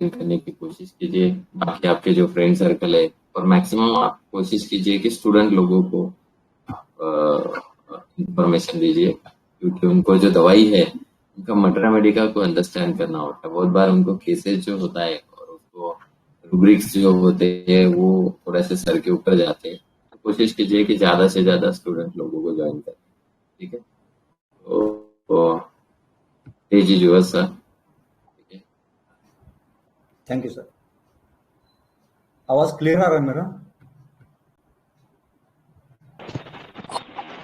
करने की कोशिश कीजिए। बाकी आपके जो फ्रेंड सर्कल है और मैक्सिमम आप कोशिश कीजिए कि स्टूडेंट लोगों को इंफॉर्मेशन दीजिए, क्योंकि उनको जो दवाई है उनका मटरा मेडिका को अंडरस्टैंड करना होता है। बहुत बार उनको केसेस जो होता है और उसको रूब्रिक्स जो होते हैं वो थोड़ा से सर के ऊपर जाते हैं। तो कोशिश कीजिए कि ज्यादा से ज्यादा स्टूडेंट लोगों को ज्वाइन करें। ठीक है, तो तेजी जो है सर। ठीक है, थैंक यू सर। आवाज क्लियर आ रहा है मेरा?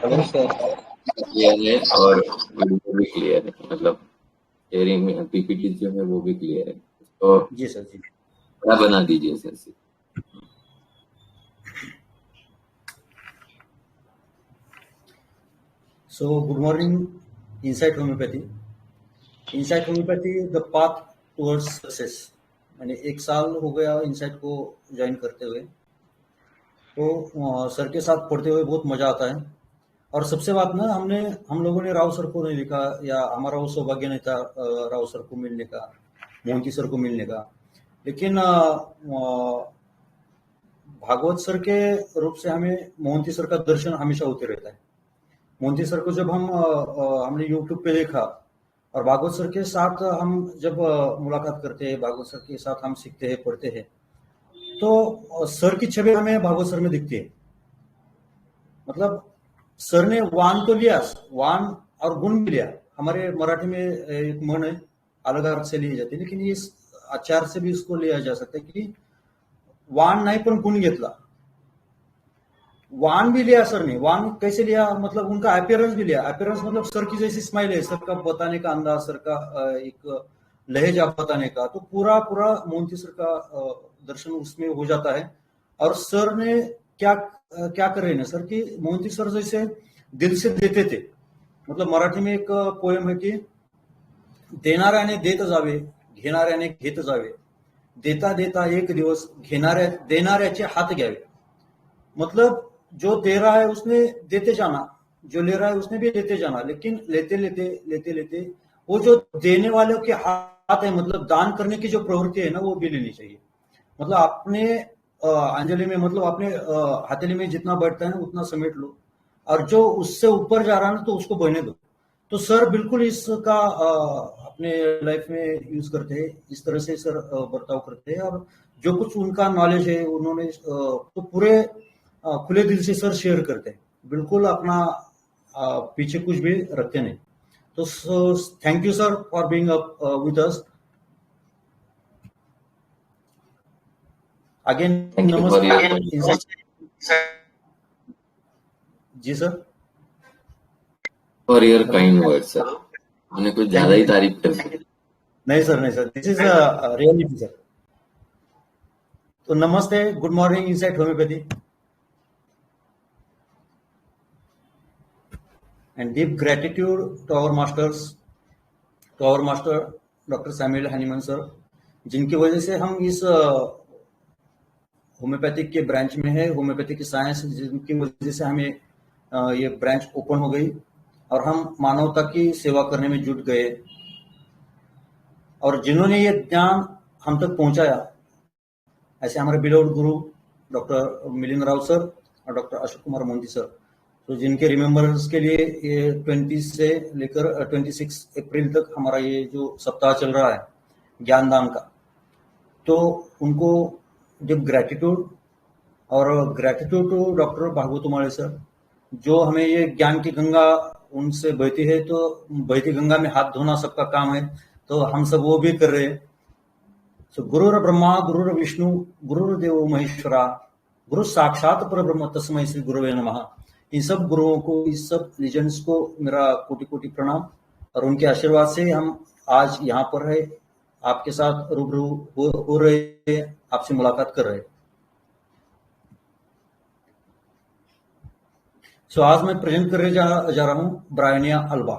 हेलो सर, क्लियर है और वीडियो भी क्लियर है, मतलब शेयरिंग में पीपीटी जो है वो भी क्लियर है। तो जी सर जी। बड़ा बना दीजिए सर से। So good morning, Insight Homeopathy. Insight Homeopathy, the path towards success. मैंने 1 साल हो गया इंसाइट को ज्वाइन करते हुए। तो सर के साथ पढ़ते हुए बहुत मजा आता है। और सबसे बात ना, हम लोगों ने राव सर को नहीं लिखा, या हमारा वो सौभाग्य नहीं था राव सर को मिलने का, मोहंती सर को मिलने का। लेकिन भागवत सर के रूप से हमें मोहंती सर का दर्शन हमेशा होते रहता है। मोहंती सर को जब हमने यूट्यूब पे देखा, और भागवत सर के साथ हम जब मुलाकात करते हैं, भागवत सर के साथ हम सीखते हैं, पढ़ते हैं, तो सर की छवि हमें भागवत सर में दिखती है। मतलब सर ने वान तो लिया, वान और गुण भी लिया। हमारे मराठी में एक मन है, अलग अर्थ से लिए जाते, लेकिन इस आचार से भी इसको लिया जा सकता है कि वान नाही पण गुण घेतला। वान भी लिया सर ने। वान कैसे लिया? मतलब उनका अपियरेंस भी लिया। अपियरेंस मतलब सर की जैसी स्माइल है, सर का बताने का अंदाज, सर का एक लहजा बताने का, तो पूरा पूरा मोहंती सर का दर्शन उसमें हो जाता है। और सर ने क्या कर रहे हैं सर कि मोहंती सर जैसे दिल से देते थे। मतलब मराठी में एक पोएम है कि देणाऱ्याने देत जावे, घेणाऱ्याने घेत जावे, देता देता एक दिवस देणाऱ्याचे हात घ्यावे। मतलब जो दे रहा है उसने देते जाना, जो ले रहा है उसने भी लेते जाना, लेकिन लेते लेते लेते लेते वो जो देने वालों के हाथ है, मतलब दान करने की जो प्रवृत्ति है ना, वो भी लेनी चाहिए। मतलब अपने अंजलि में, मतलब अपने हथेली में जितना बैठता है ना उतना समेट लो, और जो उससे ऊपर जा रहा है ना तो उसको बहने दो। तो सर बिल्कुल इसका अपने लाइफ में यूज करते हैं, इस तरह से सर बर्ताव करते हैं। और जो कुछ उनका नॉलेज है उन्होंने तो पूरे खुले दिल से सर शेयर करते हैं, बिल्कुल अपना पीछे कुछ भी रखते नहीं। तो thank you sir for being up with us again. Thank you for your ji sir. Hello. Kind word sir. हमने कुछ थैंक ज्यादा यू। ही तारीफ कर दी। नहीं सर, नहीं sir, this is reality sir. तो नमस्ते, good morning insight homeopathy, and deep gratitude to our masters, to our master doctor Samuel Hahnemann sir, जिनकी वजह से हम इस होम्योपैथिक के ब्रांच में है, होम्योपैथिक की साइंस, जिनकी वजह से हमें ये ब्रांच ओपन हो गई और हम मानवता की सेवा करने में जुट गए। और जिन्होंने ये ज्ञान हम तक पहुंचाया, ऐसे हमारे बिलोड गुरु डॉक्टर मिलिंद राव सर और डॉक्टर अशोक कुमार मोदी सर, तो जिनके रिमेम्बरेंस के लिए ये 20 से लेकर 26 अप्रैल तक हमारा ये जो सप्ताह चल रहा है ज्ञानदान का, तो उनको जब ग्रेटिट्यूड, और ग्रेटिट्यूड टू डॉक्टर भागवतुमाले सर, जो हमें ये ज्ञान की गंगा उनसे बहती है, तो बहती गंगा में हाथ धोना सबका काम है, तो हम सब वो भी कर रहे हैं। सो गुरुर ब्रह्मा गुरुर विष्णु गुरुर्देव महेश्वरा, गुरु साक्षात पर ब्रह्म तस्मै श्री गुरुवे नमः। इन सब गुरुओं को, इस सब लीजेंड्स को मेरा कोटि कोटि प्रणाम। और उनके आशीर्वाद से हम आज यहाँ पर है, आपके साथ रूबरू हो रहे हैं, आपसे मुलाकात कर रहे हैं। सो आज मैं प्रेजेंट करने जा रहा हूँ ब्रायनिया अल्बा,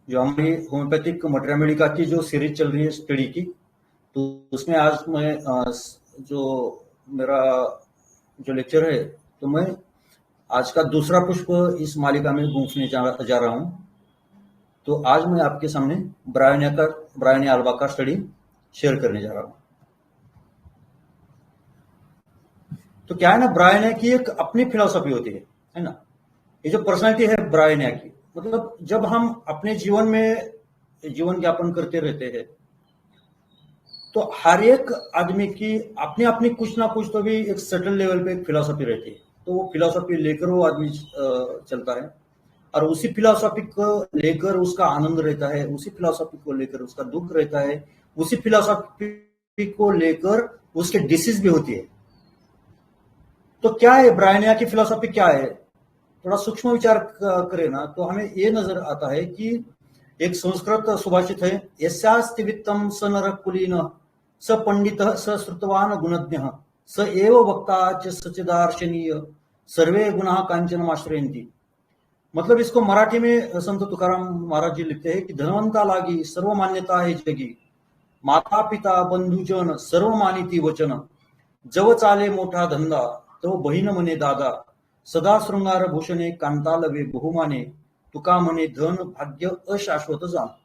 जो हमारी होम्योपैथिक मटेरिया मेडिका की जो सीरीज चल रही है स्टडी की, तो उसमें आज मैं जो मेरा जो लेक्चर है, तो मैं आज का दूसरा पुष्प इस मालिका में गूंथने जा रहा हूँ। तो आज मैं आपके सामने ब्रायनिया अल्बा का स्टडी शेयर करने जा रहा हूं। तो क्या है ना, ब्रायनिया की एक अपनी फिलॉसफी होती है ना। ये जो पर्सनालिटी है ब्रायनिया की, मतलब जब हम अपने जीवन में जीवन यापन करते रहते हैं तो हर एक आदमी की अपनी अपनी कुछ ना कुछ तो भी एक सर्टेन लेवल पे एक फिलॉसफी रहती है। तो वो फिलॉसफी लेकर वो आदमी चलता है, और उसी फिलॉसफी को लेकर उसका आनंद रहता है, उसी फिलॉसफी को लेकर उसका दुख रहता है, उसी फिलॉसफी को लेकर उसके डिसीज भी होती है। तो क्या है ब्रायनिया की फिलॉसफी, क्या है? थोड़ा सूक्ष्म विचार करें ना तो हमें ये नजर आता है कि एक संस्कृत सुभाषित है, यस्यास्ति वित्तम स नर कुलीन स पंडित स श्रुतवान गुणज्ञ स एव वक्ता च सचिदार्शनीय सर्वे गुणा कांचन आश्रयंती। मतलब इसको मराठी में संत तुकाराम महाराज जी लिखते हैं कि धनवंता लागी सर्व मान्यता है जगी, माता पिता बंधुजन सर्व मानिती वचन, जव चाले मोठा धंदा तो बहीण म्हणे दादा, सदा श्रृंगार भूषणे कांता लवे बहुमाने, तुका म्हणे धन भाग्य अशाश्वत जान।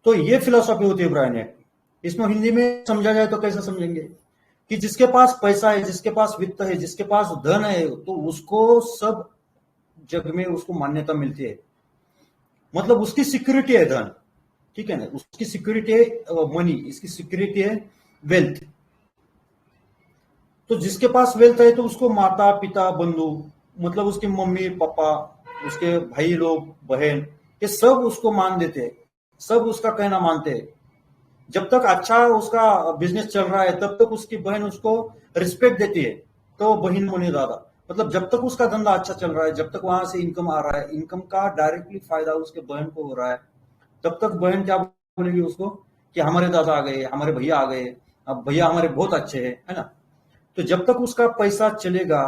तो ये फिलोसॉफी होती है ब्रायनिया की। इसमें हिंदी में समझा जाए तो कैसे समझेंगे कि जिसके पास पैसा है, जिसके पास वित्त है, जिसके पास धन है, तो उसको सब जग में उसको मान्यता मिलती है। मतलब उसकी सिक्योरिटी है धन, ठीक है ना, उसकी सिक्योरिटी है मनी, इसकी सिक्योरिटी है वेल्थ। तो जिसके पास वेल्थ है तो उसको माता पिता बंधु, मतलब उसके मम्मी पापा, उसके भाई लोग बहन, ये सब उसको मान देते हैं, सब उसका कहना मानते हैं। जब तक अच्छा उसका बिजनेस चल रहा है तब तक उसकी बहन उसको रिस्पेक्ट देती है, तो बहन मुनि दादा, मतलब जब तक उसका धंधा अच्छा चल रहा है, जब तक वहां से इनकम आ रहा है, इनकम का डायरेक्टली फायदा उसके बहन को हो रहा है, तब तक बहन क्या बोलेगी उसको कि हमारे दादा आ गए, हमारे भैया आ गए, अब भैया हमारे बहुत अच्छे हैं, है ना। तो जब तक उसका पैसा चलेगा,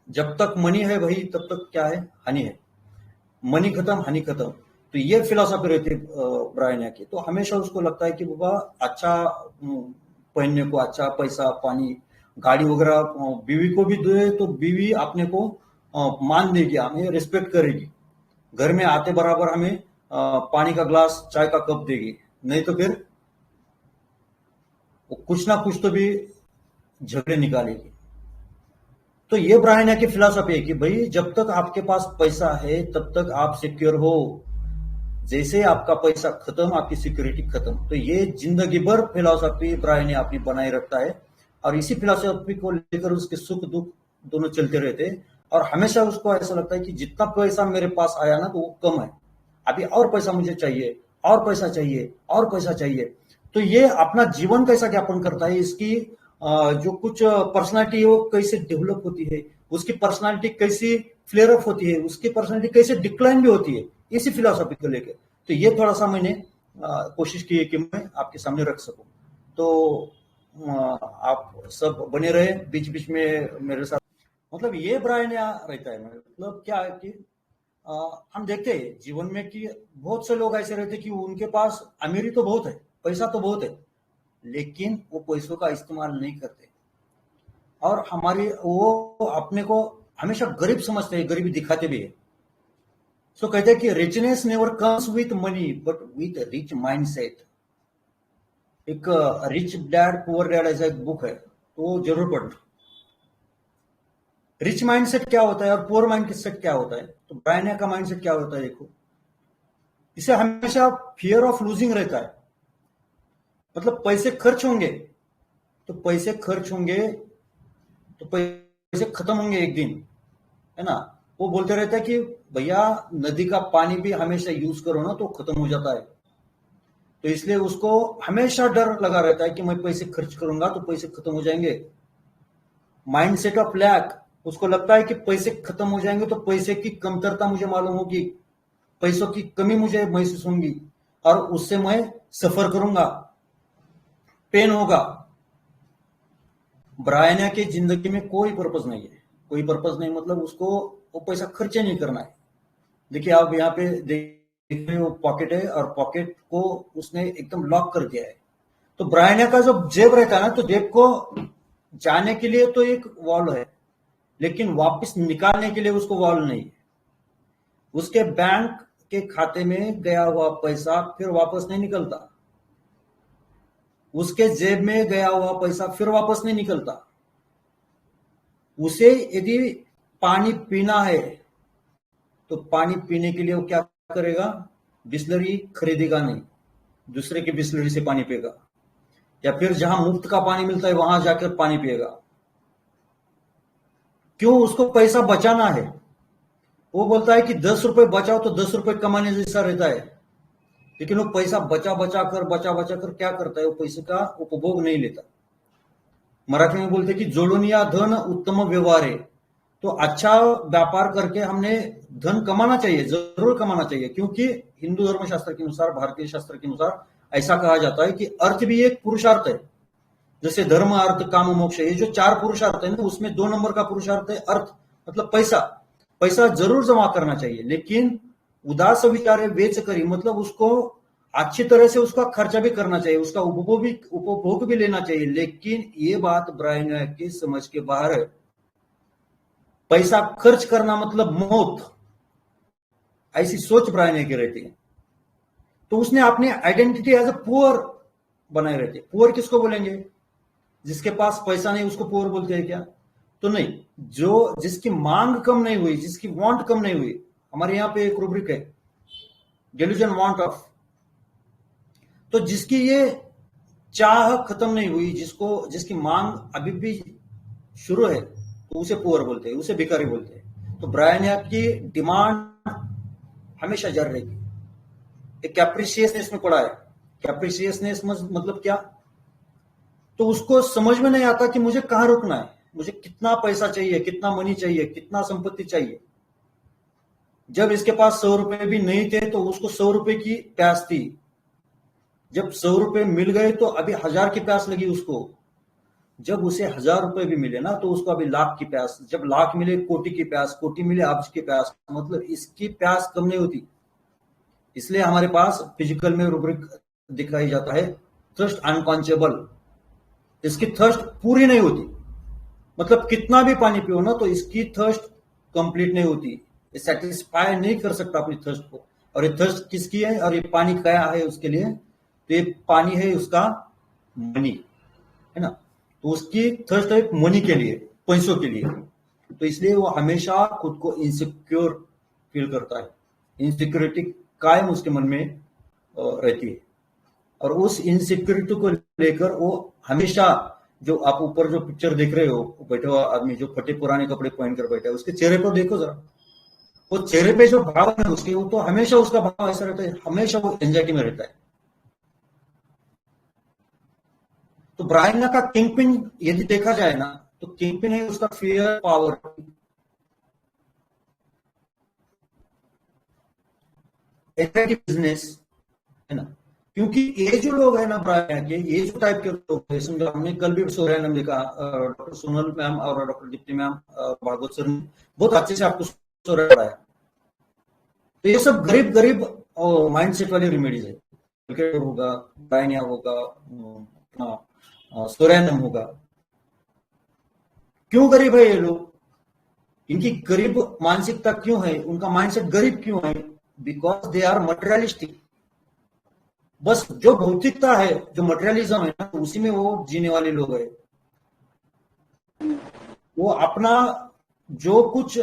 जब तक मनी है भाई, तब तक क्या है, हनी है। मनी खत्म हनी खत्म। तो ये फिलोसॉफी रहती है ब्रायनिया की। तो हमेशा उसको लगता है कि बाबा अच्छा पहनने को, अच्छा पैसा पानी गाड़ी वगैरह बीवी को भी दे तो बीवी अपने को मान देगी, हमें रिस्पेक्ट करेगी, घर में आते बराबर हमें पानी का ग्लास चाय का कप देगी, नहीं तो फिर वो कुछ ना कुछ तो भी झगड़े निकालेगी। तो ये ब्रायनिया की फिलॉसफी है कि भाई जब तक आपके पास पैसा है तब तक आप सिक्योर हो, जैसे आपका पैसा खत्म आपकी सिक्योरिटी खत्म। तो ये जिंदगी भर फिलॉसफी ब्रायनिया अपनी बनाए रखता है, और इसी फिलॉसफी को लेकर उसके सुख दुख दोनों चलते रहते हैं। और हमेशा उसको ऐसा लगता है कि जितना पैसा मेरे पास आया ना तो वो कम है, अभी और पैसा मुझे चाहिए, और पैसा चाहिए, और पैसा चाहिए। तो ये अपना जीवन कैसा ज्ञापन करता है, इसकी जो कुछ पर्सनालिटी है वो कैसे डेवलप होती है, उसकी पर्सनालिटी कैसी फ्लेयर अप होती है, उसकी पर्सनालिटी कैसे डिक्लाइन भी होती है, इसी फिलॉसफी को लेकर। तो ये थोड़ा सा मैंने कोशिश की है कि मैं आपके सामने रख सकूं। तो आप सब बने रहे बीच बीच में मेरे साथ। मतलब ये ब्रायनिया रहता है, मतलब क्या है कि हम देखते हैं जीवन में कि बहुत से लोग ऐसे रहते हैं कि उनके पास अमीरी तो बहुत है, पैसा तो बहुत है, लेकिन वो पैसों का इस्तेमाल नहीं करते, और हमारी वो अपने को हमेशा गरीब समझते हैं, गरीबी दिखाते भी है। सो कहते हैं कि richness never comes with money but with rich mindset. एक रिच डैड पुअर डैड ऐसा एक बुक है, तो वो जरूर पढ़ना। रिच माइंडसेट क्या होता है और पुअर माइंडसेट क्या होता है, तो ब्रायनिया का माइंडसेट क्या होता है देखो। इसे हमेशा फियर ऑफ लूजिंग रहता है, मतलब पैसे खर्च होंगे, तो पैसे खर्च होंगे तो पैसे खत्म होंगे एक दिन, है ना। वो बोलते रहता है कि भैया नदी का पानी भी हमेशा यूज करो ना तो खत्म हो जाता है। तो इसलिए उसको हमेशा डर लगा रहता है कि मैं पैसे खर्च करूंगा तो पैसे खत्म हो जाएंगे। माइंडसेट ऑफ लैक, उसको लगता है कि पैसे खत्म हो जाएंगे तो पैसे की कमतरता मुझे मालूम होगी, पैसों की कमी मुझे महसूस होगी, और उससे मैं सफर करूंगा, पेन होगा। ब्रायनिया की जिंदगी में कोई पर्पज नहीं है, कोई पर्पज नहीं, मतलब उसको वो पैसा खर्चे नहीं करना है। देखिए आप यहाँ पे देख रहे हो पॉकेट है, और पॉकेट को उसने एकदम लॉक कर दिया है। तो ब्रायनिया का जो जेब रहता है ना, तो जेब को जाने के लिए तो एक वॉल है, लेकिन वापस निकालने के लिए उसको वॉल नहीं है। उसके बैंक के खाते में गया हुआ पैसा फिर वापस नहीं निकलता। उसके जेब में गया हुआ पैसा फिर वापस नहीं निकलता। उसे यदि पानी पीना है तो पानी पीने के लिए वो क्या करेगा, बिस्लरी खरीदेगा नहीं, दूसरे की बिस्लरी से पानी पिएगा, या फिर जहां मुफ्त का पानी मिलता है वहां जाकर पानी पिएगा। क्यों? उसको पैसा बचाना है। वो बोलता है कि 10 रुपए बचाओ तो 10 रुपए कमाने जैसा रहता है, लेकिन वो पैसा बचा बचा कर क्या करता है, वो पैसे का उपभोग नहीं लेता। मराठी में बोलते कि जोडून या धन उत्तम व्यवहार है। तो अच्छा व्यापार करके हमने धन कमाना चाहिए, जरूर कमाना चाहिए, क्योंकि हिंदू धर्मशास्त्र के अनुसार, भारतीय शास्त्र के अनुसार ऐसा कहा जाता है कि अर्थ भी एक पुरुषार्थ है। जैसे धर्म अर्थ काम मोक्ष, ये जो 4 पुरुषार्थ है ना, उसमें 2 नंबर का पुरुषार्थ है अर्थ, मतलब पैसा। पैसा जरूर जमा करना चाहिए, लेकिन उदास विचारे वेच करी, मतलब उसको अच्छी तरह से उसका खर्चा भी करना चाहिए, उसका उपभोग भी लेना चाहिए। लेकिन ये बात ब्रायन की समझ के बाहर है। पैसा खर्च करना मतलब मौत, ऐसी सोच ब्रायन की रहती है। तो उसने अपनी आइडेंटिटी एज अ पुअर बनाए रहती है। पुअर किसको बोलेंगे? जिसके पास पैसा नहीं उसको पुअर बोलते हैं क्या? तो नहीं, जो जिसकी मांग कम नहीं हुई, जिसकी वांट कम नहीं हुई। हमारे यहां पे एक रूब्रिक है, डेल्यूजन वांट ऑफ। तो जिसकी ये चाह खत्म नहीं हुई, जिसकी मांग अभी भी शुरू है, तो उसे पुअर बोलते हैं, उसे भिखारी बोलते हैं। तो ब्रायन की डिमांड हमेशा जारी रहेगी। एक कैप्रिशियसनेस में पड़ा है। कैप्रिशियसनेस मतलब क्या? तो उसको समझ में नहीं आता कि मुझे कहां रुकना है, मुझे कितना पैसा चाहिए, कितना मनी चाहिए, कितना संपत्ति चाहिए। जब इसके पास 100 रुपए भी नहीं थे तो उसको 100 रुपए की प्यास थी। जब 100 रुपए मिल गए तो अभी 1000 की प्यास लगी उसको। जब उसे 1000 रुपए भी मिले ना तो उसको अभी लाख की प्यास, जब लाख मिले कोटि की प्यास, कोटि मिले अब्ज की प्यास, मतलब इसकी प्यास कम नहीं होती। इसलिए हमारे पास फिजिकल में रूब्रिक दिखाई जाता है, थर्स्ट अनकॉन्चेबल। इसकी थर्स्ट पूरी नहीं होती, मतलब कितना भी पानी पियो ना तो इसकी थर्स्ट कंप्लीट नहीं होती, ये सेटिस्फाई नहीं कर सकता अपनी थर्स्ट को। और ये थर्स्ट किसकी है और ये पानी क्या है उसके लिए? तो ये पानी है उसका मनी, है ना। तो उसकी थर्स्ट है मनी के लिए, पैसों के लिए। तो इसलिए वो हमेशा खुद को इनसिक्योर फील करता है, इनसिक्योरिटी कायम उसके मन में रहती है। और उस इनसिक्योरिटी को लेकर वो हमेशा, जो आप ऊपर जो पिक्चर देख रहे हो, बैठे हुआ आदमी जो फटे पुराने कपड़े पहन कर बैठा है, उसके चेहरे पर देखो जरा, वो चेहरे पे जो भाव है उसके, वो तो हमेशा उसका भाव ऐसा रहता है, हमेशा वो एंजाइटी में रहता है। तो ब्रायन का किंगपिन यदि देखा जाए ना, तो किंगपिन है उसका फियर पावर, बिजनेस, है ना। क्योंकि ये जो लोग है ना ब्रायन के, ये जो टाइप के लोग है, समझो हमने कल भी सोरेन ने देखा, डॉक्टर सोनल मैम और doctor Deepti ma'am, Bhagwat sir ने बहुत अच्छे से आपको सोरेन पढ़ाया। तो ये सब गरीब गरीब माइंडसेट वाली रेमेडीज है। होगा, ब्रायन होगा, सोरेन होगा। क्यों गरीब है ये लोग? इनकी गरीब मानसिकता क्यों है, उनका माइंडसेट गरीब क्यों है? Because they are materialistic. बस जो भौतिकता है, जो मटेरियलिज्म है ना, उसी में वो जीने वाले लोग हैं। वो अपना जो कुछ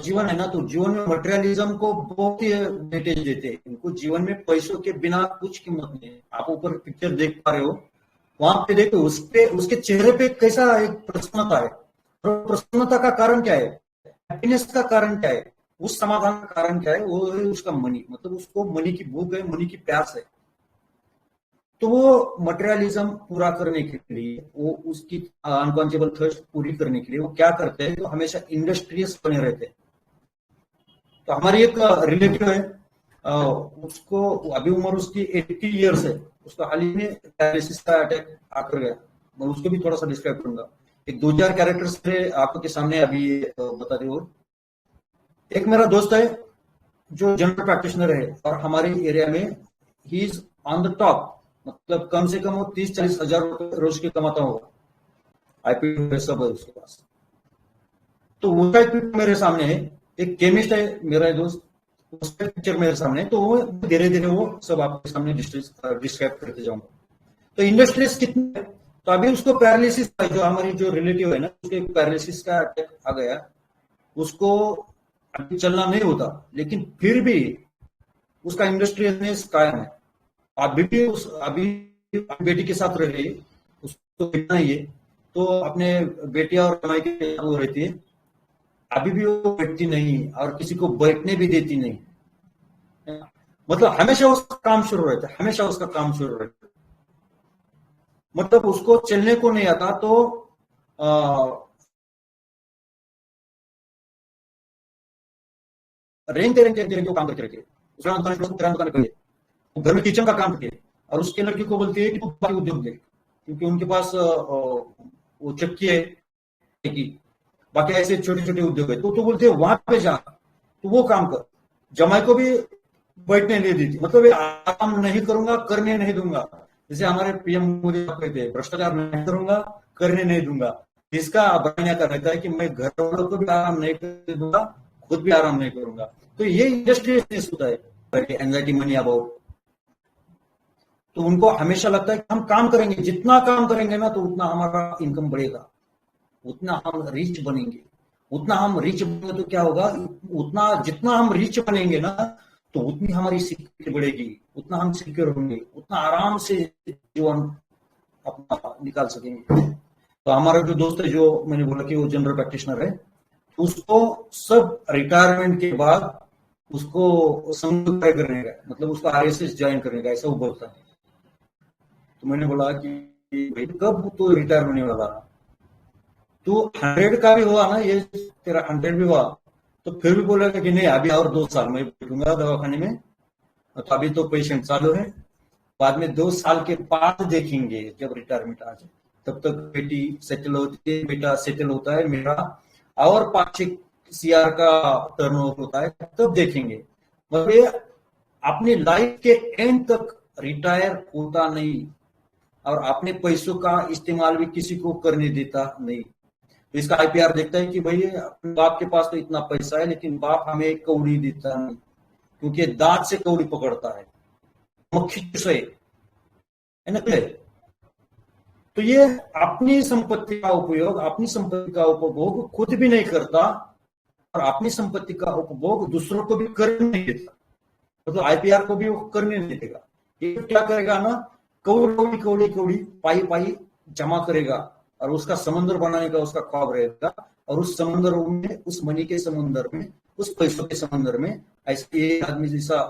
जीवन है ना, तो जीवन में मटेरियलिज्म को बहुत ही वेटेज देते हैं। उनको जीवन में पैसों के बिना कुछ कीमत नहीं है। आप ऊपर पिक्चर देख पा रहे हो, वहां पे देखो, उसके चेहरे पे कैसा एक प्रसन्नता है। प्रसन्नता का कारण क्या है? हैप्पीनेस का कारण क्या है? उस समाधान का कारण क्या है? वो है उसका मनी, मतलब उसको मनी की भूख है, मनी की प्यास है। तो वो मटेरियलिज्म पूरा करने के लिए, वो उसकी अनकॉन्शियबल थर्स्ट पूरी करने के लिए वो क्या करते हैं? तो हमेशा इंडस्ट्रियस बने रहते हैं। तो हमारी एक रिलेटिव है, उसको अभी उम्र उसकी 80 ईयर्स है, उसका हाल ही में पैरालिसिस का अटैक आकर गया। मैं उसको भी थोड़ा सा डिस्क्राइब करूंगा। एक 2-4 कैरेक्टर्स आपके सामने अभी बता दे। एक मेरा दोस्त है जो जनरल प्रैक्टिशनर है और हमारे एरिया में he is on the top, मतलब कम से कम वो 30-40 हजार रुपए रोज के कमाता होगा। आईपी सब है उसके पास। तो वो मेरे सामने है। एक केमिस्ट है मेरा दोस्त, उसका पिक्चर मेरे सामने, तो वो धीरे धीरे वो सब आपके सामने डिस्क्राइब करते जाऊंगा। तो इंडस्ट्रीज कितने हैं? तो अभी उसको पैरालिसिस, जो हमारी जो रिलेटिव है ना, उसके पैरालिसिस का अटैक आ गया, उसको अभी चलना नहीं होता, लेकिन फिर भी उसका इंडस्ट्रियलनेस कायम है। अभी भी अभी बेटी के साथ रह रही है, उसको बेटना ही है, तो अपने बेटिया और जमाई के साथ वो रहती है। अभी भी वो बैठती नहीं और किसी को बैठने भी देती नहीं, मतलब हमेशा उसका काम शुरू रहता है, हमेशा उसका काम शुरू रहता है। मतलब उसको चलने को नहीं आता, तो रेंगते रेंगते रेंगते वो काम करते रहते, उसका दुकान करती है, वो घर में किचन का काम करती है, और उसके लड़की को बोलती है कि तू बाकी उद्योग दे, क्योंकि उनके पास वो चक्की है कि बाकी ऐसे छोटे छोटे उद्योग है, तो बोलते हैं वहां पे जा, तो वो काम कर। जमाई को भी बैठने नहीं देती, मतलब ये काम नहीं करूंगा, करने नहीं दूंगा। जैसे हमारे पीएम मोदी कहते हैं, भ्रष्टाचार नहीं करूंगा, करने नहीं दूंगा। इसका बयानिया का रहता है कि मैं घर वालों को भी आराम नहीं करने दूंगा, खुद भी आराम नहीं करूंगा। तो ये इंडस्ट्रियलिस्ट होता है, एंजाइटी मनी अबाउट। तो उनको हमेशा लगता है कि हम काम करेंगे, जितना काम करेंगे ना तो उतना हमारा इनकम बढ़ेगा, उतना हम रिच बनेंगे, उतना हम रिच बनेंगे तो क्या होगा, उतना जितना हम रिच बनेंगे ना तो उतनी हमारी सिक्योरिटी बढ़ेगी, उतना हम सिक्योर होंगे, उतना आराम से जीवन अपना निकाल सकेंगे। तो हमारा जो दोस्त है, जो मैंने बोला कि वो जनरल प्रैक्टिशनर है, उसको सब रिटायरमेंट के बाद उसको संघ करने का, मतलब उसको आरएसएस ज्वाइन करने का, ऐसा वो बोलता है। तो मैंने बोला कि भाई कब तो रिटायर होने वाला, तो 100 का भी हुआ ना, ये तेरा 100 भी हुआ, तो फिर भी बोलेगा कि नहीं अभी और 2 साल मैं बैठूंगा दवाखाने में, तो अभी तो पेशेंट चालू है, बाद में 2 साल के बाद देखेंगे जब रिटायरमेंट आ जाए, तब तक बेटी सेटल होती है, बेटा सेटल होता है मेरा, और 5-6 CR का टर्नओवर होता है, तब देखेंगे। मतलब ये अपनी लाइफ के एंड तक रिटायर होता नहीं, और अपने पैसों का इस्तेमाल भी किसी को करने देता नहीं। तो इसका IPR देखता है कि भाई अपने बाप के पास तो इतना पैसा है, लेकिन बाप हमें एक कौड़ी देता नहीं, क्योंकि दांत से कौड़ी पकड़ता है, मक्खी चूसे है ना। तो ये अपनी संपत्ति का उपयोग, अपनी संपत्ति का उपभोग खुद भी नहीं करता, और अपनी संपत्ति का उपभोग दूसरों को भी करने नहीं देता, मतलब IPR को भी वो करने नहीं देगा। ये क्या करेगा ना, कौड़ी कौड़ी कौड़ी पाई पाई जमा करेगा, और उसका समंदर बनाने का उसका ख्वाब रहेगा, और उस समंदर में, उस मनी के समंदर में, उस पैसों के समंदर में ऐसे आदमी जैसा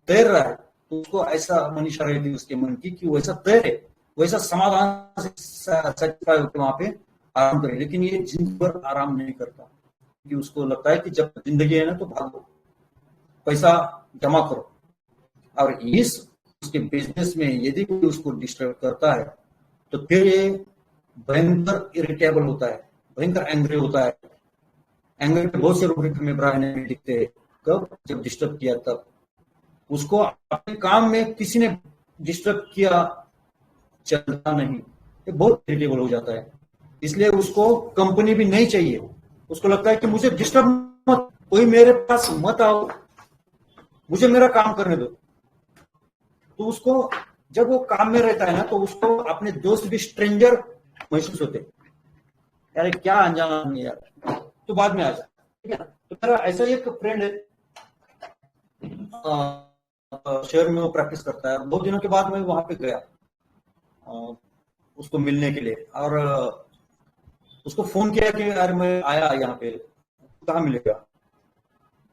तैर रहा है, तो उसको ऐसा मनीषा रहती है उसके मन की कि वैसा तैरे, वैसा समाधान सेटिस्फाई होकर वहां पे आराम करे। लेकिन ये जिंदगी भर आराम नहीं करता, कि उसको लगता है कि जब जिंदगी है ना तो भागो, पैसा जमा करो। और इस उसके बिजनेस में यदि कोई उसको डिस्टर्ब करता है, तो फिर ये भयंकर इरिटेबल होता है, भयंकर एंग्री होता है। एंग्री पे बहुत से रूब्रिक हमें ब्रायन में दिखते हैं, कब, जब डिस्टर्ब किया तब। उसको अपने काम में किसी ने डिस्टर्ब किया, चलता नहीं, ये बहुत इरिटेबल हो जाता है। इसलिए उसको कंपनी भी नहीं चाहिए, उसको लगता है कि मुझे डिस्टर्ब मत, कोई मेरे पास मत आओ, मुझे मेरा काम करने दो। तो उसको जब वो काम में रहता है ना, तो उसको अपने दोस्त भी स्ट्रेंजर महसूस होते, यार क्या अनजान आदमी यार, तो बाद में आ जा, ठीक है ना। तो मेरा ऐसा ही एक फ्रेंड है, शहर में वो प्रैक्टिस करता है। 2 दिनों के बाद मैं वहां पे गया उसको मिलने के लिए, और उसको फोन किया कि यार मैं आया यहाँ पे, कहाँ मिलेगा।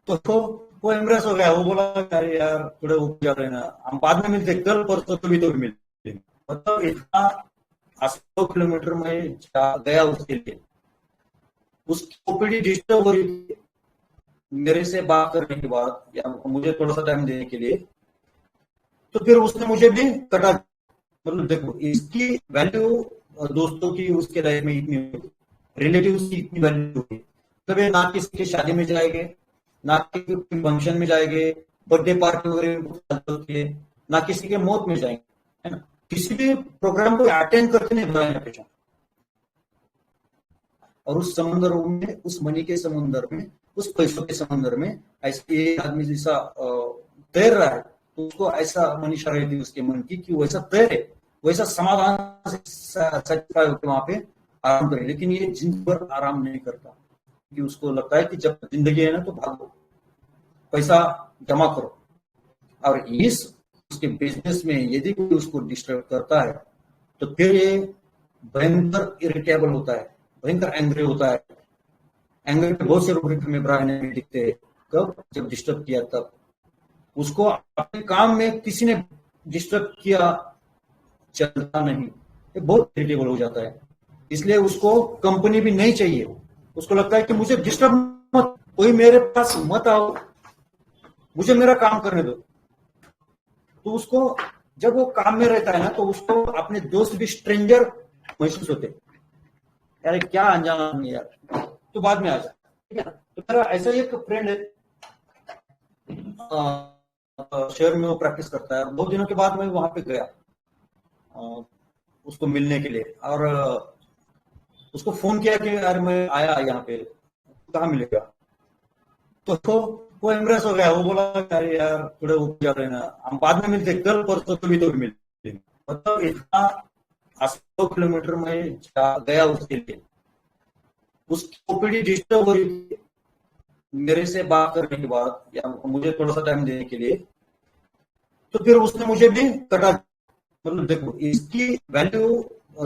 तो वो इम्प्रेस हो गया, वो बोला अरे यार थोड़े ऊपर जा रहे हैं ना, हम बाद में मिलते, कल परसों कभी तो भी मिलते। मतलब इतना 100 किलोमीटर में गया उसके लिए, उसकी ओपीडी डिस्टर्ब हो रही थी मेरे से बात करने के बाद, या मुझे थोड़ा सा टाइम देने के लिए। तो फिर उसने मुझे भी कटा, मतलब देखो इसकी वैल्यू दोस्तों की उसके लाइफ में इतनी होगी, रिलेटिव्स की इतनी वैल्यू होगी। कभी ना किसी की शादी में जाएंगे, ना किसी फंक्शन में जाएंगे, बर्थडे पार्टी वगैरह, ना किसी के मौत में जाएंगे, है ना, किसी भी प्रोग्राम को अटेंड करके नहीं बुलाएंगे पीछे। और उस समंदर में, उस मनी के समंदर में, उस पैसों के समंदर में ऐसे आदमी जैसा तैर रहा है, तो उसको ऐसा मनीषा रहती है उसके मन की कि वो ऐसा तैरे, वैसा समाधान से सेटिस्फाई होकर वहां पे आराम करे। लेकिन ये जिंदगी भर आराम नहीं करता, क्योंकि उसको लगता है कि जब जिंदगी है ना तो भागो, पैसा जमा करो। और इस उसके बिजनेस में यदि कोई उसको डिस्टर्ब करता है तो फिर ये भयंकर इरिटेबल होता है, भयंकर एंग्री होता है। एंग्री पे बहुत से रूब्रिक हमें ब्रायन में दिखते हैं। कब? जब डिस्टर्ब किया तब। उसको अपने काम में किसी ने डिस्टर्ब किया, चलता नहीं, ये बहुत इरिटेबल हो जाता है। इसलिए उसको कंपनी भी नहीं चाहिए। उसको लगता है कि मुझे डिस्टर्ब मत, कोई मेरे पास मत आओ, मुझे मेरा काम करने दो। तो उसको जब वो काम में रहता है ना तो उसको अपने दोस्त भी स्ट्रेंजर महसूस होते हैं। यार क्या अनजान आदमी यार, तो बाद में आ जा, ठीक है ना। तो मेरा ऐसा ही एक फ्रेंड है, शहर में वो प्रैक्टिस करता है। 2 दिनों के बाद मैं वहां पे गया उसको मिलने के लिए, और उसको फोन किया कि यार मैं आया यहाँ पे, कहाँ मिलेगा। तो वो इम्प्रेस हो गया। वो बोला अरे यार थोड़े ऊपर जा रहे हैं ना, हम बाद में मिलते, कल परसों कभी तो मिलते। मतलब इतना 80 किलोमीटर में गया उसके लिए, उसकी ओपीडी डिस्टर्ब हो रही थी मेरे से बात करने के बाद, या मुझे थोड़ा सा टाइम देने के लिए। तो फिर उसने मुझे भी कटा। मतलब देखो इसकी वैल्यू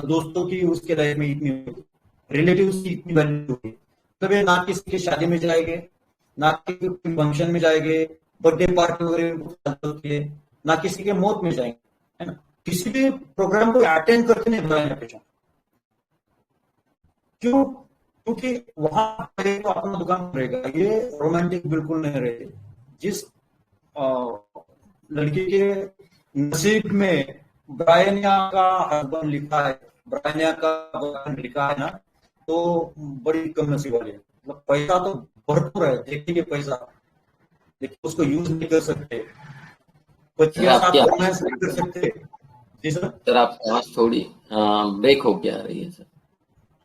दोस्तों की उसके लाइफ में इतनी होगी, रिलेटिव्स की इतनी वैल्यू होगी। कभी ना किसी की शादी में जाएंगे, ना किसी फंक्शन में जाएंगे, बर्थडे पार्टी वगैरह, ना किसी के मौत में जाएंगे, है ना। किसी भी प्रोग्राम को अटेंड करके नहीं बुलाएंगे पेशा। क्यों? क्योंकि वहां पे तो अपना दुकान रहेगा, ये रोमांटिक बिल्कुल नहीं रहते। जिस लड़की के नसीब में ब्रायनिया का हस्बैंड लिखा है, ब्रायनिया का बॉयफ्रेंड लिखा है ना, तो बड़ी कम नसीब वाली है। मतलब पैसा तो भरपूर है, देखिए पैसा, लेकिन उसको यूज नहीं कर सकते, पति सर के आपकी साथ रोमांस नहीं कर सकते। जी सर। सर आपकी आवाज थोड़ी ब्रेक होके आ रही है जी सर।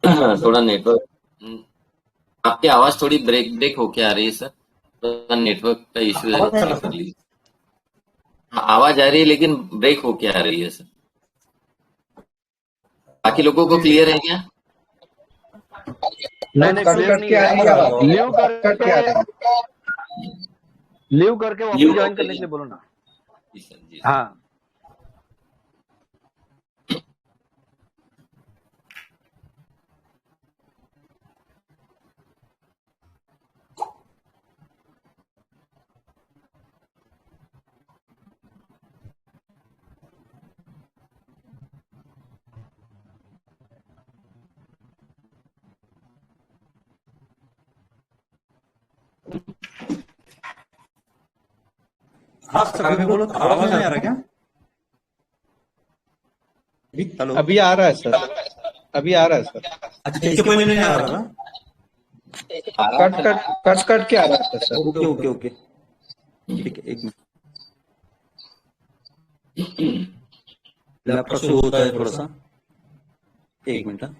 सर। थोड़ा नेटवर्क, आपकी आवाज थोड़ी ब्रेक ब्रेक होके आ रही है सर। थोड़ा नेटवर्क का इशू है आवाज तो नहीं आ चेक रहा कर सर? लीजिए। हाँ, आवाज आ रही है लेकिन ब्रेक होके आ रही है सर। बाकी लोगों को अभी क्लियर है क्या? नहीं नहीं, कट क्लियर कट नहीं के आ रही है है। लीव आवाज, कट कट के आ रही है। यू वापस हो ज्वाइन करने गई के है। लिए बोलो ना। जी सर, जी सर। हाँ, हाँ सर, अभी बोलो, आवाज नहीं आ रहा क्या? हेलो। अभी आ रहा है सर, अभी आ रहा है सर। अच्छा, इसके पहले नहीं आ रहा था? कट के आ रहा था सर। ओके ओके ओके, ठीक है, एक मिनट। लैपटॉप से होता है थोड़ा सा, एक मिनट।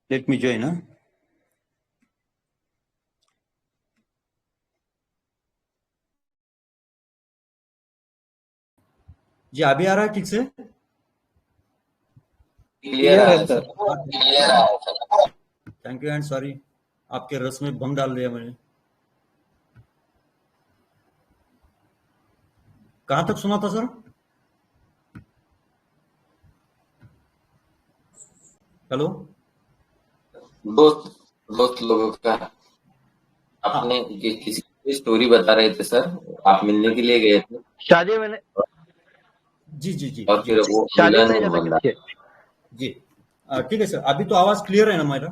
Let me join. हाँ जी, अभी आ रहा है ठीक से? क्लियर आ क्लियर रहा है है sir. Sir. Thank you and sorry, आपके रस में भंग डाल दिया मैंने। कहां तक सुना था सर? हेलो। दोस्त दोस्त लोगों का आपने हाँ किसी की स्टोरी बता रहे थे सर, आप मिलने के लिए गए थे शादी में जी जी जी और जी फिर वो शादी मिलन में नहीं जाता बन किसके। जी। ठीक है सर, अभी तो आवाज क्लियर है ना मेरा?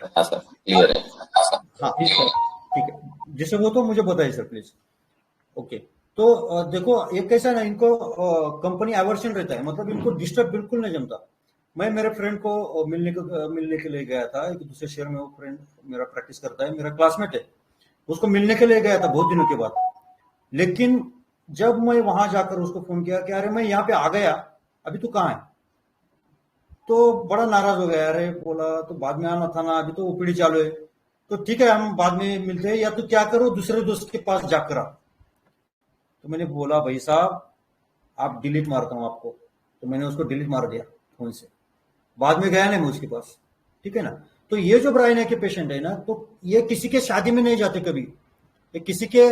रहा सर, क्लियर है। हाँ जी सर। ठीक है, जैसे वो तो मुझे बताइए सर प्लीज। ओके। तो देखो एक कैसा है ना, इनको कंपनी एवर्शन रहता है, मतलब इनको डिस्टर्ब बिल्कुल नहीं जमता। मैं मेरे फ्रेंड को मिलने के लिए गया था एक दूसरे शहर में। वो फ्रेंड मेरा प्रैक्टिस करता है, मेरा क्लासमेट है। उसको मिलने के लिए गया था बहुत दिनों के बाद। लेकिन जब मैं वहां जाकर उसको फोन किया कि अरे मैं यहाँ पे आ गया, अभी तू कहाँ है, तो बड़ा नाराज हो गया। अरे बोला तो बाद में आना था ना, अभी तो ओपीडी चालू है। तो ठीक है हम बाद में मिलते हैं, या तो क्या करो दूसरे दोस्त के पास जाकर आ। तो मैंने बोला भाई साहब आप डिलीट मारता हूँ आपको। तो मैंने उसको डिलीट मार दिया फोन से। बाद में गया नहीं मैं उसके पास, ठीक है ना। तो ये जो ब्रायनिया के पेशेंट है ना, तो ये किसी के शादी में नहीं जाते कभी, ये किसी के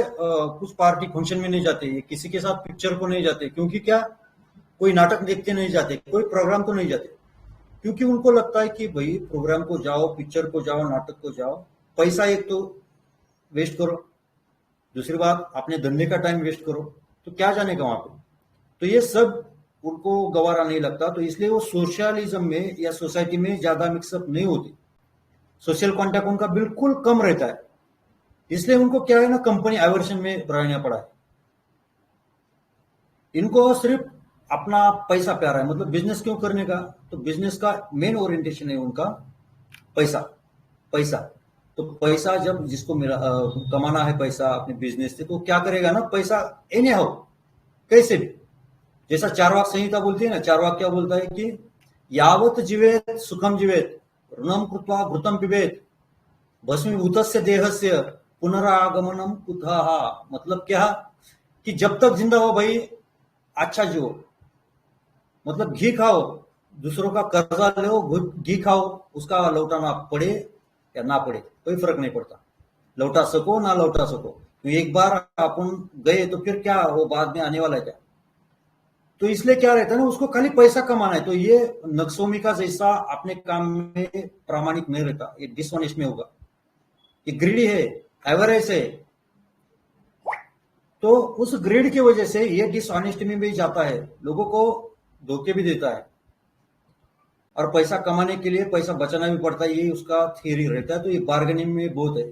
कुछ पार्टी फंक्शन में नहीं जाते, ये किसी के साथ पिक्चर को नहीं जाते। क्योंकि क्या, कोई नाटक देखते नहीं जाते, कोई प्रोग्राम को नहीं जाते। क्योंकि उनको लगता है कि भाई प्रोग्राम को जाओ, पिक्चर को जाओ, नाटक को जाओ, पैसा एक तो वेस्ट करो, दूसरी बात अपने धंधे का टाइम वेस्ट करो, तो क्या जाने का वहां पे। तो ये सब उनको गवारा नहीं लगता, तो इसलिए वो सोशलिज्म में या सोसाइटी में ज्यादा मिक्सअप नहीं होती। सोशल कॉन्टैक्ट उनका बिल्कुल कम रहता है। इसलिए उनको क्या है ना, कंपनी एवर्शन में रहना पड़ा है। इनको सिर्फ अपना पैसा प्यारा है, मतलब बिजनेस क्यों करने का, तो बिजनेस का मेन ओरिएंटेशन है उनका पैसा। पैसा तो पैसा जब जिसको मिला कमाना है पैसा अपने बिजनेस से, तो क्या करेगा ना, पैसा एनी हाउ कैसे भी। जैसा चारवाक संहिता बोलती है ना, चारवाक क्या बोलता है कि यावत जीवेत सुखम जीवेत, ऋणम कृत्वा घृतम पिबेत, भस्मीभूतस्य देहस्य पुनरागमनम कुतः। मतलब क्या, कि जब तक जिंदा हो भाई अच्छा जियो, मतलब घी खाओ, दूसरों का कर्जा लो, घी खाओ, उसका लौटाना पड़े या ना पड़े कोई फर्क नहीं पड़ता, लौटा सको ना लौटा सको। तो एक बार अपन गए तो फिर क्या, वो बाद में आने वाला है क्या। तो इसलिए क्या रहता है ना, उसको खाली पैसा कमाना है। तो ये नक्सोमी का जैसा अपने काम में प्रामाणिक नहीं रहता, ये डिसऑनेस्ट में होगा, ये ग्रीडी है, एवरेज है। तो उस ग्रीड की वजह से ये डिसऑनेस्टी में भी जाता है, लोगों को धोखे भी देता है, और पैसा कमाने के लिए पैसा बचाना भी पड़ता है, ये उसका थियरी रहता है। तो ये बार्गेनिंग में बहुत है।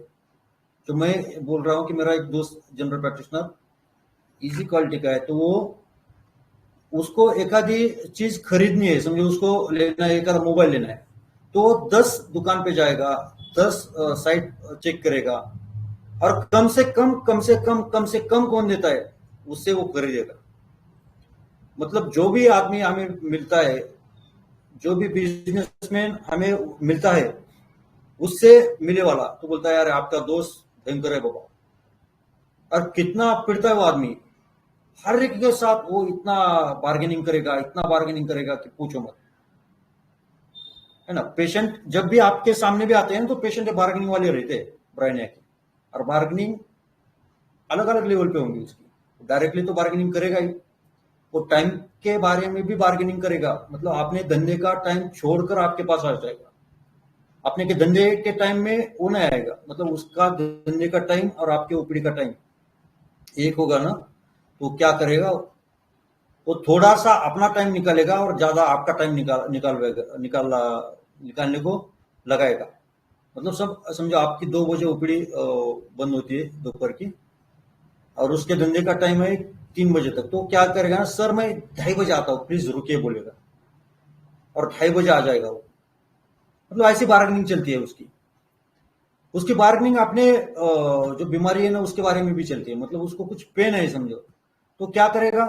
तो मैं बोल रहा हूँ कि मेरा एक दोस्त जनरल प्रैक्टिशनर इजी क्वालिटी का है, तो वो उसको एक आधी चीज खरीदनी है, समझो उसको लेना है, एक आधा मोबाइल लेना है, तो 10 दुकान पे जाएगा, 10 साइट चेक करेगा, और कम से कम कौन देता है उससे वो खरीदेगा। मतलब जो भी आदमी हमें मिलता है, जो भी बिजनेसमैन हमें मिलता है, उससे मिले वाला तो बोलता है यार आपका दोस्त भयंकर है बाबा। और कितना पिटता है वो आदमी, हर एक के साथ वो इतना बार्गेनिंग करेगा, इतना बार्गेनिंग करेगा कि पूछो मत, है ना। पेशेंट जब भी आपके सामने भी आते हैं तो पेशेंट बार्गेनिंग वाले रहते हैं ब्रायनिया के। और बार्गेनिंग अलग अलग लेवल पे होंगी उसकी। डायरेक्टली तो बार्गेनिंग करेगा ही, वो टाइम के बारे में भी बार्गेनिंग करेगा, मतलब आपने धंधे का टाइम छोड़कर आपके पास आ जाएगा, अपने के धंधे के टाइम में वो नहीं आएगा, मतलब उसका धंधे का टाइम और आपके ओपीडी का टाइम एक होगा ना। तो क्या करेगा, वो थोड़ा सा अपना टाइम निकालेगा और ज्यादा आपका टाइम निकालने को लगाएगा। मतलब सब समझो, आपकी 2 बजे ओपीडी बंद होती है दोपहर की, और उसके धंधे का टाइम है 3 बजे तक। तो क्या करेगा ना, सर मैं 2:30 बजे आता हूँ प्लीज रुकिए बोलेगा, और 2:30 बजे आ जाएगा वो। मतलब ऐसी बार्गेनिंग चलती है उसकी। उसकी बार्गेनिंग अपने जो बीमारी है ना उसके बारे में भी चलती है, मतलब उसको कुछ पेन है समझो, तो क्या करेगा,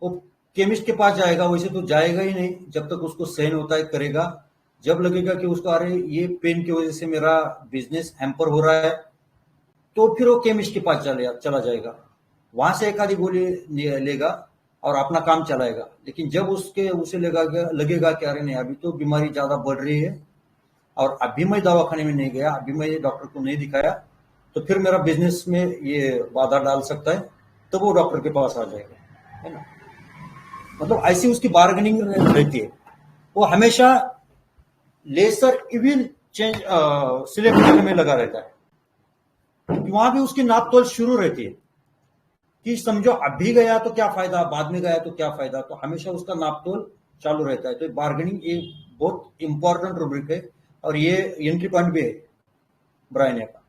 वो केमिस्ट के पास जाएगा। वैसे तो जाएगा ही नहीं जब तक उसको सहन होता है, करेगा। जब लगेगा कि उसको अरे ये पेन की वजह से मेरा बिजनेस हैम्पर हो रहा है, तो फिर वो केमिस्ट के पास चला जाएगा, वहां से एक आधी गोली लेगा और अपना काम चलाएगा। लेकिन जब उसे लगेगा कि अरे नहीं अभी तो बीमारी ज्यादा बढ़ रही है, और अभी मैं दवाखाने में नहीं गया, अभी मैं डॉक्टर को नहीं दिखाया, तो फिर मेरा बिजनेस में ये बाधा डाल सकता है, तो वो डॉक्टर के पास आ जाएगा, है ना। मतलब ऐसी उसकी बार्गेनिंग रहती है। वो हमेशा लेसर इविल चेंज सिलेक्ट करने में लगा रहता है, क्योंकि वहां भी उसकी नापतोल शुरू रहती है कि समझो अभी गया तो क्या फायदा, बाद में गया तो क्या फायदा। तो हमेशा उसका नापतोल चालू रहता है। तो बार्गेनिंग एक बहुत इंपॉर्टेंट रूब्रिक है, और ये एंट्री पॉइंट भी है ब्रायनिया का।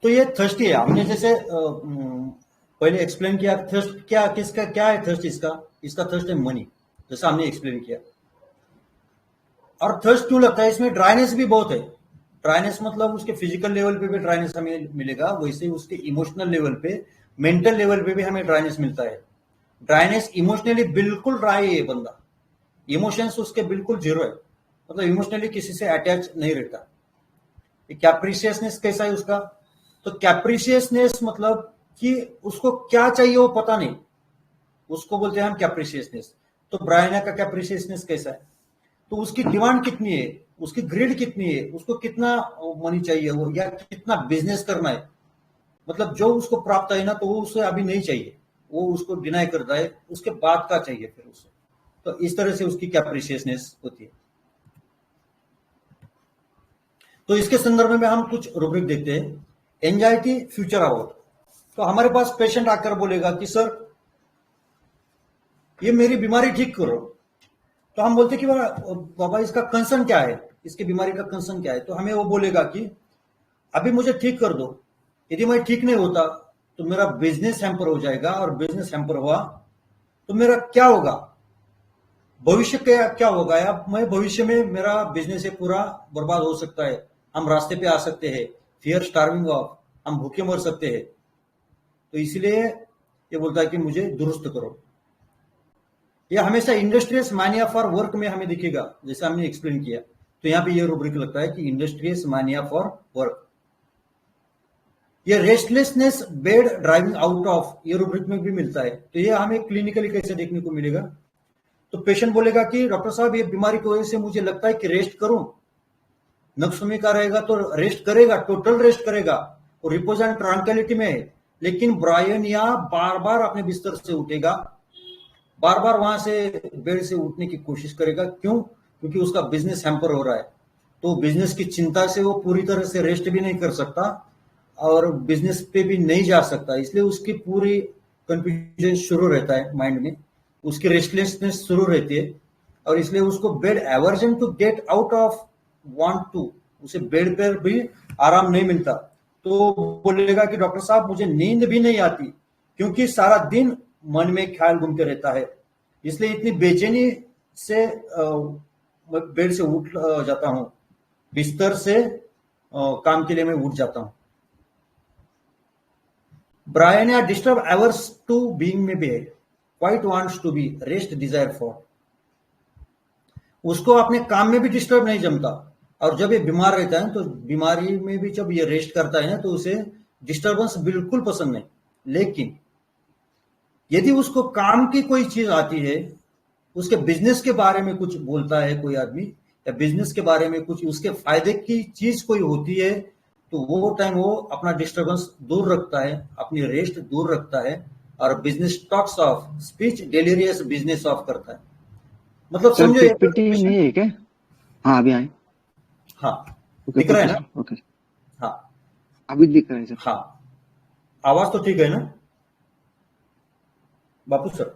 तो ये थर्स्टी है। हमने जैसे पहले एक्सप्लेन किया थर्स्ट क्या किसका क्या है, थर्स्ट इसका थर्स्ट है मनी, जैसा हमने एक्सप्लेन किया। और थर्स्ट क्यों लगता है, इसमें ड्राइनेस भी बहुत है। ड्राइनेस मतलब उसके फिजिकल लेवल पे भी ड्राइनेस हमें मिलेगा, वैसे उसके इमोशनल लेवल पे, मेंटल लेवल पे भी हमें ड्राइनेस मिलता है। ड्राइनेस इमोशनली बिल्कुल ड्राई है ये बंदा, इमोशंस उसके बिल्कुल जीरो है, मतलब इमोशनली किसी से अटैच नहीं रहता। कैप्रिशियसनेस कैसा है उसका, तो कैप्रिशियसनेस मतलब कि उसको क्या चाहिए वो पता नहीं, उसको बोलते हैं हम कैप्रिशियसनेस। तो ब्रायना का कैप्रिशियसनेस कैसा है, तो उसकी डिमांड कितनी है, उसकी ग्रिड कितनी है, उसको कितना मनी चाहिए वो, या कितना बिजनेस करना है, मतलब जो उसको प्राप्त है ना तो वो उसे अभी नहीं चाहिए, वो उसको डिनाई करता है, उसके बाद का चाहिए फिर उसे। तो इस तरह से उसकी कैप्रिशियसनेस होती है। तो इसके संदर्भ में हम कुछ रूब्रिक देखते हैं। एंजाइटी फ्यूचर अबाउट, तो हमारे पास पेशेंट आकर बोलेगा कि सर ये मेरी बीमारी ठीक करो, तो हम बोलते कि बाबा इसका कंसर्न क्या है, इसकी बीमारी का कंसर्न क्या है, तो हमें वो बोलेगा कि अभी मुझे ठीक कर दो, यदि मैं ठीक नहीं होता तो मेरा बिजनेस हैम्पर हो जाएगा, और बिजनेस हैम्पर हुआ तो मेरा क्या होगा, भविष्य क्या होगा, या मैं भविष्य में मेरा बिजनेस पूरा बर्बाद हो सकता है, हम रास्ते पे आ सकते हैं, फियर स्टार्विंग ऑफ, हम भूखे मर सकते हैं। तो इसलिए ये बोलता है कि मुझे दुरुस्त करो। यह हमेशा इंडस्ट्रियस मानिया फॉर वर्क में हमें दिखेगा, जैसे हमने एक्सप्लेन किया। तो यहाँ पे ये रूब्रिक लगता है कि इंडस्ट्रियस मानिया फॉर वर्क। ये restlessness bed driving out of, ये रूब्रिक में भी मिलता है। तो ये हमें क्लिनिकली कैसे देखने को मिलेगा, तो पेशेंट बोलेगा कि डॉक्टर साहब ये बीमारी की वजह से मुझे लगता है कि रेस्ट करूं, नक्समी का रहेगा तो रेस्ट करेगा, टोटल रेस्ट करेगा, और रिपोज एंड ट्रांक्विलिटी में है। लेकिन ब्रायन या बार बार अपने बिस्तर से उठेगा, बार बार वहां से बेड से उठने की कोशिश करेगा। क्यों, क्योंकि उसका बिजनेस हैम्पर हो रहा है, तो बिजनेस की चिंता से वो पूरी तरह से रेस्ट भी नहीं कर सकता और बिजनेस पे भी नहीं जा सकता, इसलिए उसकी पूरी कंफ्यूजन शुरू रहता है माइंड में, उसकी रेस्टलेसनेस शुरू रहती है, और इसलिए उसको bed aversion to get out of want to, उसे बेड पर भी आराम नहीं मिलता। तो बोलेगा कि डॉक्टर साहब मुझे नींद भी नहीं आती, क्योंकि सारा दिन मन में ख्याल घूमते रहता है, इसलिए इतनी बेचैनी से बेड से उठ जाता हूं, बिस्तर से काम के लिए मैं उठ जाता हूं। ब्रायन या डिस्टर्ब एवर्स टू बीइंग में भी है, quiet wants to be, rest desire for, उसको अपने काम में भी डिस्टर्ब नहीं जमता, और जब ये बीमार रहता है तो बीमारी में भी जब ये रेस्ट करता है ना तो उसे डिस्टर्बेंस बिल्कुल पसंद नहीं। लेकिन यदि उसको काम की कोई चीज आती है, उसके बिजनेस के बारे में कुछ बोलता है कोई आदमी, या बिजनेस के बारे में कुछ उसके फायदे की चीज कोई होती है, तो वो टाइम वो अपना डिस्टर्बेंस दूर रखता है, अपनी रेस्ट दूर रखता है, और business talks off, speech delirious business off करता है। मतलब सर समझो पीपीटी नहीं है क्या? हाँ अभी आए। हाँ ओके, दिख रहा है ना, ओके हाँ अभी दिख रहा है सर। हाँ, आवाज तो ठीक है ना बापू सर?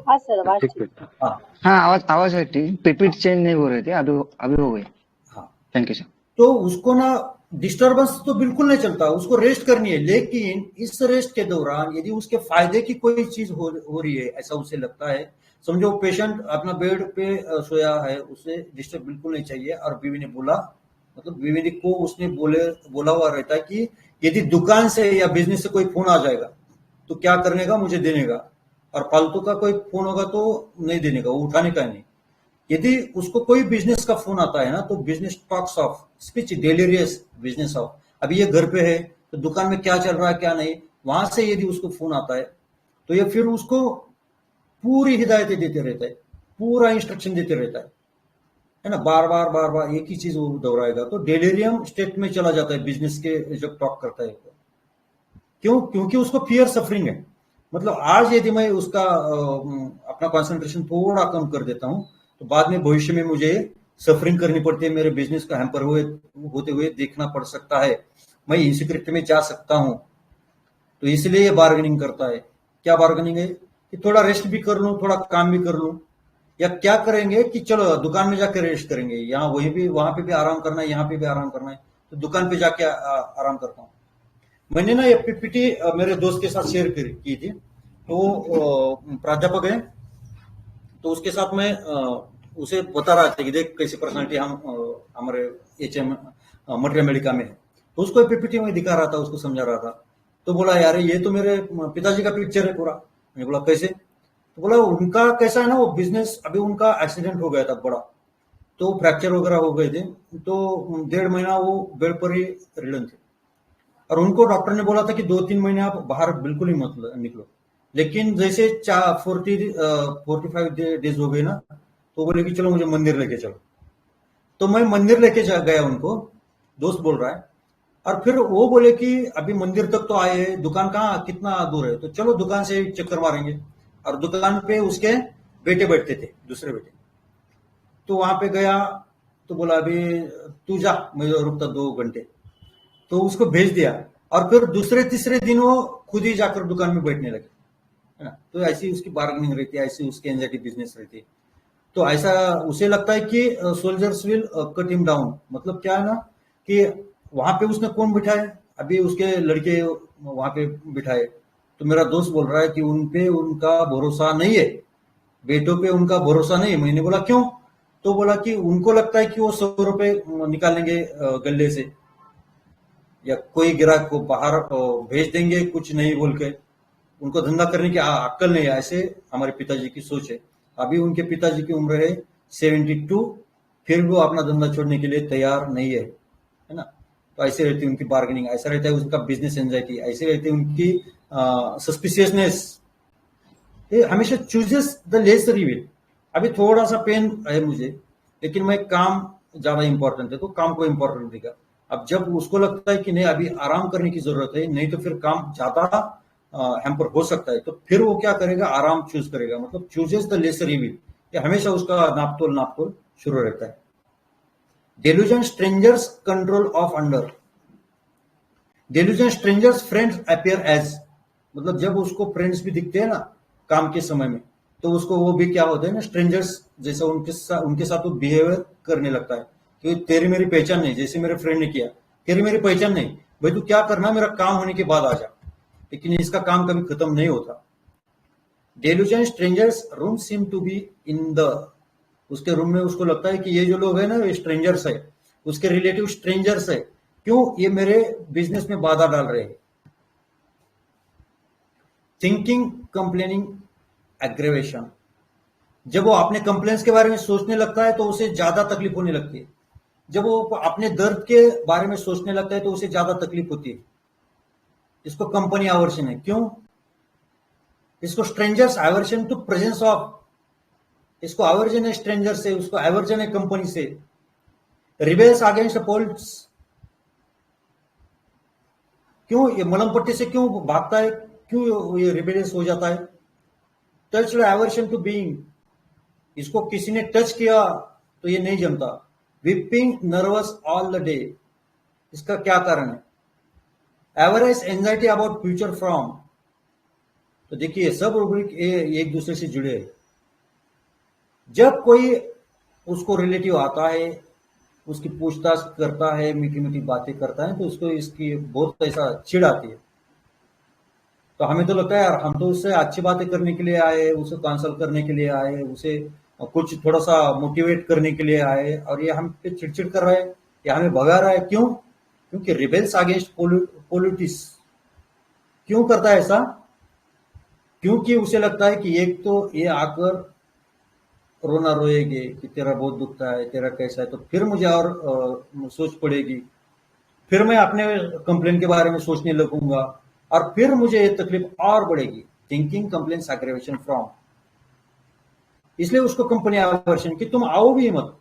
हाँ सर, आवाज ठीक ठीक। है। हाँ हाँ आवाज है ठीक, पीपीटी चेंज नहीं हो रहे थे, अभी अभी हो गए। हाँ, थैंक यू सर। तो उसको ना डिस्टरबेंस तो बिल्कुल नहीं चलता, उसको रेस्ट करनी है। लेकिन इस रेस्ट के दौरान यदि उसके फायदे की कोई चीज हो रही है, ऐसा उसे लगता है, समझो पेशेंट अपना बेड पे सोया है, उसे डिस्टर्ब बिल्कुल नहीं चाहिए, और बीवी ने बोला, मतलब बीवी को उसने बोला हुआ रहता है कि यदि दुकान से या बिजनेस से कोई फोन आ जाएगा तो क्या करने का, मुझे देने का, और फालतू का कोई फोन होगा तो नहीं देने का, वो उठाने का नहीं। यदि उसको कोई बिजनेस का फोन आता है ना तो business talks off, speech delirious business off, अभी ये घर पे है तो दुकान में क्या चल रहा है क्या नहीं, वहां से यदि उसको फोन आता है तो ये फिर उसको पूरी हिदायतें देते रहता है, पूरा इंस्ट्रक्शन देते रहता है ना, बार बार एक ही चीज वो दोहराएगा, तो डेलीरियम स्टेट में चला जाता है बिजनेस के जब टॉक करता है। क्यों, क्योंकि उसको फियर सफरिंग है। मतलब आज यदि मैं उसका अपना कंसंट्रेशन थोड़ा कम कर देता हूं तो बाद में भविष्य में मुझे सफरिंग करनी पड़ती है, मेरे बिजनेस का हैम्पर होते हुए देखना पड़ सकता है, मैं इनसिक्योरिटी में जा सकता हूं। तो इसलिए ये बार्गेनिंग करता है। क्या बार्गेनिंग है कि थोड़ा रेस्ट भी कर लूं, थोड़ा काम भी कर लूं, या क्या करेंगे कि चलो दुकान में जाके रेस्ट करेंगे, यहाँ वही भी, वहां पे भी आराम करना है, यहाँ पे भी आराम करना है, तो दुकान पे जाके आराम करता हूँ। मैंने ना ये पीपीटी मेरे दोस्त के साथ शेयर की थी। तो प्राध्यापक है, तो उसके साथ मैं उसे बता रहा था कि देख कैसी पर्सनालिटी हम हमारे एचएम मटेरियल मेडिका में है। तो उसको पीपीटी में दिखा रहा था, उसको समझा रहा था। तो बोला यार ये तो मेरे पिताजी का पिक्चर है पूरा। मैंने बोला कैसे? तो बोला उनका कैसा है ना, वो बिजनेस अभी उनका एक्सीडेंट हो गया था बड़ा, तो फ्रैक्चर वगैरह हो गए थे, तो 1.5 महीना वो बेड पर ही रिडन थे। और उनको डॉक्टर ने बोला था कि 2-3 महीने आप बाहर बिल्कुल ही मत निकलो। लेकिन जैसे 45 डेज हो गए ना, तो बोले कि चलो मुझे मंदिर लेके चलो। तो मैं मंदिर लेके गया उनको, दोस्त बोल रहा है। और फिर वो बोले कि अभी मंदिर तक तो आए हैं, दुकान कहाँ कितना दूर है, तो चलो दुकान से एक चक्कर मारेंगे। और दुकान पे उसके बेटे बैठते थे, दूसरे बेटे। तो वहां पे गया, तो बोला अभी तू जा, मैं रुकता 2 घंटे। तो उसको भेज दिया। और फिर दूसरे तीसरे दिन वो खुद ही जाकर दुकान में बैठने लगे, है ना। तो ऐसी उसकी बार्गेनिंग रहती है, ऐसी उसकी एंजाइटी बिजनेस रहती है। तो ऐसा उसे लगता है कि soldiers will cut him down. मतलब क्या है ना कि वहां पे उसने कौन बिठाए, अभी उसके लड़के वहां पे बिठाए। तो मेरा दोस्त बोल रहा है कि उन पे उनका भरोसा नहीं है, बेटों पे उनका भरोसा नहीं है। मैंने बोला क्यों? तो बोला कि उनको लगता है कि वो 100 रुपए निकालेंगे गले से, या कोई ग्राहक को बाहर भेज देंगे कुछ नहीं बोल के। उनको धंधा करने की अक्ल नहीं है, ऐसे हमारे पिताजी की सोच है। अभी उनके पिताजी की उम्र है 72, फिर भी वो अपना धंधा छोड़ने के लिए तैयार नहीं है ना। तो ऐसे रहती है उनकी बार्गेनिंग, ऐसा रहता है उनका बिजनेस एंजाइटी, ऐसे रहती है उनकी सस्पिशियसनेस। ये हमेशा चूजेस द लेसर इविल। अभी थोड़ा सा पेन है मुझे, लेकिन मैं काम ज्यादा इंपॉर्टेंट है, तो काम को इंपॉर्टेंट देगा। अब जब उसको लगता है कि नहीं अभी आराम करने की जरूरत है, नहीं तो फिर काम ज्यादा हैम्पर हो सकता है, तो फिर वो क्या करेगा, आराम चूज करेगा। मतलब चूजेस द लेसर इविल, ये हमेशा उसका नापतोल शुरू रहता है। Delusion strangers control of under. Delusion strangers friends appear as. मतलब जब उसको फ्रेंड्स भी दिखते हैं ना काम के समय में, तो उसको वो भी क्या होता है ना, स्ट्रेंजर्स जैसा उनके साथ वो बिहेवियर करने लगता है कि तेरी मेरी पहचान नहीं, जैसे मेरे फ्रेंड ने किया, तेरी मेरी पहचान नहीं भाई, तू क्या करना मेरा काम होने के बाद आ जा। लेकिन इसका काम कभी खत्म नहीं होता। Delusion strangers room seem to be in the. उसके रूम में उसको लगता है कि ये जो लोग है ना ये स्ट्रेंजर्स है, उसके रिलेटिव स्ट्रेंजर्स है, क्यों ये मेरे बिजनेस में बाधा डाल रहे हैं। Thinking, complaining, aggravation. जब वो अपने कंप्लेंट्स के बारे में सोचने लगता है तो उसे ज्यादा तकलीफ होने लगती है। जब वो अपने दर्द के बारे में सोचने लगता है तो उसे ज्यादा तकलीफ होती है। इसको कंपनी आवर्शन है। क्यों? इसको strangers aversion to presence of. इसको आवर्जन है स्ट्रेंजर से, उसको आवर्जन है कंपनी से। Rebels against poultice. क्यों ये मलम पट्टी से क्यों भागता है, क्यों ये रिबेलियस हो जाता है? Touch aversion to being. इसको किसी ने टच किया तो ये नहीं जमता। Weeping nervous all the day. इसका क्या कारण है? Average anxiety about future from. तो देखिए सब रूब्रिक एक दूसरे से जुड़े हैं। जब कोई उसको रिलेटिव आता है, उसकी पूछताछ करता है, मीठी मीठी बातें करता है, तो उसको इसकी बहुत ऐसा चिढ़ आती है। तो हमें तो लगता है यार हम तो उससे अच्छी बातें करने के लिए आए, उसे काउंसल करने के लिए आए, उसे कुछ थोड़ा सा मोटिवेट करने के लिए आए, और ये हम पे चिड़चिड़ कर रहा है, ये हमें भगा रहा है। क्यों? क्योंकि रिबेल्स अगेंस्ट पॉलिटिक्स। क्यों करता है ऐसा? क्योंकि उसे लगता है कि एक तो ये आकर रोना रोएगे कि तेरा बहुत दुखता है, तेरा कैसा है, तो फिर मुझे और सोच पड़ेगी, फिर मैं अपने कंप्लेन के बारे में सोचने लगूंगा, और फिर मुझे ये तकलीफ और बढ़ेगी। Thinking, complain, aggravation from. इसलिए उसको कंपनी आवर्शन कि तुम आओ भी मत।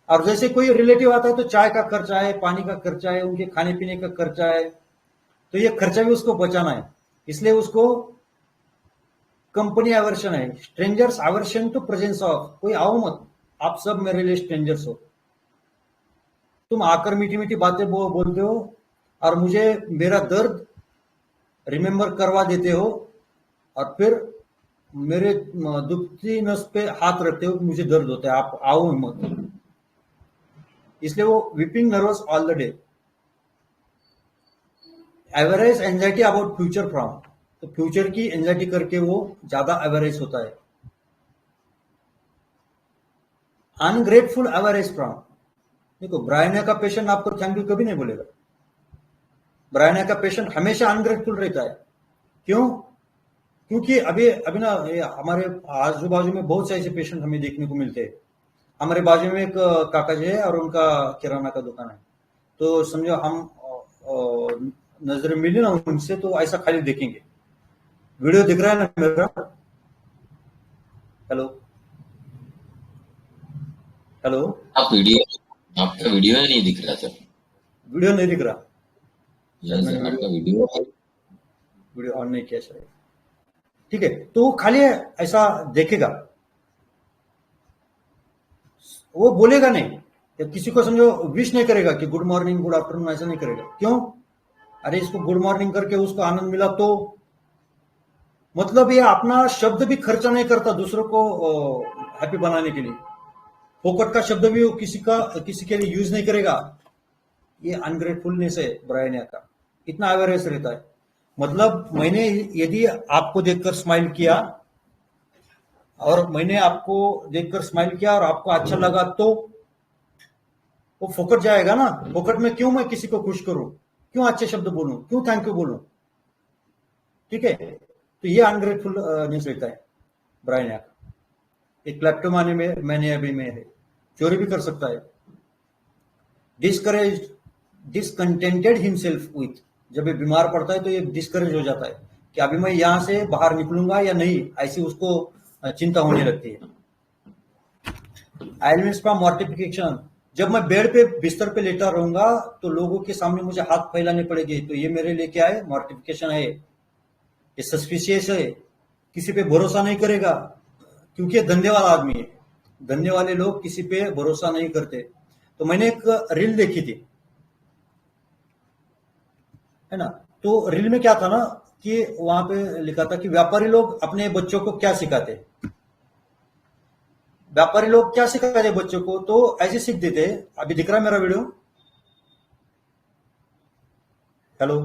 और जैसे कोई रिलेटिव आता है तो चाय का खर्चा है, पानी का खर्चा है, उनके खाने पीने का खर्चा है, तो ये खर्चा भी उसको बचाना है। इसलिए उसको कंपनी आवर्शन है। Strangers aversion to presence of. कोई आओ मत, आप सब मेरे लिए स्ट्रेंजर्स हो। तुम आकर मीठी मीठी बातें बोलते हो और मुझे मेरा दर्द रिमेंबर करवा देते हो, और फिर मेरे दुखती नस पे हाथ रखते हो कि मुझे दर्द होता है, आप आओ मत। इसलिए वो weeping nervous all the day. Average anxiety about future from, तो फ्यूचर की एंजाइटी करके वो ज्यादा एवरेज होता है। अनग्रेटफुल एवरेज फ्रॉम, देखो ब्रायना का पेशेंट आपको थैंक यू कभी नहीं बोलेगा। ब्रायना का पेशेंट हमेशा अनग्रेटफुल रहता है। क्यों? क्योंकि अभी अभी ना हमारे आजू बाजू में बहुत से ऐसे पेशेंट हमें देखने को मिलते हैं। हमारे बाजू में एक काका जी है और उनका किराना का दुकान है। तो समझो हम नजर मिली ना उनसे तो ऐसा खाली देखेंगे। वीडियो दिख रहा है ना मेरा? हेलो हेलो, आप वीडियो, आपका वीडियो नहीं दिख रहा सर। वीडियो नहीं दिख रहा? नहीं सर, आपका वीडियो वीडियो ऑन नहीं किया शायद। ठीक है, तो खाली ऐसा देखेगा, वो बोलेगा नहीं, या किसी को समझो विश नहीं करेगा कि गुड मॉर्निंग गुड आफ्टरनून, ऐसा नहीं करेगा। क्यों? अरे इसको गुड मॉर्निंग करके उसको आनंद मिला तो मतलब ये अपना शब्द भी खर्चा नहीं करता दूसरों को हैप्पी बनाने के लिए। फोकट का शब्द भी वो किसी के लिए यूज नहीं करेगा। ये अनग्रेटफुलनेस है ब्रायनिया का, इतना अवेयरनेस रहता है। मतलब मैंने यदि आपको देखकर स्माइल किया और मैंने आपको देखकर स्माइल किया और आपको अच्छा लगा तो वो फोकट जाएगा ना। फोकट में क्यों मैं किसी को खुश करूं, क्यों अच्छे शब्द बोलूं, क्यों थैंक यू बोलूं? ठीक है, तो ये अनग्रेटफुलनेस रहता है ब्रायनिया का। एक क्लेप्टोमानी में मैनिया भी में है, चोरी भी कर सकता है। डिस्करेज डिसकंटेंटेड हिमसेल्फ विथ, जब ये बीमार पड़ता है तो ये डिस्करेज हो जाता है कि अभी मैं यहां से बाहर निकलूंगा या नहीं, ऐसी उसको चिंता होने लगती है। आइलनेस फ्रॉम मॉर्टिफिकेशन, जब मैं बेड पे बिस्तर पे लेटा रहूंगा तो लोगों के सामने मुझे हाथ फैलाने पड़ेंगे, तो ये मेरे लिए क्या है? मॉर्टिफिकेशन है। ये सस्पिशियस है, किसी पे भरोसा नहीं करेगा क्योंकि ये धंधे वाला आदमी है। धंधे वाले लोग किसी पे भरोसा नहीं करते। तो मैंने एक रील देखी थी, है ना? तो रील में क्या था ना कि वहां पे लिखा था कि व्यापारी लोग अपने बच्चों को क्या सिखाते, व्यापारी लोग क्या सिखाते बच्चों को, तो ऐसे सीख देते। अभी दिख रहा है मेरा video? Hello?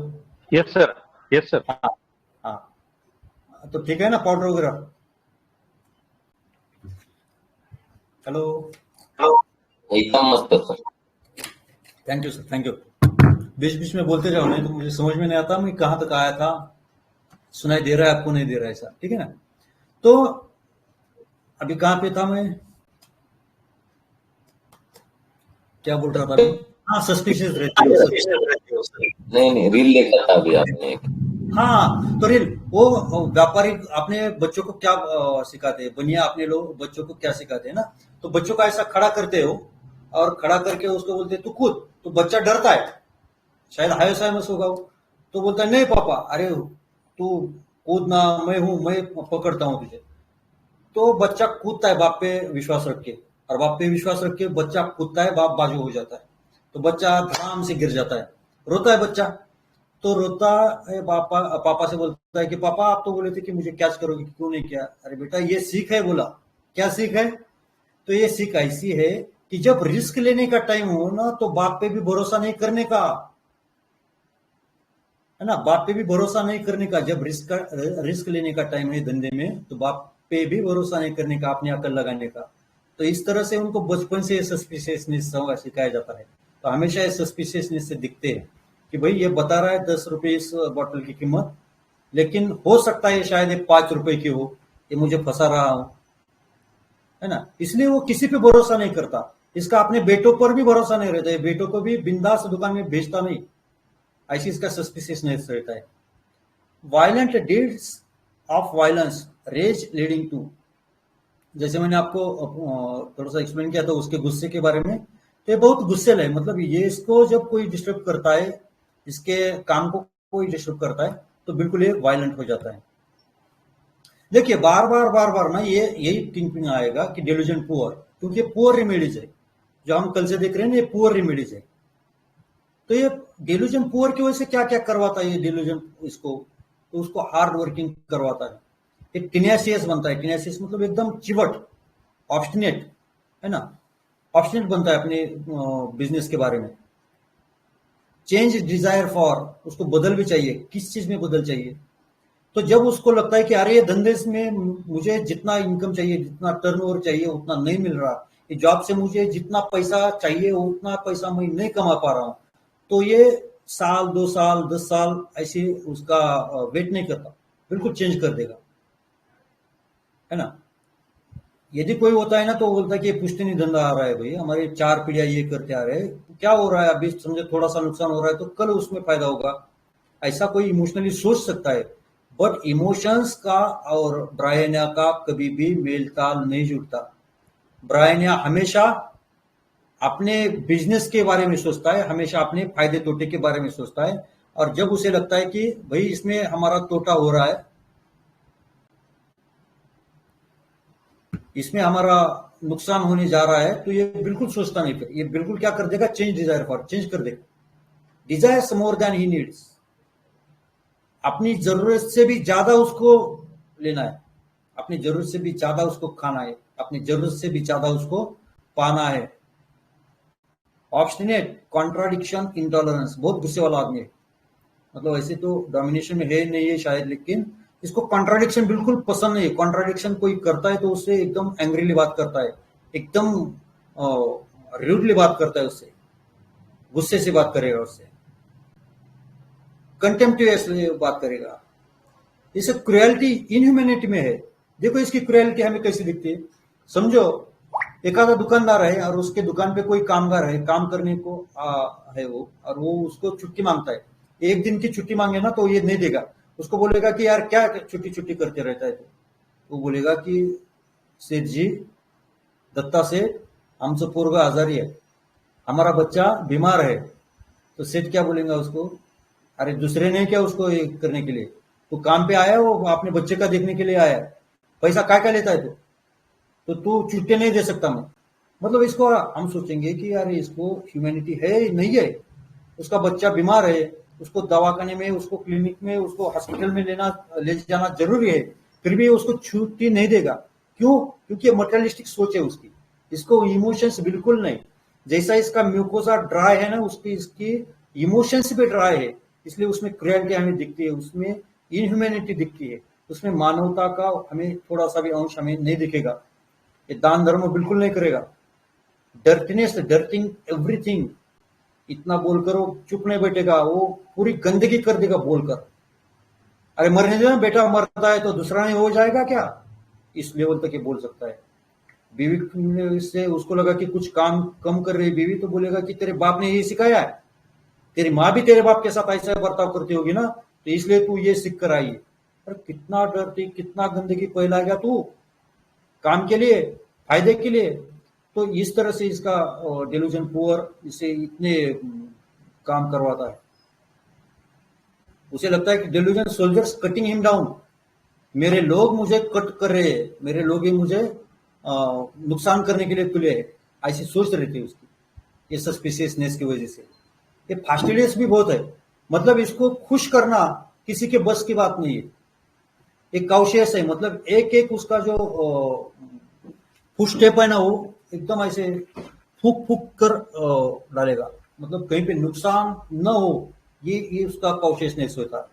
Yes sir, yes sir. हाँ हाँ, तो ठीक है ना पाउडर वगैरह? हेलो? एकदम मस्त sir. Thank you sir, thank you. बीच बीच में बोलते जाओ, नहीं तो मुझे समझ में नहीं आता मैं कहां तक आया था। सुनाई दे रहा है आपको? नहीं दे रहा है ऐसा? ठीक है ना? तो अभी कहां पे था मैं, क्या बोल रहा था अभी? हाँ, सस्पिशियस रहती है। नहीं, रील देखा था अभी आपने एक। हाँ, तो रील वो व्यापारी अपने बच्चों को क्या सिखाते हैं, बनिया अपने लोग बच्चों को क्या सिखाते हैं ना, तो बच्चों का ऐसा खड़ा करते हो और खड़ा करके उसको बोलते तू कूद, तो बच्चा डरता है, शायद हाय साइमस होगा वो, तो बोलता है नहीं पापा, अरे तू कूदना, मैं हूं, मैं पकड़ता हूं तुझे। तो बच्चा कूदता है बाप पे विश्वास रख के, और बाप पे विश्वास रख के बच्चा कूदता है, बाप बाजू हो जाता है, तो बच्चा धड़ाम से गिर जाता है, रोता है बच्चा। तो रोता है, पापा पापा से बोलता है कि पापा आप तो बोले थे कि मुझे कैच करोगे, क्यों नहीं किया? अरे बेटा ये सीख है। बोला क्या सीख है? तो ये सीख ऐसी है कि जब रिस्क लेने का टाइम हो ना तो बाप पे भी भरोसा नहीं करने का, है ना? बाप पे भी भरोसा नहीं करने का। जब रिस्क लेने का टाइम है धंधे में तो बाप पे भी भरोसा नहीं करने का, अपनी अकल लगाने का। तो इस तरह से उनको बचपन से सस्पिशियसनेस सिखाया जाता है। तो हमेशा सस्पिशियसनेस से दिखते हैं कि भाई ये बता रहा है 10 रुपए इस बॉटल की कीमत, लेकिन हो सकता है शायद ये 5 रुपए की हो, ये मुझे फंसा रहा हो, है ना? इसलिए वो किसी पे भरोसा नहीं करता। इसका अपने बेटों पर भी भरोसा नहीं रहता है, बेटों को भी बिंदास दुकान में भेजता नहीं, ऐसी इसका सस्पिशियसनेस रहता है। Violent deeds of violence rage leading to, जैसे मैंने आपको थोड़ा सा एक्सप्लेन किया था उसके गुस्से के बारे में, तो ये बहुत गुस्सेल है। मतलब ये इसको जब कोई डिस्टर्ब करता है, इसके काम को कोई डिस्टर्ब करता है तो बिल्कुल ये वायलेंट हो जाता है। देखिए बार बार ना ये यही थिंकिंग आएगा कि डेल्यूजन पुअर, क्योंकि पुअर रेमेडीज है जो हम कल से देख रहे हैं, ये पुअर रेमेडीज है। तो ये डेल्यूजन पुअर की वजह से क्या क्या करवाता है ये डेल्यूजन इसको, तो उसको हार्ड वर्किंग करवाता है, एक टिनेसियस बनता है। टिनेसियस मतलब एकदम चिवट, ऑब्स्टिनेट, है ना? ऑब्स्टिनेट बनता है अपने बिजनेस के बारे में। चेंज डिजायर फॉर, उसको बदल भी चाहिए, किस चीज में बदल चाहिए। तो जब उसको लगता है कि अरे ये धंधे में मुझे जितना इनकम चाहिए, जितना टर्नओवर चाहिए उतना नहीं मिल रहा, ये जॉब से मुझे जितना पैसा चाहिए उतना पैसा मैं नहीं कमा पा रहा हूं, तो ये साल 2 साल 10 साल ऐसे उसका वेट नहीं करता, बिल्कुल चेंज कर देगा, है ना। यदि कोई होता है ना तो बोलता है कि ये पुश्तनी धंधा आ रहा है भाई, हमारे 4 पीढ़ियां ये करते आ रहे हैं, क्या हो रहा है अभी समझे थोड़ा सा नुकसान हो रहा है तो कल उसमें फायदा होगा, ऐसा कोई इमोशनली सोच सकता है। बट इमोशंस का और ब्रायनिया का कभी भी मेल ताल नहीं जुड़ता। ब्रायनिया हमेशा अपने बिजनेस के बारे में सोचता है, हमेशा अपने फायदे तोटे के बारे में सोचता है, और जब उसे लगता है कि भाई इसमें हमारा तोटा हो रहा है, इसमें हमारा नुकसान होने जा रहा है, तो ये बिल्कुल सोचता नहीं, फिर ये बिल्कुल क्या कर देगा, चेंज डिजायर फॉर, चेंज कर देगा। Desires more than he needs, अपनी जरूरत से भी ज्यादा उसको लेना है, अपनी जरूरत से भी ज्यादा उसको खाना है, अपनी जरूरत से भी ज्यादा उसको पाना है। ऑब्स्टिनेट, कॉन्ट्राडिक्शन, इंटॉलरेंस, बहुत गुस्से वाला आदमी है, मतलब ऐसे तो डोमिनेशन में है नहीं है शायद, लेकिन इसको कॉन्ट्राडिक्शन बिल्कुल पसंद नहीं है। कॉन्ट्राडिक्शन कोई करता है तो उससे एकदम एंग्रीली बात करता है, एकदम रूडली बात करता है, उससे गुस्से से बात करेगा, उससे कंटेम्प्टियसली बात करेगा। इसे क्रुएलिटी इनह्यूमैनिटी में है। देखो इसकी क्रुएलिटी हमें कैसी दिखती है, समझो एक आधा दुकानदार है और उसके दुकान पे कोई कामगार है, काम करने को है वो, और वो उसको छुट्टी मांगता है, एक दिन की छुट्टी मांगे ना तो ये नहीं देगा, उसको बोलेगा कि यार क्या छुट्टी छुट्टी करते रहता है, तो वो बोलेगा कि सेठ जी, दत्ता सेठ, हमसे पोरगा आजारी है, हमारा बच्चा बीमार है। तो सेठ क्या बोलेगा उसको, अरे दूसरे ने क्या उसको ये करने के लिए, तो काम पे आया, वो अपने बच्चे का देखने के लिए आया, पैसा क्या क्या लेता है तो तू छुट्टी नहीं दे सकता मैं। मतलब इसको हम सोचेंगे कि यार इसको ह्यूमैनिटी है नहीं है, उसका बच्चा बीमार है, उसको दवाखाने में, उसको क्लिनिक में, उसको हॉस्पिटल में ले जाना जरूरी है, फिर भी उसको छुट्टी नहीं देगा। क्यों? क्योंकि मटेरियलिस्टिक सोच है उसकी, इसको इमोशंस बिल्कुल नहीं। जैसा इसका म्यूकोसा ड्राई है ना, उसकी इसकी इमोशंस भी ड्राई है, इसलिए उसमें क्रुएल्टी हमें दिखती है, उसमें इनह्यूमैनिटी दिखती है, उसमें मानवता का हमें थोड़ा सा भी अंश हमें नहीं दिखेगा। ये दान धर्म बिल्कुल नहीं करेगा। डर्टीनेस, डर्टिंग एवरीथिंग, इतना बोलकर वो चुप नहीं बैठेगा, वो पूरी गंदगी कर देगा बोलकर। अरे मरने दो ना बेटा, मरता है तो दूसरा नहीं हो जाएगा क्या, इस लेवल तक ये बोल सकता है। बीवी से उसको लगा कि कुछ काम कम कर रही बीवी, तो बोलेगा कि तेरे बाप ने ये सिखाया है, तेरी माँ भी तेरे बाप के साथ ऐसा बर्ताव करती होगी ना, तो इसलिए तू ये सीख कर आई है। अरे कितना डरती, कितना गंदगी फैला गया तू काम के लिए, फायदे के लिए। तो इस तरह से इसका डिल्यूजन पुअर इसे इतने काम करवाता है। उसे लगता है कि delusion soldiers cutting him down, मेरे लोग मुझे कट कर रहे हैं, मेरे लोग ही मुझे नुकसान करने के लिए तुले है, ऐसी सोच रही थी उसकी, ये सस्पिशियसनेस की वजह से। ये फास्टिलियस भी बहुत है, मतलब इसको खुश करना किसी के बस की बात नहीं है। एक काउशियस है, मतलब एक एक उसका जो फुट स्टेप है ना, वो एकदम ऐसे फूक फूक कर डालेगा, मतलब कहीं पे नुकसान न हो, ये उसका कॉशियसनेस होता है।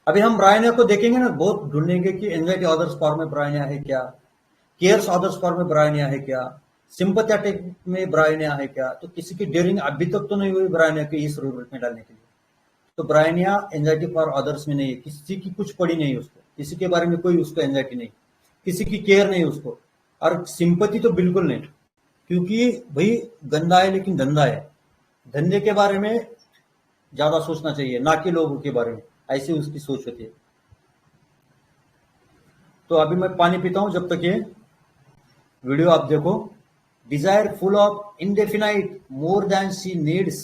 अभी हम ब्रायनिया को देखेंगे ना, बहुत ढूंढेंगे कि एंजाइटी अदर्स फॉर्म में ब्रायनिया है क्या, केयर्स अदर्स फॉर्म में ब्रायनिया है क्या, सिंपथेटिक में ब्रायनिया है क्या। तो किसी की डेयरिंग अभी तक तो नहीं हुई ब्रायनिया के इस रूब्रिक में डालने के लिए। तो ब्रायनिया एंजाइटी फॉर अदर्स में नहीं है, किसी की कुछ पड़ी नहीं उसको, किसी के बारे में कोई उसको एंजाइटी नहीं, किसी की केयर नहीं उसको, और सिंपति तो बिल्कुल नहीं, क्योंकि भाई गंदा है लेकिन धंधा है, धंधे के बारे में ज्यादा सोचना चाहिए ना कि लोगों के बारे में, ऐसी उसकी सोच होती है। तो अभी मैं पानी पीता हूं जब तक ये वीडियो आप देखो। Desire full of indefinite more than she needs,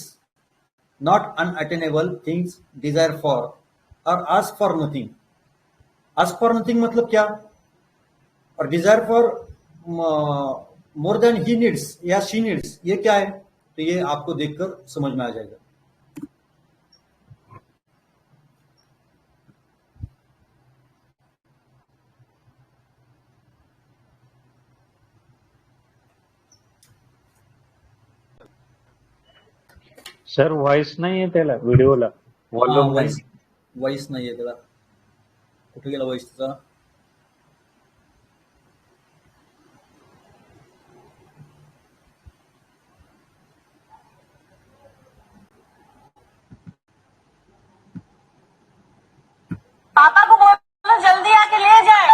not unattainable things desire for, और ask for nothing. Ask for nothing मतलब क्या, और desire for more than he needs या शी नीड्स, ये क्या है, तो ये आपको देखकर समझ में आ जाएगा। सर व्हॉइस नाहीये त्याला व्हिडिओला हा व्हॉल्यूम व्हॉइस नाही. व्हॉइस नाहीये त्याला. कुठे गेला व्हॉइस त्याचा? पापा को बोलो जल्दी आके ले जाए.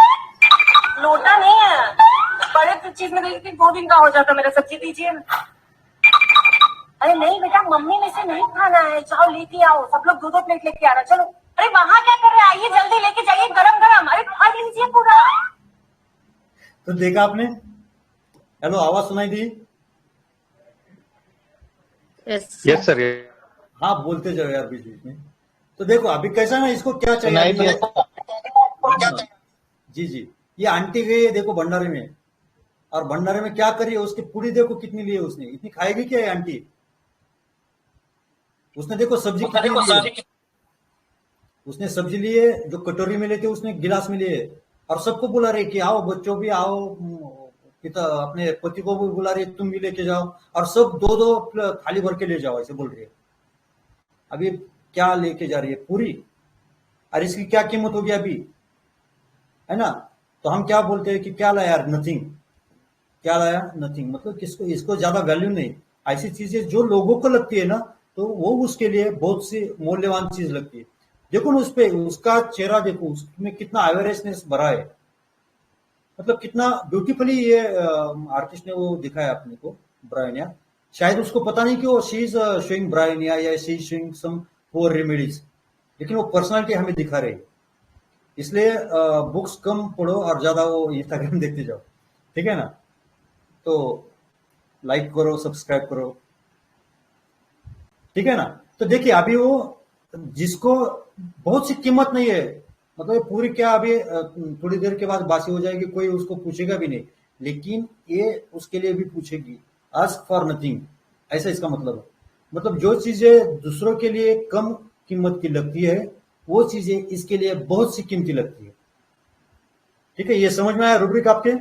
लोटा नहीं है, बड़े चीज में देखी 2 दिन का हो जाता. मेरा सब्जी दीजिए ना. अरे नहीं बेटा, मम्मी में से नहीं खाना है, जाओ लेके आओ. सब लोग 2-2 प्लेट लेके आ रहा. चलो. अरे वहां क्या कर रहे हैं? आइए जल्दी लेके जाइए, गरम गरम. अरे खा लीजिए पूरा. तो देखा आपने? हेलो, आवाज सुनाई दी? Yes sir. हाँ, बोलते जाओ यार बीच बीच में. तो देखो अभी कैसा ना, इसको क्या चाहिए अभी हाँ, जी जी. ये आंटी गई है देखो भंडारे में, और भंडारे में क्या करी है, उसकी पूरी देखो कितनी ली है उसने. इतनी खाएगी क्या है आंटी? उसने देखो सब्जी कितनी ली है. उसने सब्जी ली है, जो कटोरी में लेते उसने गिलास में लिए, और सबको बुला रही कि आओ बच्चों भी आओ, पिता अपने पति को भी बुला रही है, तुम भी लेके जाओ, और सब 2-2 थाली भर के ले जाओ, ऐसे बोल रही है. अभी क्या लेके जा रही है? पूरी. और इसकी क्या कीमत होगी अभी, है ना? तो हम क्या बोलते हैं कि क्या लाया यार? नथिंग. क्या लाया? नथिंग. मतलब किसको, इसको ज्यादा वैल्यू नहीं. ऐसी चीजें जो लोगों को लगती है ना, तो वो उसके लिए बहुत सी मूल्यवान चीज लगती है. देखो ना उस पे, उसका चेहरा देखो, उसमें कितना अवेयरनेस भरा है. मतलब कितना ब्यूटीफुली ये आर्टिस्ट ने वो दिखाया अपने को, ब्रायनिया. शायद उसको पता नहीं कि वो शी इज शोइंग ब्रायनिया या she is showing some poor remedies, लेकिन वो पर्सनालिटी हमें दिखा रही है. इसलिए बुक्स कम पढ़ो और ज्यादा वो इंस्टाग्राम देखते जाओ, ठीक है ना? तो लाइक करो, सब्सक्राइब करो, ठीक है ना? तो देखिए अभी वो, जिसको बहुत सी कीमत नहीं है, मतलब ये पूरी क्या अभी थोड़ी देर के बाद बासी हो जाएगी, कोई उसको पूछेगा भी नहीं, लेकिन ये उसके लिए भी पूछेगी. आस्क फॉर नथिंग, ऐसा इसका मतलब है. मतलब जो चीजें दूसरों के लिए कम कीमत की लगती है, वो चीजें इसके लिए बहुत सी कीमती लगती है. ठीक है, ये समझ में आया रूब्रिक आपके?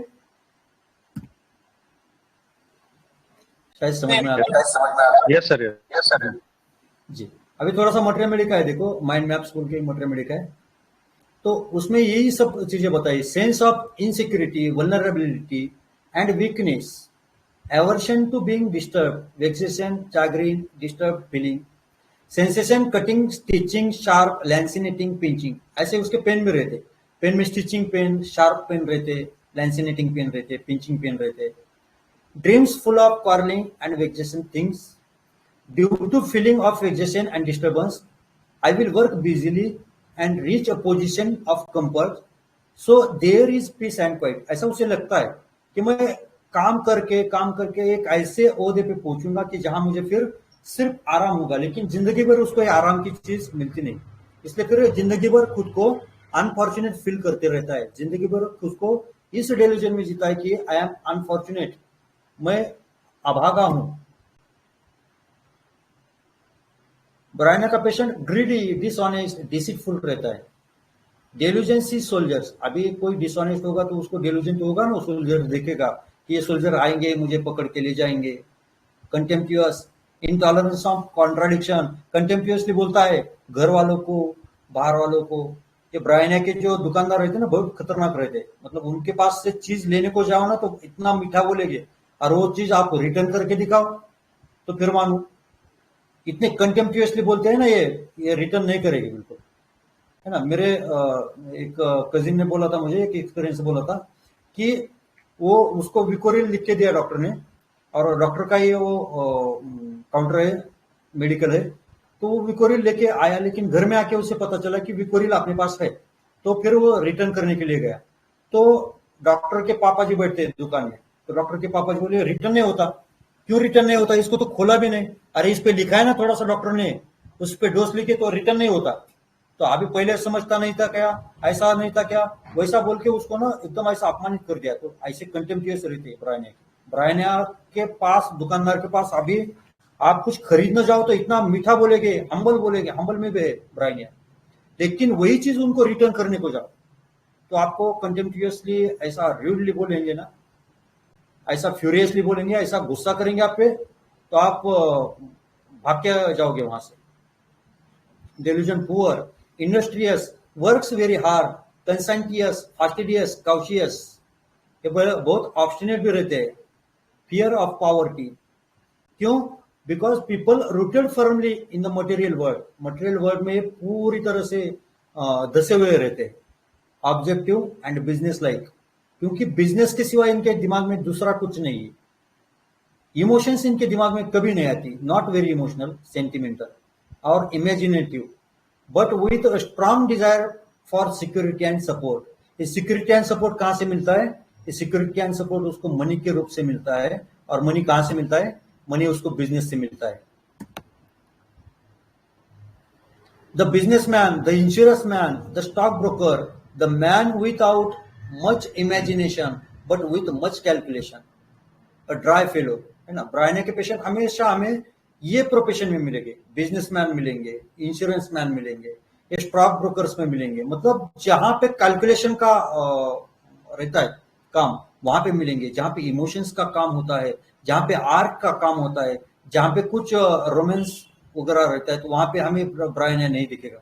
शायद समझ में आया. Yes sir. जी. अभी थोड़ा सा मटेरियल में लिखा है, देखो माइंड मैप्स बोल के मटेरियल में लिखा है. तो उसमें यही सब चीजें बताई. Sense of insecurity, vulnerability and weakness, aversion to being disturb, vexation, chagrin, disturb feeling, sensation, cutting, stitching, sharp, lancinating, pinching. ऐसे उसके पेन में रहते. पेन में स्टिचिंग पेन, शार्प पेन रहते, लैंसिनेटिंग पेन रहते, पिंचिंग पेन रहते. Dreams full of quarrelling and vexation things. Due to feeling of vexation and disturbance, I will work busily and reach a position of comfort. So there is peace and quiet. ऐसा उसे लगता है कि मैं काम करके एक ऐसे ओहदे पे पहुंचूंगा कि जहां मुझे फिर सिर्फ आराम होगा, लेकिन जिंदगी भर उसको आराम की चीज मिलती नहीं. इसलिए फिर जिंदगी भर खुद को अनफॉर्चुनेट फील करते रहता है. जिंदगी भर खुद को इस डेल्यूजन में जीता है कि आई एम अनफॉर्चुनेट, मैं अभागा हूं. ब्रायना का पेशेंट ग्रीडी, डिसऑनेस्ट, डिसीटफुल रहता है. डेल्यूजेंसी सोल्जर्स, अभी कोई डिसऑनेस्ट होगा तो उसको डेल्यूजन तो होगा ना, सोल्जर देखेगा कि ये सोल्जर आएंगे मुझे पकड़ के ले जाएंगे. कंटेम्प्चुअस, इंटॉलरेंस ऑफ कॉन्ट्राडिक्शन, कंटेम्प्चुअसली बोलता है घर वालों को, बाहर वालों को. ये ब्रायना के जो दुकानदार रहते हैं ना, बहुत खतरनाक रहते हैं. मतलब उनके पास से चीज लेने को जाओ ना तो इतना मीठा बोलेंगे, और वो चीज आप रिटर्न करके दिखाओ तो फिर मानो. इतने कंटेम्प्चुअसली बोलते हैं ना, ये रिटर्न नहीं करेगी बिल्कुल, है ना? मेरे एक कजिन ने बोला था मुझे, एक एक्सपीरियंस बोला था कि वो उसको विकोरिल लिख के दिया डॉक्टर ने, और डॉक्टर का ये वो काउंटर है, मेडिकल है, तो वो विकोरिल लेके आया, लेकिन घर में आके उसे पता चला कि विकोरिल अपने पास है. तो फिर वो रिटर्न करने के लिए गया, तो डॉक्टर के पापा जी बैठते दुकान में, तो डॉक्टर के पापा जी बोले रिटर्न नहीं होता. क्यों रिटर्न नहीं होता? इसको तो खोला भी नहीं. अरे इस पे लिखा है ना थोड़ा सा, डॉक्टर ने उस पे डोज लिखे तो रिटर्न नहीं होता. तो अभी पहले समझता नहीं था क्या, ऐसा नहीं था क्या, वैसा बोल के उसको ना एकदम ऐसा अपमानित कर दिया. तो ऐसे कंटेम्प्चुअस रहते ब्रायनिया. ब्रायनिया के पास, दुकानदार के पास अभी आप कुछ खरीदने जाओ तो इतना मीठा बोलेंगे, हम्बल में भी है ब्रायनिया, लेकिन वही चीज उनको रिटर्न करने को जाओ तो आपको कंटेम्प्चुअसली ऐसा रूडली बोलेंगे ना, ऐसा फ्यूरियसली बोलेंगे, ऐसा गुस्सा करेंगे आप पे, तो आप भाग के जाओगे वहां से। Delusion poor, industrious, works very hard, conscientious, fastidious, cautious, ये बहुत ऑब्स्टिनेट भी रहते हैं। फियर ऑफ पॉवर्टी, क्यों? Because people rooted firmly in the material world, material world में पूरी तरह से धसे हुए रहते हैं। ऑब्जेक्टिव एंड बिजनेस लाइक, क्योंकि बिजनेस के सिवा इनके दिमाग में दूसरा कुछ नहीं है। इमोशंस इनके दिमाग में कभी नहीं आती, नॉट वेरी इमोशनल, सेंटिमेंटल और imaginative, but with a strong desire for security and support. ये सिक्योरिटी एंड सपोर्ट कहां से मिलता है? ये सिक्योरिटी एंड सपोर्ट उसको मनी के रूप से मिलता है। और मनी कहां से मिलता है? मनी उसको बिजनेस से मिलता है। The businessman, the insurance man, the stock broker, the man without much imagination but with much calculation, a dry fellow, है ना। ब्रायने के पेशेंट हमेशा हमें ये प्रोफेशन में मिलेंगे, बिजनेसमैन मिलेंगे, इंश्योरेंस मैन मिलेंगे, ये स्टॉक ब्रोकर्स में मिलेंगे। मतलब जहां पे कैलकुलेशन का रहता है काम, वहां पे मिलेंगे। जहां पे इमोशंस का काम होता है, जहां पे आर्ट का काम होता है, जहां पे कुछ रोमांस वगैरह रहता है, तो वहां पे हमें ब्रायन नहीं दिखेगा।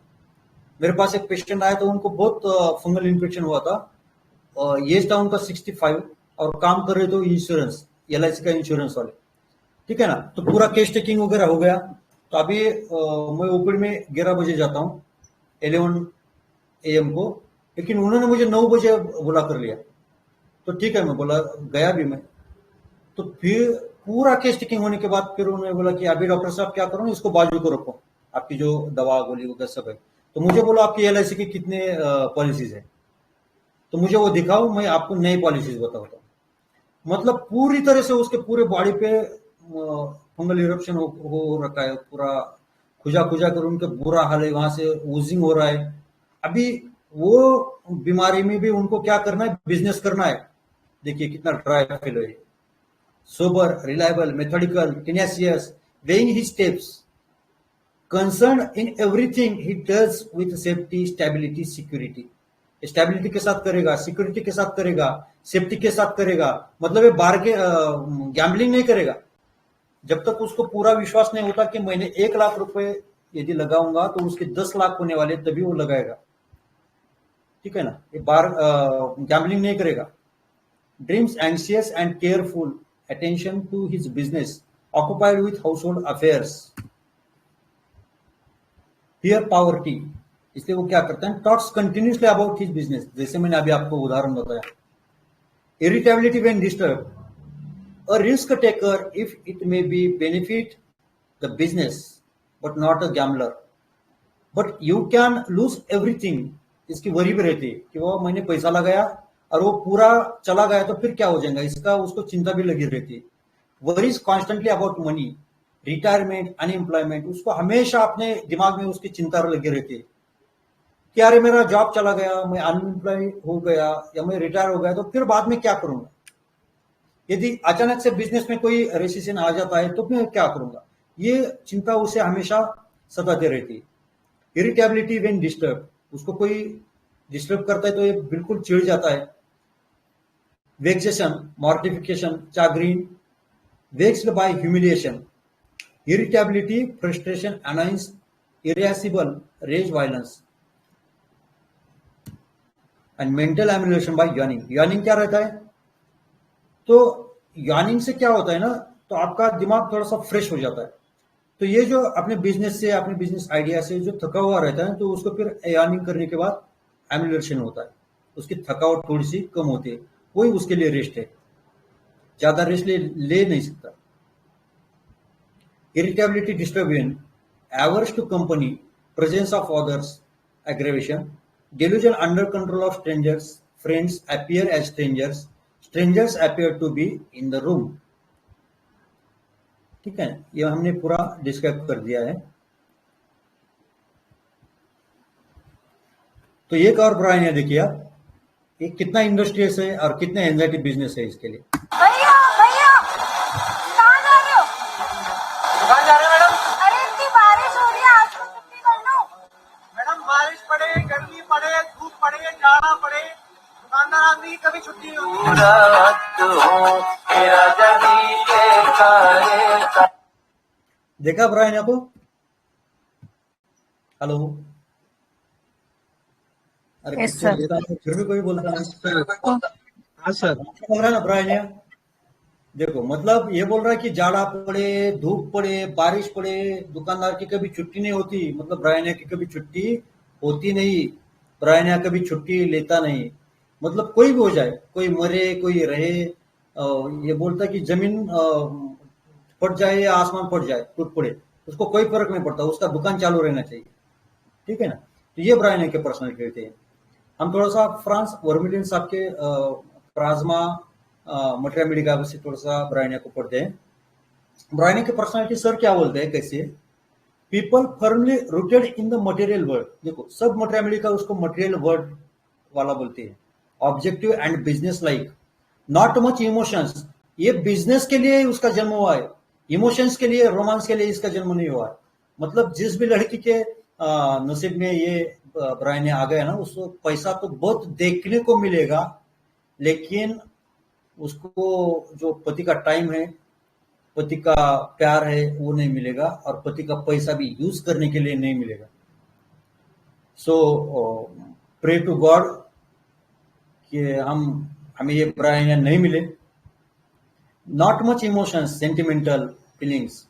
मेरे पास एक पेशेंट आया तो उनको बहुत फंगल इन्फेक्शन हुआ था। एज था उनका 65 और काम कर रहे थे इंश्योरेंस, LIC का इंश्योरेंस वाले, ठीक है ना। तो पूरा केस टेकिंग वगैरह हो गया। तो अभी मैं ओपीडी में 11 बजे जाता हूँ, 11 AM को, लेकिन उन्होंने मुझे 9 बजे बुला कर लिया। तो ठीक है, मैं बोला, गया भी मैं। तो फिर पूरा केस टेकिंग होने के बाद फिर उन्होंने बोला कि अभी डॉक्टर साहब क्या करूँ, इसको बाजू को रखो, आपकी जो दवा गोली वगैरह सब है। तो मुझे बोला आपकी LIC की कितने पॉलिसीज है, तो मुझे वो दिखाओ, मैं आपको नई पॉलिसीज बताता हूँ। मतलब पूरी तरह से उसके पूरे बॉडी पे फंगल इरप्शन हो रखा है, पूरा खुजा खुजा कर उनके बुरा हाल है, वहां से वूजिंग हो रहा है। अभी वो बीमारी में भी उनको क्या करना है? बिजनेस करना है। देखिए कितना ड्राई फेलो है। Sober, reliable, methodical, tenacious, weighing his steps, concerned in everything he does with safety, stability, security। Stability के साथ करेगा, सिक्योरिटी के साथ करेगा, सेफ्टी के साथ करेगा। मतलब ये बाहर के गैम्बलिंग नहीं करेगा। जब तक उसको पूरा विश्वास नहीं होता कि मैंने 1 लाख रुपए यदि लगाऊंगा तो उसके 10 लाख होने वाले, तभी वो लगाएगा, ठीक है ना। ये बाहर गैम्बलिंग नहीं करेगा। Dreams anxious and careful attention to his business, occupied with household affairs। Fear poverty, इसलिए वो क्या करता है? Talks continuously about his business, जैसे मैंने अभी आपको उदाहरण बताया। Irritability when disturbed, a risk taker if it may be benefit the business but not a gambler, but you can lose everything। इसकी वरी भी रहती है कि वो मैंने पैसा लगाया और वो पूरा चला गया तो फिर क्या हो जाएगा, इसका उसको चिंता भी लगी रहती है। Worries constantly about money, retirement, unemployment, उसको हमेशा अपने दिमाग में उसकी चिंता लगी रहती है कि अरे मेरा जॉब चला गया, मैं अनएम्प्लॉय हो गया या मैं रिटायर हो गया तो फिर बाद में क्या करूंगा। यदि अचानक से बिजनेस में कोई रेसिशन आ जाता है तो मैं क्या करूंगा, ये चिंता उसे हमेशा सताती रहती है। इरिटेबिलिटी व्हेन डिस्टर्ब, उसको कोई डिस्टर्ब करता है तो ये बिल्कुल चिढ़ जाता है। वेक्सेशन, mortification, chagrin, vexed by humiliation, irritability, frustration, annoyance, irascible, rage, violence, and mental ammunition by yawning। yawning क्या रहता है? तो yawning से क्या होता है ना, तो आपका दिमाग थोड़ा सा फ्रेश हो जाता है। तो ये जो अपने बिजनेस से, अपने बिजनेस आइडिया से जो थका हुआ रहता है, तो उसको फिर yawning करने के बाद एम्यूलेशन होता है, उसकी थकावट थोड़ी सी कम होती है, वही उसके लिए रेस्ट है। ज्यादा रेस्ट ले नहीं सकता। Irritability disturbance, averse to company, presence of others, aggravation, delusion under control of strangers, friends appear as strangers, strangers appear to be in the room। ठीक है, ये हमने पूरा डिस्क्राइब कर दिया है। तो एक और ब्रायन है, देखिए आप, ये कितना इंडस्ट्रियस है और कितना एंजाइटी बिजनेस है इसके लिए। भैया भैया कहाँ जा रहे हो? कहाँ जा रहे हो मैडम? अरे इतनी बारिश हो रही है, आज तो छुट्टी कर लो। मैडम बारिश पड़े, गर्मी पड़े, धूप पड़े, जाड़ा पड़े, दुकानदार आदमी की कभी छुट्टी नहीं होती। देखा ब्रायन को? हेलो? अरे Yes, पिक्चर sir. देखा है, फिर भी कोई बोलता नहीं। हाँ सर, बोल रहा है ना ब्रायन? देखो मतलब ये बोल रहा है कि जाड़ा पड़े, धूप पड़े, बारिश पड़े, दुकानदार की कभी छुट्टी नहीं होती। मतलब ब्रायन की कभी छुट्टी होती नहीं, ब्रायन कभी छुट्टी लेता नहीं। मतलब कोई भी हो जाए, कोई मरे कोई रहे, ये बोलता है कि जमीन फट जाए या आसमान फट जाए, टूट पड़े, उसको कोई फर्क नहीं पड़ता, उसका दुकान चालू रहना चाहिए। ठीक है ना? तो ये ब्रायन के पर्सनैलिटी थे। हम थोड़ा सा फ्रांस वर्मिलियन साहब के प्लाज्मा मटेरिया मेडिका से थोड़ा सा ब्रायन को पढ़ते हैं। ब्रायन की पर्सनैलिटी सर क्या बोलते हैं, कैसे? People firmly rooted in the material world. देखो सब मटेरिया मेडिका उसको मटेरियल वर्ल्ड वाला बोलते हैं। Objective and business like, not much emotions. ये बिजनेस के लिए उसका जन्म हुआ है, इमोशंस के लिए, रोमांस के लिए इसका जन्म नहीं हुआ है। मतलब जिस भी लड़की के नसीब में ये ब्रायन आ गया ना, उसको पैसा तो बहुत देखने को मिलेगा, लेकिन उसको जो पति का टाइम है, पति का प्यार है, वो नहीं मिलेगा, और पति का पैसा भी यूज करने के लिए नहीं मिलेगा। सो प्रे टू गॉड कि हमें ये ब्रायन नहीं मिले। Not much emotions, sentimental feelings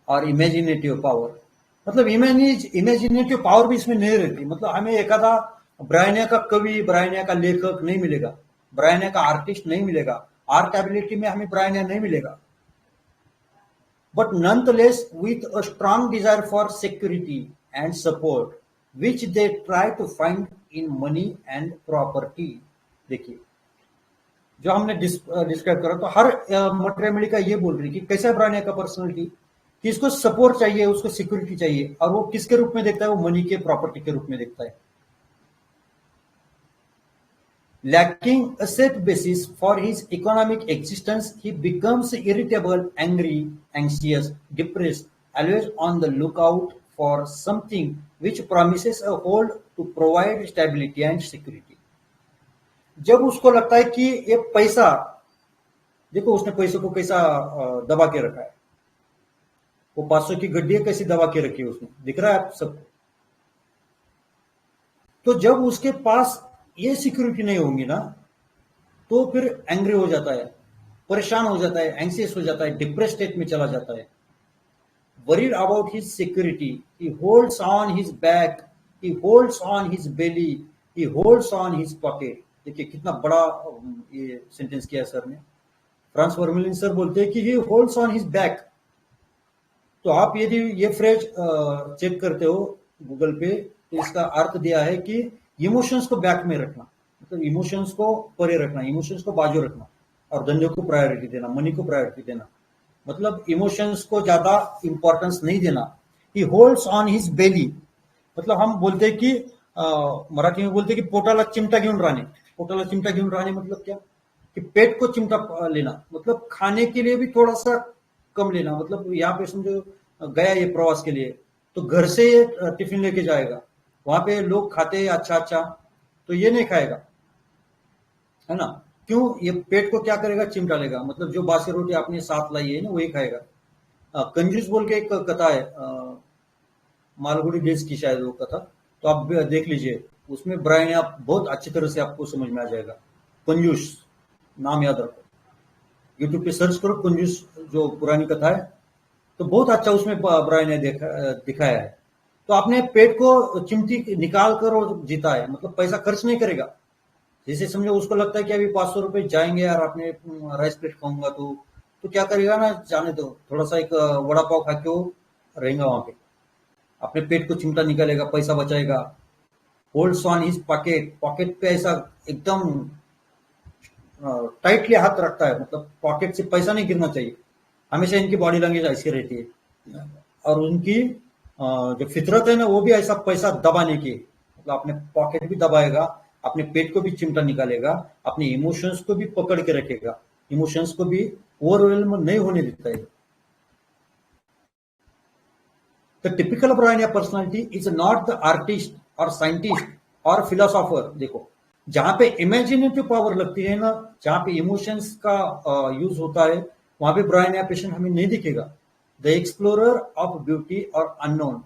और इमेजिनेटिव पावर। मतलब इमेजिनेटिव पावर भी इसमें नहीं रहती। मतलब हमें एखादा ब्रायन का कवि, ब्रायन का लेखक नहीं मिलेगा, ब्रायन का आर्टिस्ट नहीं मिलेगा, आर्ट एबिलिटी में हमें ब्रायन नहीं मिलेगा। But nonetheless with a strong desire for security and support which they try to find in money and property। देखिए जो हमने डिस्क्राइब करा, तो हर मटेरियल का ये बोल रही कि कैसा है ब्रायन का पर्सनैलिटी, कि इसको सपोर्ट चाहिए, उसको सिक्योरिटी चाहिए, और वो किसके रूप में देखता है? वो मनी के, प्रॉपर्टी के रूप में देखता है। Lacking a set basis for his economic existence, he becomes irritable, angry, anxious, depressed, always on the lookout for something which promises a hold to provide stability and security। जब उसको लगता है कि ये पैसा, देखो उसने पैसे को कैसा दबा के रखा है, वो 500 की गड्डी कैसी दबा के रखी है उसने, दिख रहा है आप सबको। तो जब उसके पास ये सिक्योरिटी नहीं होंगी ना, तो फिर एंग्री हो जाता है, परेशान हो जाता है, एंग्सियस हो जाता है, डिप्रेस स्टेट में चला जाता है। Worried about his security, he holds on his back, he holds on his belly, he holds on his pocket. देखिए कितना बड़ा ये सेंटेंस किया सर ने। फ्रांस वर्मिलियन सर बोलते हैं कि ही होल्ड्स ऑन हिज बैक। तो आप यदि ये फ्रेज चेक करते हो गूगल पे, तो इसका अर्थ दिया है कि इमोशंस को बैक में रखना, मतलब इमोशंस को परे रखना, इमोशंस को बाजू रखना, और धंधे को प्रायोरिटी देना, मनी को प्रायोरिटी देना। मतलब इमोशंस को ज्यादा इंपॉर्टेंस नहीं देना। ही होल्ड्स ऑन हिज बेली, मतलब हम बोलते हैं कि मराठी में बोलते हैं कि पोटाला चिमटा घेऊन राहणे। पोटाला चिमटा घेऊन राहणे मतलब क्या? कि पेट को चिमटा लेना, मतलब खाने के लिए भी थोड़ा सा कम लेना। मतलब यहाँ पे समझो गया ये प्रवास के लिए, तो घर से ये टिफिन लेके जाएगा, वहां पे लोग खाते हैं अच्छा अच्छा, तो ये नहीं खाएगा, है ना? क्यों? ये पेट को क्या करेगा? चिमटा लेगा। मतलब जो बासी रोटी आपने साथ लाई है ना, वही खाएगा। कंजूस बोल के एक कथा है, मालगुड़ी देश की शायद वो कथा, तो आप देख लीजिए, उसमें ब्रायन आप बहुत अच्छी तरह से आपको समझ में आ जाएगा। कंजूस नाम याद रखो, यूट्यूब पे सर्च करो कंजूस, जो पुरानी कथा है, तो बहुत अच्छा उसमें ब्रायन ने दिखाया है। तो आपने पेट को चिमटी निकाल कर और जीता है, मतलब पैसा खर्च नहीं करेगा। जैसे समझो उसको लगता है कि अभी 500 रुपए जाएंगे यार, आपने राइस प्लेट खाऊंगा, तो क्या करेगा ना, जाने दो, थोड़ा सा एक वड़ा पाव खा के वो रहेगा वहां पे, अपने पेट को चिमटा निकालेगा, पैसा बचाएगा। Holds on his pocket, pocket पे ऐसा एकदम टाइटली हाथ रखता है, मतलब पॉकेट से पैसा नहीं गिरना चाहिए। हमेशा इनकी बॉडी लैंग्वेज ऐसी रहती है, और उनकी जो फितरत है ना, वो भी ऐसा पैसा दबाने की, मतलब अपने पॉकेट भी दबाएगा, अपने पेट को भी चिमटा निकालेगा, अपने इमोशंस को भी पकड़ के रखेगा, इमोशंस को भी ओवरवेल्म नहीं होने देता है। The typical Bryonia personality is not the artist और साइंटिस्ट और फिलोसॉफर। देखो जहां पे इमेजिनेटिव पावर लगती है ना, जहां पे इमोशंस का यूज होता है, वहां पे ब्रायन पेशेंट हमें नहीं दिखेगा। द एक्सप्लोरर ऑफ ब्यूटी और अननोन,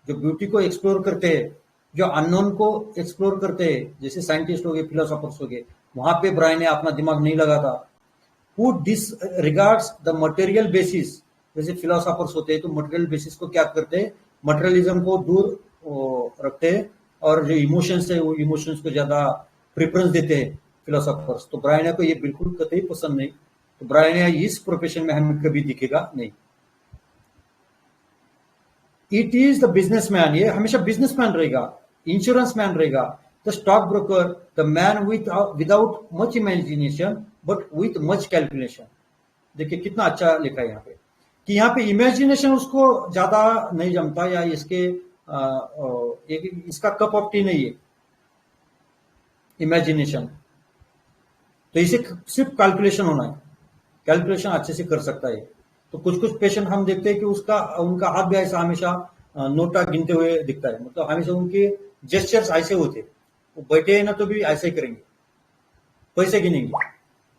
जो ब्यूटी को एक्सप्लोर करते हैं, जो अननोन को एक्सप्लोर करते हैं, जैसे साइंटिस्ट हो गए, फिलोसोफर्स हो गए, वहां पे ब्रायन ने अपना दिमाग नहीं लगा था। हु डिसरिगार्ड्स द मटेरियल बेसिस, जैसे फिलोसोफर्स होते हैं तो मटेरियल बेसिस को क्या करते हैं, मटेरियलिज्म को दूर रखते हैं, और जो इमोशंस है वो इमोशंस को ज्यादा प्रेफरेंस देते हैं फिलोसोफर्स। तो ब्रायन को ये बिल्कुल कतई पसंद नहीं, तो ब्रायन इस प्रोफेशन में हमें कभी दिखेगा नहीं। इट इज द बिजनेसमैन, ये हमेशा बिजनेसमैन रहेगा, इंश्योरेंस मैन रहेगा, the stock broker, the man without much imagination but with much calculation. देखिए कितना अच्छा लिखा है यहाँ पे कि यहाँ पे इमेजिनेशन उसको ज्यादा नहीं जमता, या इसका कप ऑफ टी नहीं है इमेजिनेशन, तो इसे सिर्फ कैलकुलेशन होना है, कैलकुलेशन अच्छे से कर सकता है। तो कुछ कुछ पेशेंट हम देखते हैं कि उनका हाथ भी ऐसा हमेशा नोटा गिनते हुए दिखता है, मतलब हमेशा उनके जेस्चर्स ऐसे होते, वो बैठे हैं ना तो भी ऐसे ही करेंगे, पैसे गिनेंगे,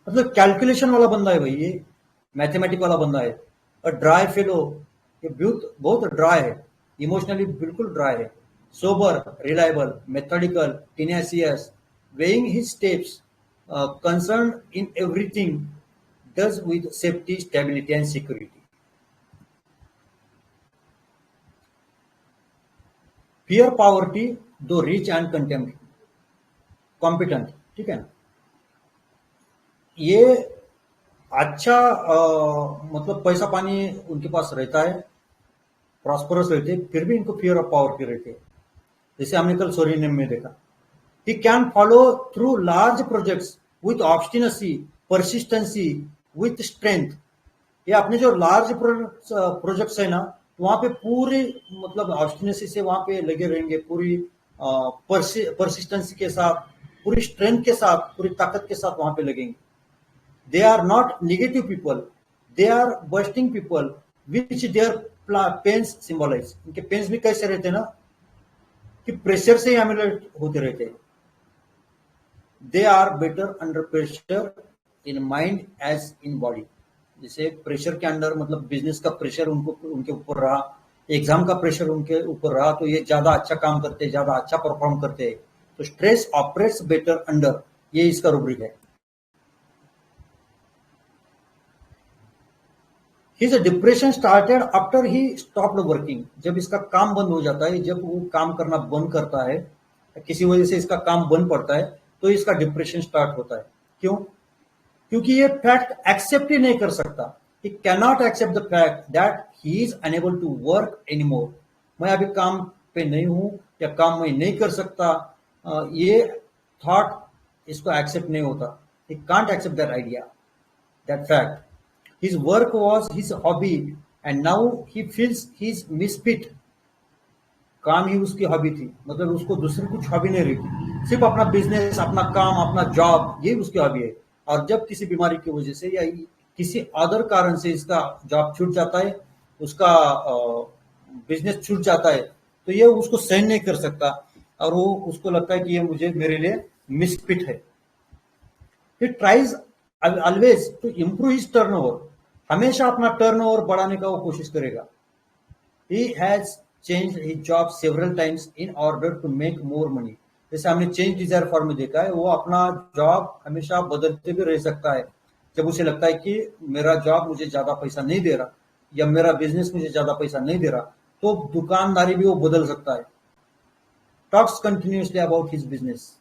मतलब कैलकुलेशन वाला बंदा है भाई, ये मैथमेटिक वाला बंदा है। और ड्राई फेलो, ये बहुत ड्राई है, इमोशनली बिल्कुल ड्राई है। Sober, reliable, methodical, tenacious, weighing his steps, concerned in everything, does with safety, stability and security. Fear poverty, though rich and competent, ठीक है ना, ये अच्छा मतलब पैसा पानी उनके पास रहता है, प्रॉस्परस रहते, फिर भी इनको फियर ऑफ पावर्टी रहती है, जैसे हमने कल सोरिनेम में देखा। He can follow through large projects with obstinacy, persistency, with strength. ये अपने जो लार्ज प्रोजेक्ट्स है ना, वहां पे पूरी मतलब ऑब्स्टिनेसी से वहां पे लगे रहेंगे, पूरी परसिस्टेंसी के साथ, पूरी स्ट्रेंथ के साथ, पूरी ताकत के साथ वहां पे लगेंगे। They are not negative people, they are busting people which their pains symbolize. इनके पेन्स भी कैसे रहते हैं ना कि प्रेशर से ही एम्यूलेट होते रहते हैं। They are better under pressure in mind as in body, जैसे प्रेशर के अंडर मतलब बिजनेस का प्रेशर उनके ऊपर रहा, एग्जाम का प्रेशर उनके ऊपर रहा, तो ये ज्यादा अच्छा काम करते हैं, ज्यादा अच्छा परफॉर्म करते हैं। तो स्ट्रेस ऑपरेट्स बेटर अंडर, ये इसका रूब्रिक है। His depression started after he stopped working, जब इसका काम बंद हो जाता है, जब वो काम करना बंद करता है, किसी वजह से इसका काम बंद पड़ता है, तो इसका डिप्रेशन स्टार्ट होता है। क्यों? क्योंकि ये फैक्ट एक्सेप्ट ही नहीं कर सकता। He can not accept the fact that he is unable to work anymore. मैं अभी काम पे नहीं हूं, या काम मैं नहीं कर सकता, ये थॉट इसको एक्सेप्ट नहीं होता। He can't accept that idea, that fact. His work was his hobby and now he feels his misfit. काम ही उसकी हॉबी थी, मतलब उसको दूसरी कुछ हॉबी नहीं रही थी, सिर्फ अपना बिजनेस, अपना काम, अपना जॉब, ये उसकी हॉबी है। और जब किसी बीमारी की वजह से या किसी अदर कारण से इसका जॉब छूट जाता है, उसका बिजनेस छूट जाता है, तो ये उसको सहन नहीं कर सकता, और वो उसको लगता है कि ये मेरे लिए मिसफिट है। He tries always to improve his turnover, हमेशा अपना टर्नओवर बढ़ाने का वो कोशिश करेगा। He has changed his job several times in order to make more money, जैसे हमने चेंज डिजायर फॉर्म में देखा है, वो अपना जॉब हमेशा बदलते भी रह सकता है। जब उसे लगता है कि मेरा जॉब मुझे ज्यादा पैसा नहीं दे रहा, या मेरा बिजनेस मुझे ज्यादा पैसा नहीं दे रहा, तो दुकानदारी भी वो बदल सकता है। Talks continuously about his business,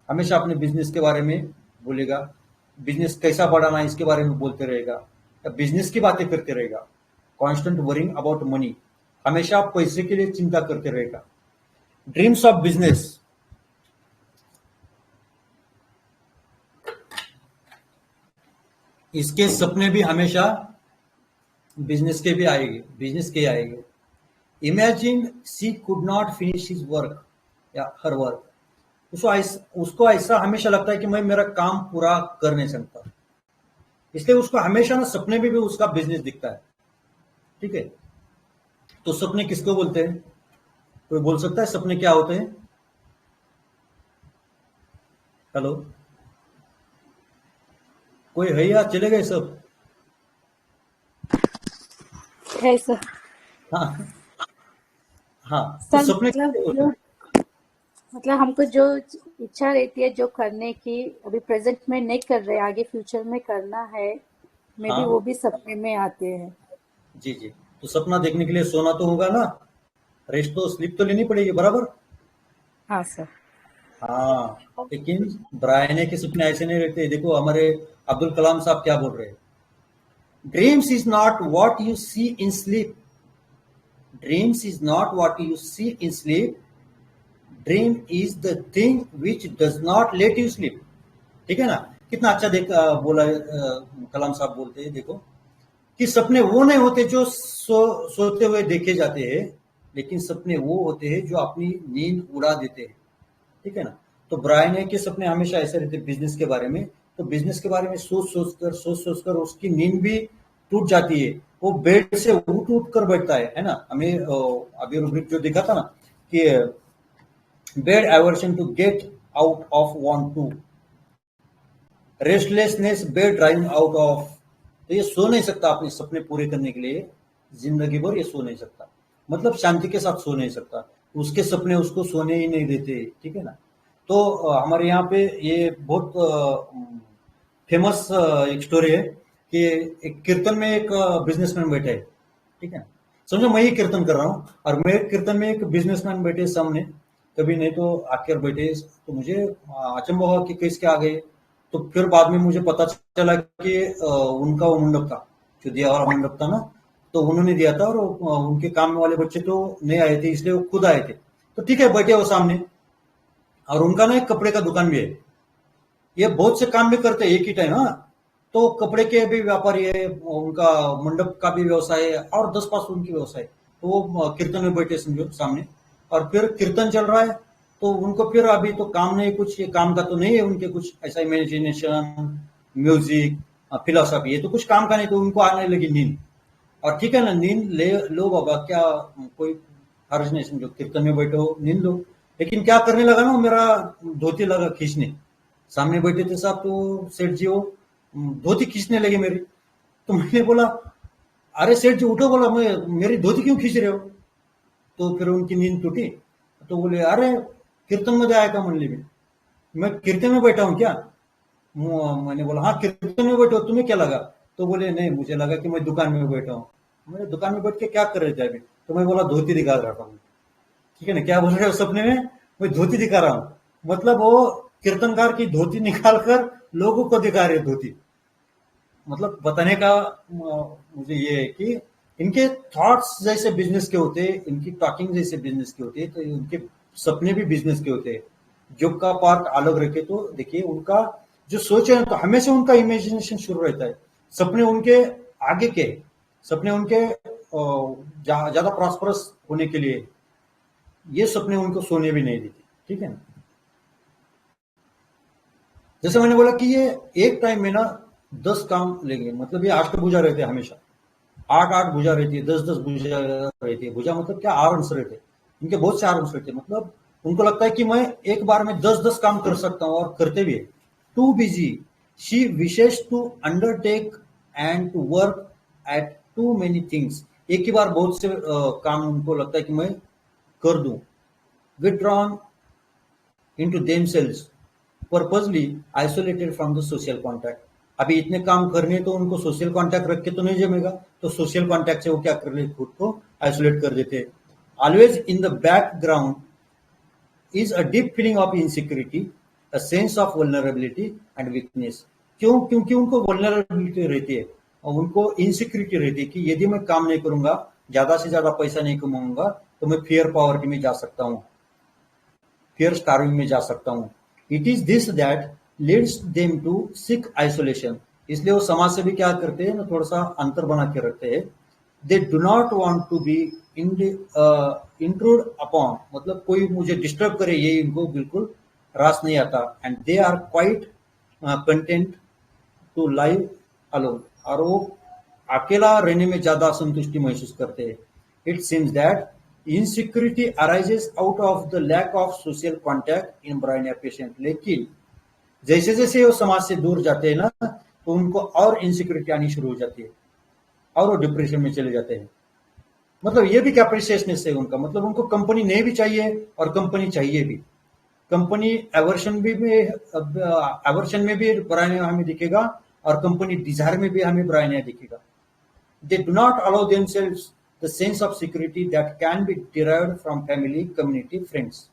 हमेशा अपने बिजनेस के बारे में बोलेगा, बिजनेस कैसा बढ़ाना है इसके बारे में बोलते रहेगा, या बिजनेस की बातें करते रहेगा। कॉन्स्टेंट वरिंग अबाउट मनी, हमेशा पैसे के लिए चिंता करते रहेगा। ड्रीम्स ऑफ बिजनेस, इसके सपने भी हमेशा बिजनेस के भी आएंगे, बिजनेस के आएंगे। Imagine she could not finish his work या हर वर्क, उसको ऐसा हमेशा लगता है कि मैं मेरा काम पूरा कर नहीं सकता, इसलिए उसको हमेशा ना सपने में भी उसका बिजनेस दिखता है। ठीक है, तो सपने किसको बोलते हैं? कोई बोल सकता है सपने क्या होते हैं? हेलो, कोई है या चले गए सब? है सर। हाँ हाँ, तो सर सपने मतलब हमको जो इच्छा रहती है जो करने की, अभी प्रेजेंट में नहीं कर रहे, आगे फ्यूचर में करना है, मे बी वो हाँ भी सपने में आते हैं। जी जी, तो सपना देखने के लिए सोना तो होगा ना, रेस्ट तो स्लीप तो लेनी पड़ेगी बराबर। हाँ सर। हाँ, लेकिन ब्रायने के सपने ऐसे नहीं रहते। देखो हमारे अब्दुल कलाम साहब क्या बोल रहे हैं, dreams is not what you see in sleep, dreams is not what you see in sleep, dream is the thing which does not let you sleep. ठीक है ना, कितना अच्छा बोला कलाम साहब बोलते हैं। देखो कि सपने वो नहीं होते जो सोते हुए देखे जाते हैं, लेकिन सपने वो होते हैं जो अपनी नींद उड़ा देते हैं। ठीक है ना, तो ब्रायन के सपने हमेशा ऐसे रहते बिजनेस के बारे में, तो बिजनेस के बारे में सोच कर उसकी नींद भी टूट जाती है, वो बेड से उठ उठ कर बैठता है ना। हमें अभी रूब्रिक जो दिखा था ना कि bed aversion to get out of want to, restlessness bed driving out of. तो ये सो नहीं सकता अपने सपने पूरे करने के लिए, जिंदगी भर ये सो नहीं सकता, मतलब शांति के साथ सो नहीं सकता, उसके सपने उसको सोने ही नहीं देते। ठीक है ना, तो हमारे यहाँ पे ये बहुत फेमस एक स्टोरी है कि एक कीर्तन में एक बिजनेसमैन बैठे है। ठीक है ना, समझो मैं ही कीर्तन कर रहा हूँ और मेरे कीर्तन में एक बिजनेसमैन बैठे सामने, कभी नहीं तो आकर बैठे, तो मुझे अचंभा हुआ कि कैसे आ गए। तो फिर बाद में मुझे पता चला कि उनका वो मंडप था, जो दिया वाला मंडप था ना, तो उन्होंने दिया था और उनके काम वाले बच्चे तो नहीं आए थे, इसलिए वो खुद आए थे। तो ठीक है, बैठे वो सामने, और उनका ना एक कपड़े का दुकान भी है। ये बहुत से काम भी करते हैं एक ही टाइम। हाँ, तो कपड़े के भी व्यापारी है, उनका मंडप का भी व्यवसाय है, और 10 पास उनकी व्यवसाय। तो वो कीर्तन में बैठे समझो सामने, और फिर कीर्तन चल रहा है, तो उनको फिर अभी तो काम नहीं, कुछ ये काम का तो नहीं है उनके, कुछ ऐसा इमेजिनेशन, म्यूजिक, फिलोसफी, ये तो कुछ काम का नहीं। तो उनको आने लगी नींद, और ठीक है ना, नींद ले लो बाबा, क्या कोई हर्ज नहीं, समझो कीर्तन में बैठे हो, नींद लो। लेकिन क्या करने लगा ना, मेरा धोती लगा खींचने, सामने बैठे थे साहब, तो सेठ जी वो धोती खींचने लगे मेरी। तो मैंने बोला, अरे सेठ जी उठो, बोला मैं मेरी धोती क्यों खींच रहे हो। तो फिर उनकी नींद टूटी, तो बोले, अरे कीर्तन मध्ये आहे का म्हणले, मैं कीर्तन में बैठा हूँ क्या। मैंने बोला, हाँ कीर्तन में बैठे हो, तुम्हें क्या लगा। तो बोले, नहीं मुझे लगा कि मैं दुकान में बैठा हूँ। मैंने दुकान में बैठ के क्या कर रहे थे अभी। तो मैं बोला, धोती दिखा रहा था। ठीक है ना, क्या बोल रहे हो सपने में, मैं धोती दिखा रहा हूँ, मतलब वो कीर्तनकार की धोती निकाल कर लोगों को दिखा रहे धोती। मतलब बताने का मुझे ये है कि इनके थॉट्स जैसे बिजनेस के होते हैं, इनकी टॉकिंग जैसे बिजनेस के होते हैं, तो इनके सपने भी बिजनेस के होते हैं। जॉब का पार्ट अलग रखे तो देखिए, उनका जो सोच है तो हमेशा उनका इमेजिनेशन शुरू रहता है। सपने उनके आगे के, सपने उनके ज्यादा प्रॉस्परस होने के लिए, ये सपने उनको सोने भी नहीं देते। ठीक है ना, जैसे मैंने बोला कि ये एक टाइम में ना 10 काम लेंगे, मतलब ये अष्टभुजा रहते हैं हमेशा, 8 भुजा रहती है, 10 भुजा रहती है। भुजा मतलब क्या, आर्म्स रहते हैं इनके, बहुत से आर्म्स रहते हैं। मतलब उनको लगता है कि मैं एक बार में 10 काम कर सकता हूँ, और करते भी है। Too busy she wishes to undertake and to work at too many things, एक ही बार बहुत से काम उनको लगता है कि मैं कर दूं। Withdrawn into themselves, purposely isolated from the social contact. अभी इतने काम करने तो उनको सोशल कॉन्टैक्ट रख के तो नहीं जमेगा, तो सोशल कॉन्टैक्ट से वो क्या कर लेते, खुद को आइसोलेट कर देते। Always in the background is a deep feeling of insecurity, a sense of vulnerability and weakness. क्यों, क्योंकि उनको वल्नरेबिलिटी रहती है और उनको इनसिक्योरिटी रहती है कि यदि मैं काम नहीं करूंगा, ज्यादा से ज्यादा पैसा नहीं कमाऊंगा, तो मैं फियर पॉवर्टी में जा सकता हूँ, फियर स्टार्विंग में जा सकता हूँ। It is this that leads them to seek isolation. इसलिए वो समाज से भी क्या करते हैं ना, थोड़ा सा अंतर बना के रखते हैं। They do not want to be intruded upon, मतलब कोई मुझे डिस्टर्ब करे, ये इनको बिल्कुल रास नहीं आता। And they are quite content to live alone, और वो अकेला रहने में ज्यादा संतुष्टि महसूस करते हैं। It seems that insecurity arises out of the lack of social contact in Bryonia patient. लेकिन जैसे जैसे वो समाज से दूर जाते हैं ना, तो उनको और इनसिक्योरिटी आनी शुरू हो जाती है, और वो डिप्रेशन में चले जाते हैं। मतलब ये भी कैप्रिशियसनेस है उनका, मतलब उनको कंपनी नहीं भी चाहिए और कंपनी चाहिए भी। कंपनी एवर्शन में भी ब्रायनिया हमें दिखेगा और कंपनी डिजायर में भी हमें ब्रायनिया दिखेगा। दे do not allow themselves the sense of security that can be derived from family, community, friends.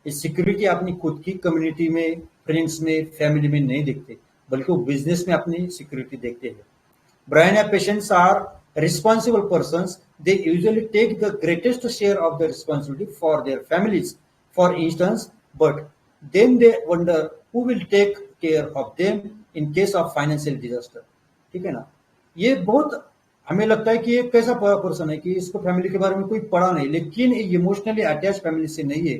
इस सिक्योरिटी अपनी खुद की कम्युनिटी में, फ्रेंड्स में, फैमिली में नहीं देखते, बल्कि वो बिजनेस में अपनी सिक्योरिटी देखते हैं। Bryonia patients are responsible persons. They usually take the greatest share of the responsibility for their families, for instance, but then they wonder who will take care of them in case of financial disaster. ठीक है ना? ये बहुत हमें लगता है कि ये कैसा पर्सन है कि इसको फैमिली के बारे में कोई पढ़ा नहीं, लेकिन इमोशनली अटैच फैमिली से नहीं है,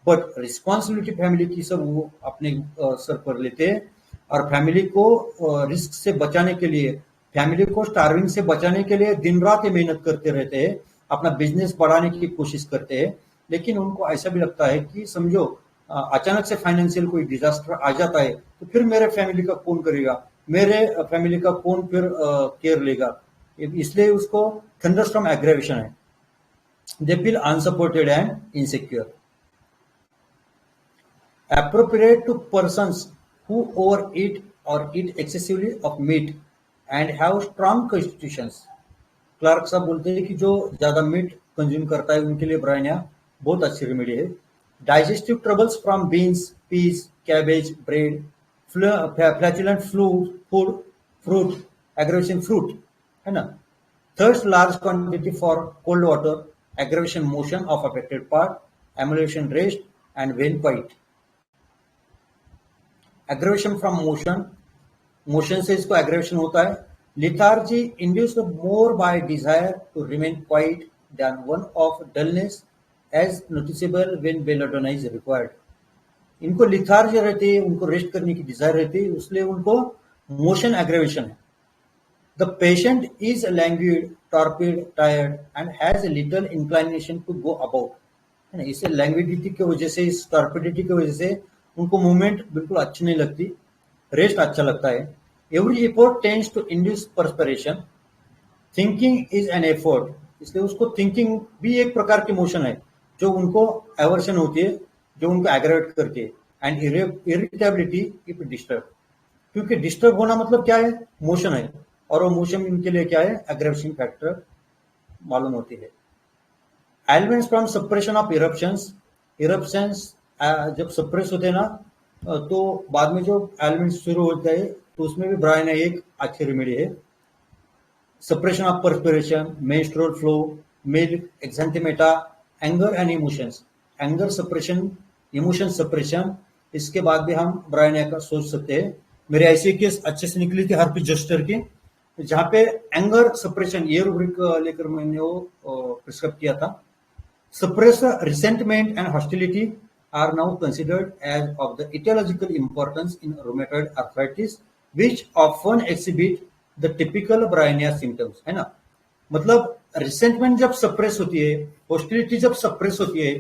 बट रिस्पॉन्सिबिलिटी फैमिली की सब वो अपने सर पर लेते हैं और फैमिली को रिस्क से बचाने के लिए, फैमिली को स्टार्विंग से बचाने के लिए दिन रात ये मेहनत करते रहते हैं, अपना बिजनेस बढ़ाने की कोशिश करते हैं। लेकिन उनको ऐसा भी लगता है कि समझो अचानक से फाइनेंशियल कोई डिजास्टर आ जाता है तो फिर मेरे फैमिली का कौन करेगा, मेरे फैमिली का कौन फिर केयर लेगा, इसलिए उसको थंडरस्टॉर्म एग्रेवेशन है। They feel unsupported and insecure. Appropriate to persons who over eat और eat excessively of meat and have strong constitutions. Clarke साहब बोलते हैं कि जो ज्यादा मीट कंज्यूम करता है उनके लिए ब्रायनिया बहुत अच्छी रेमेडी है। Digestive troubles from beans, peas, cabbage, bread, flatulent food, fruit, aggravation fruit, है ना। Thirst large quantity for cold water, aggravation motion of affected part, amelioration rest and when quiet. Aggravation from motion से इसको aggravation होता है। Lethargy induced more by desire to remain quiet than one of dullness as noticeable when belladonna is required. इनको lethargy रहती है, उनको rest करने की डिजायर रहती है, इसलिए उनको मोशन एग्रेवेशन है। The patient is languid, torpid, tired and has a little inclination to go about, है ना। इससे लैंग्विडिटी की वजह से, इस टॉर्पिडिटी की वजह से उनको मूवमेंट बिल्कुल अच्छी नहीं लगती, रेस्ट अच्छा लगता है। Every effort tends to induce perspiration, thinking is an effort, इसलिए उसको थिंकिंग भी एक प्रकार की मोशन है जो उनको एवर्शन होती है, जो उनको एग्रेवेट करती है। एंड इरिटेबिलिटी इफ डिस्टर्ब, क्योंकि डिस्टर्ब होना मतलब क्या है, मोशन है, और वो मोशन इनके लिए क्या है, एग्रेवेशन फैक्टर मालूम होती है। Elements from suppression of eruptions, eruptions जब सप्रेस होते हैं ना तो बाद में जो एलिमेंट्स शुरू होते हैं तो उसमें भी ब्रायनिया एक अच्छी रेमेडी है। Suppression of perspiration, menstrual flow, milk, exanthemata, anger and emotions. Anger suppression, emotion suppression, इसके बाद भी हम ब्रायनिया का सोच सकते हैं। मेरे ऐसे केस अच्छे से निकली थी हर्पी जस्टर की, जहां पे एंगर सप्रेशन ये रूब्रिक लेकर मैंने वो प्रिस्क्राइब किया था। Suppress resentment and hostility are now considered as of the etiological importance in rheumatoid arthritis, which often exhibit the typical Bryonia symptoms, है ना। मतलब रिसेंटमेंट जब सप्रेस होती है, हॉस्टिलिटी जब सप्रेस होती है,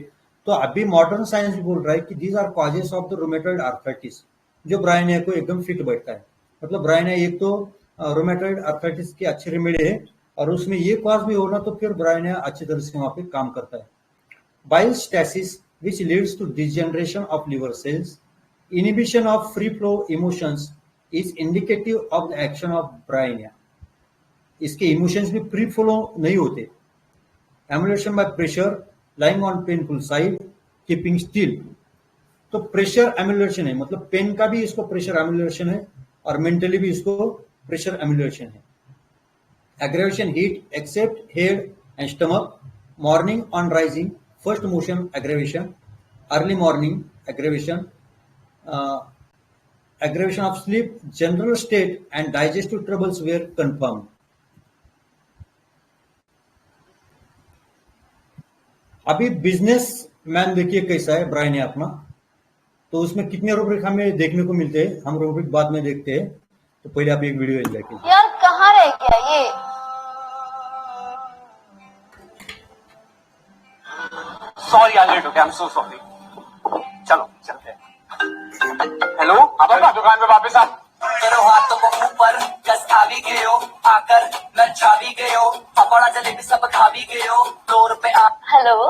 तो अभी मॉडर्न साइंस भी बोल रहा है कि these are causes of the rheumatoid arthritis, जो ब्रायनिया को एकदम फिट बैठता है। मतलब ब्रायनिया एक तो रूमेटॉइड आर्थराइटिस की अच्छी रेमेडी है, और उसमें ये कॉज भी होना तो फिर ब्रायनिया अच्छी तरह से वहां पे काम करता है। Bile stasis which leads to degeneration of liver cells, inhibition of free flow emotions is indicative of the action of brainia. इसके इमोशंस भी फ्री फ्लो नहीं होते। Emulation by pressure, lying on painful side, keeping still, तो pressure emulation है, मतलब pen का भी इसको प्रेशर एमुलेशन है और मेंटली भी इसको प्रेशर एमुलेशन है। Aggravation heat except head and stomach, morning on rising, first motion aggravation, early morning aggravation, aggravation of sleep, general state and digestive troubles were confirmed. अभी business man देखिए कैसा है Bryonia अपना, तो उसमें कितने रूब्रिक हमें देखने को मिलते हैं, हम रूब्रिक बाद में देखते हैं। तो पहले आप एक वीडियो एंजॉय कीजिए। यार कहाँ रह गया ये? Sorry I let, okay, I am so sorry. चलो चलते हैं। हेलो, अब दुकान पे वापस आ। करो हाथों को ऊपर, कस खा भी गए हो, आकर मैं छा भी गए हो, पकौड़ा जलेबी सब खा भी गए हो। हेलो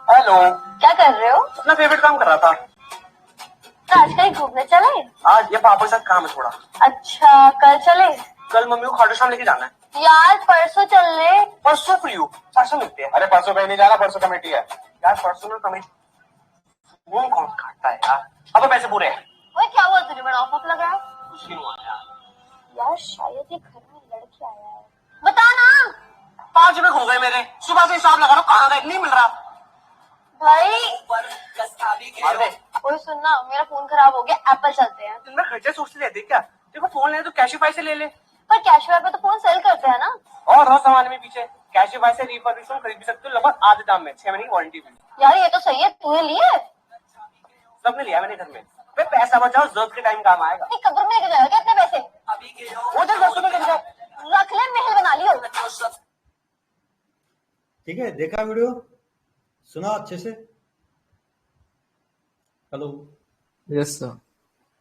हेलो, क्या कर रहे हो? अपना फेवरेट काम कर रहा था। तो आज कहीं घूमने चले? आज ये पापा के साथ काम है थोड़ा। अच्छा, कल चले? कल मम्मी को खाटू श्याम लेके जाना है। यार परसों चल ले। परसों फ्री हूँ, परसों मिलते हैं। अरे परसों कहीं नहीं जाना, परसों कमेटी है यार। परसों में कमेटी वो कौन काटता है यार। अब तो पैसे पूरे हैं। ओए क्या हुआ तुझे, बड़ा ऑफ लगा है? कुछ नहीं हुआ यार शायद ये घर में लड़के आया है। बता ना। 5 रुपए खो गए मेरे। सुबह से हिसाब लगा रहा हूँ, कहाँ गए, नहीं मिल रहा भाई मार दे। ओए सुनना, मेरा फोन खराब हो गया, एप्पल चलते हैं। तुम खर्चे सोचते रहते क्या? देखो फोन ले तो कैशिफाई से ले ले। पर कैशवैप पे तो फोन सेल करते हैं ना। और रहो सामान में पीछे, कैशिफाई से रिफर्बिशमेंट खरीद भी सकते हो लगभग आधे दाम में, 6 महीने की वारंटी भी। यार ये तो सही है, तूने लिए? सबने लिया मैंने घर में। भाई पैसा बचाओ, जरूरत के टाइम काम आएगा। नहीं, कब्र में लेके जाएगा क्या इतने पैसे? वो जो 10 रुपए का रख ले, महल बना लियो। ठीक है, देखा वीडियो, सुना अच्छे से? हेलो। Yes sir.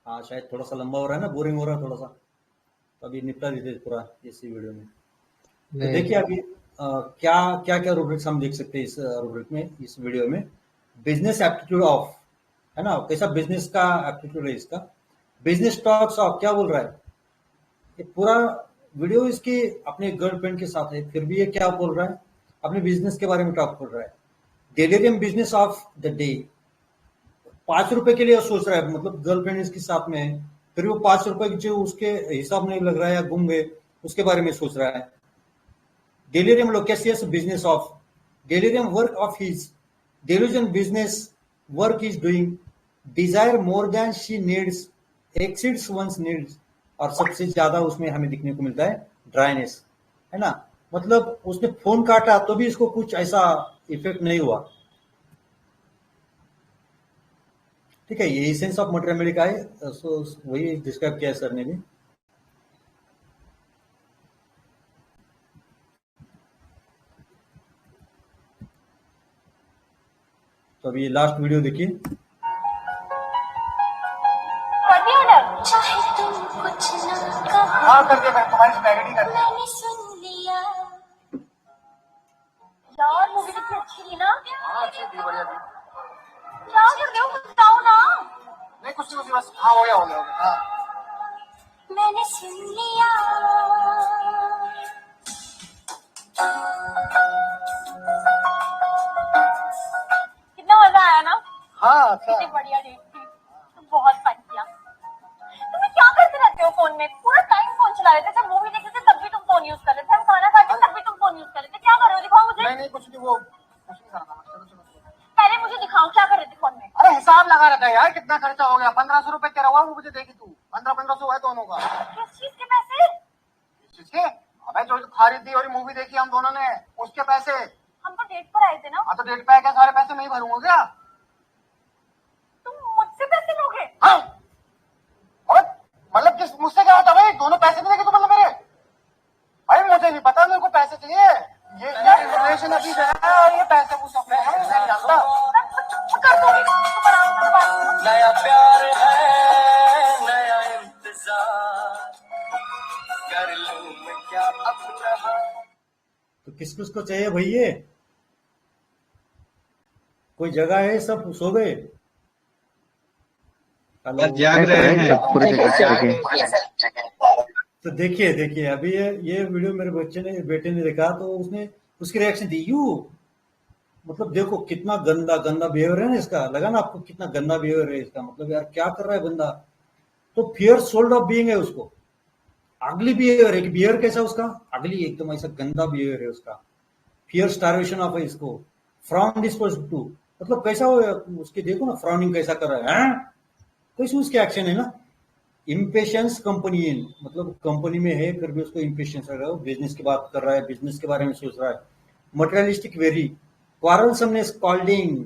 हाँ, शायद थोड़ा सा लंबा हो रहा है ना, बोरिंग हो रहा है थोड़ा सा, तो अभी निपटा देते पूरा इसी वीडियो में। तो देखिए अभी क्या क्या क्या रूब्रिक्स हम देख सकते हैं इस रूब्रिक में, इस वीडियो में। बिजनेस एप्टीट्यूड ऑफ, है ना, कैसा बिजनेस का एप्टीट्यूड है इसका। बिजनेस टॉक्स ऑफ क्या बोल रहा है, ये पूरा वीडियो इसकी अपने गर्लफ्रेंड के साथ है, फिर भी ये क्या बोल रहा है, अपने बिजनेस के बारे में टॉक कर रहा है। Delirium business of the day, 5 रुपए के लिए सोच रहा है, मतलब गर्लफ्रेंड इसके साथ में है, फिर वो 5 रुपए जो उसके हिसाब नहीं लग रहा है या गुम गए, उसके बारे में सोच रहा है। Delirium loquacious business of, delirium work of his, delusion business work is doing, desire more than she needs, exceeds one's needs, और सबसे ज्यादा उसमें हमें दिखने को मिलता है ड्राइनेस, है ना। मतलब उसने फोन काटा तो भी इसको कुछ ऐसा इफेक्ट नहीं हुआ। ठीक है, ये एसेंस ऑफ मटर अमेरिका है, सो वही डिस्क्राइब किया है सर ने भी। तो अभी लास्ट वीडियो देखिए। कर दिया ऑर्डर? हाँ कर दिया, तुम्हारी स्पैगेटी कर दिया। यार मूवी कितनी अच्छी थी ना। हाँ अच्छी थी, बढ़िया थी। क्या कर रहे हो, बताओ ना। नहीं कुछ नहीं, बस हाँ हो गया। हाँ मैंने सुन लिया। कितना मजा आया ना। हाँ अच्छा। कितनी बढ़िया डेट थी, बहुत फन किया। तुम्हें क्या करते रहते हो फोन में, पूरा टाइम फोन चला रहे थे। जब मूवी देखते थे तब भी तुम फोन यूज कर रहे थे, हम खाना खाते तब भी तुम फोन यूज कर रहे थे। क्या कर रहे हो, दिखाओ मुझे। नहीं कुछ नहीं, वो कुछ नहीं करना। पहले मुझे दिखाओ क्या कर रहे थे फोन में। अरे हिसाब लगा रहा था यार, कितना खर्चा हो गया। 1500 रुपए कह रहा हुआ, वो मुझे देगी तू। 1500 है दोनों का। किस चीज के पैसे? किसके? अबे जो खरीदी और मूवी देखी हम दोनों ने, उसके पैसे। हम तो डेट पर आए थे ना। हाँ तो डेट पे आए क्या, सारे पैसे मैं ही भरूंगा क्या? तुम मुझसे पैसे लोगे? हाँ मतलब किस, मुझसे क्या होता भाई, दोनों पैसे नहीं देंगे तो मतलब मेरे। भाई मुझे नहीं पता, मेरे को पैसे चाहिए। ये रिलेशन अभी जो है, और ये पैसे मुझसे नहीं जानता। कर दूंगी, तुम आराम से बात करो। नया प्यार है, नया इंतजार, कर लूं मैं क्या अपना। तो किस किस को चाहिए भैया, कोई जगह है, सब सो गए? हेलो, जाग रहे हैं पूरे जगह। तो देखिए देखिए अभी ये वीडियो मेरे बेटे ने देखा, तो उसने उसकी रिएक्शन दी यू, मतलब देखो कितना गंदा गंदा बिहेवियर है ना इसका। लगा ना आपको कितना गंदा बिहेवियर है इसका, मतलब यार क्या कर रहा है बंदा। तो फियर सोल्ड ऑफ बीइंग है उसको, अगली बिहेवियर है कि बिहेवियर कैसा उसका, अगली एकदम ऐसा गंदा बिहेवियर है उसका। फियर स्टारवेशन ऑफ है इसको, फ्रॉम डिस्पोज टू, मतलब कैसा हो उसके, देखो ना फ्रॉनिंग कैसा कर रहा है, कैसे उसके एक्शन है ना। इम्पेशंस कंपनी, मतलब कंपनी में है फिर भी उसको इम्पेशंस है, बिजनेस की बात कर रहा है, बिजनेस के बारे में सोच रहा है। मटेरियलिस्टिक वेरी, क्वारलसमनेस, कॉल्डिंग,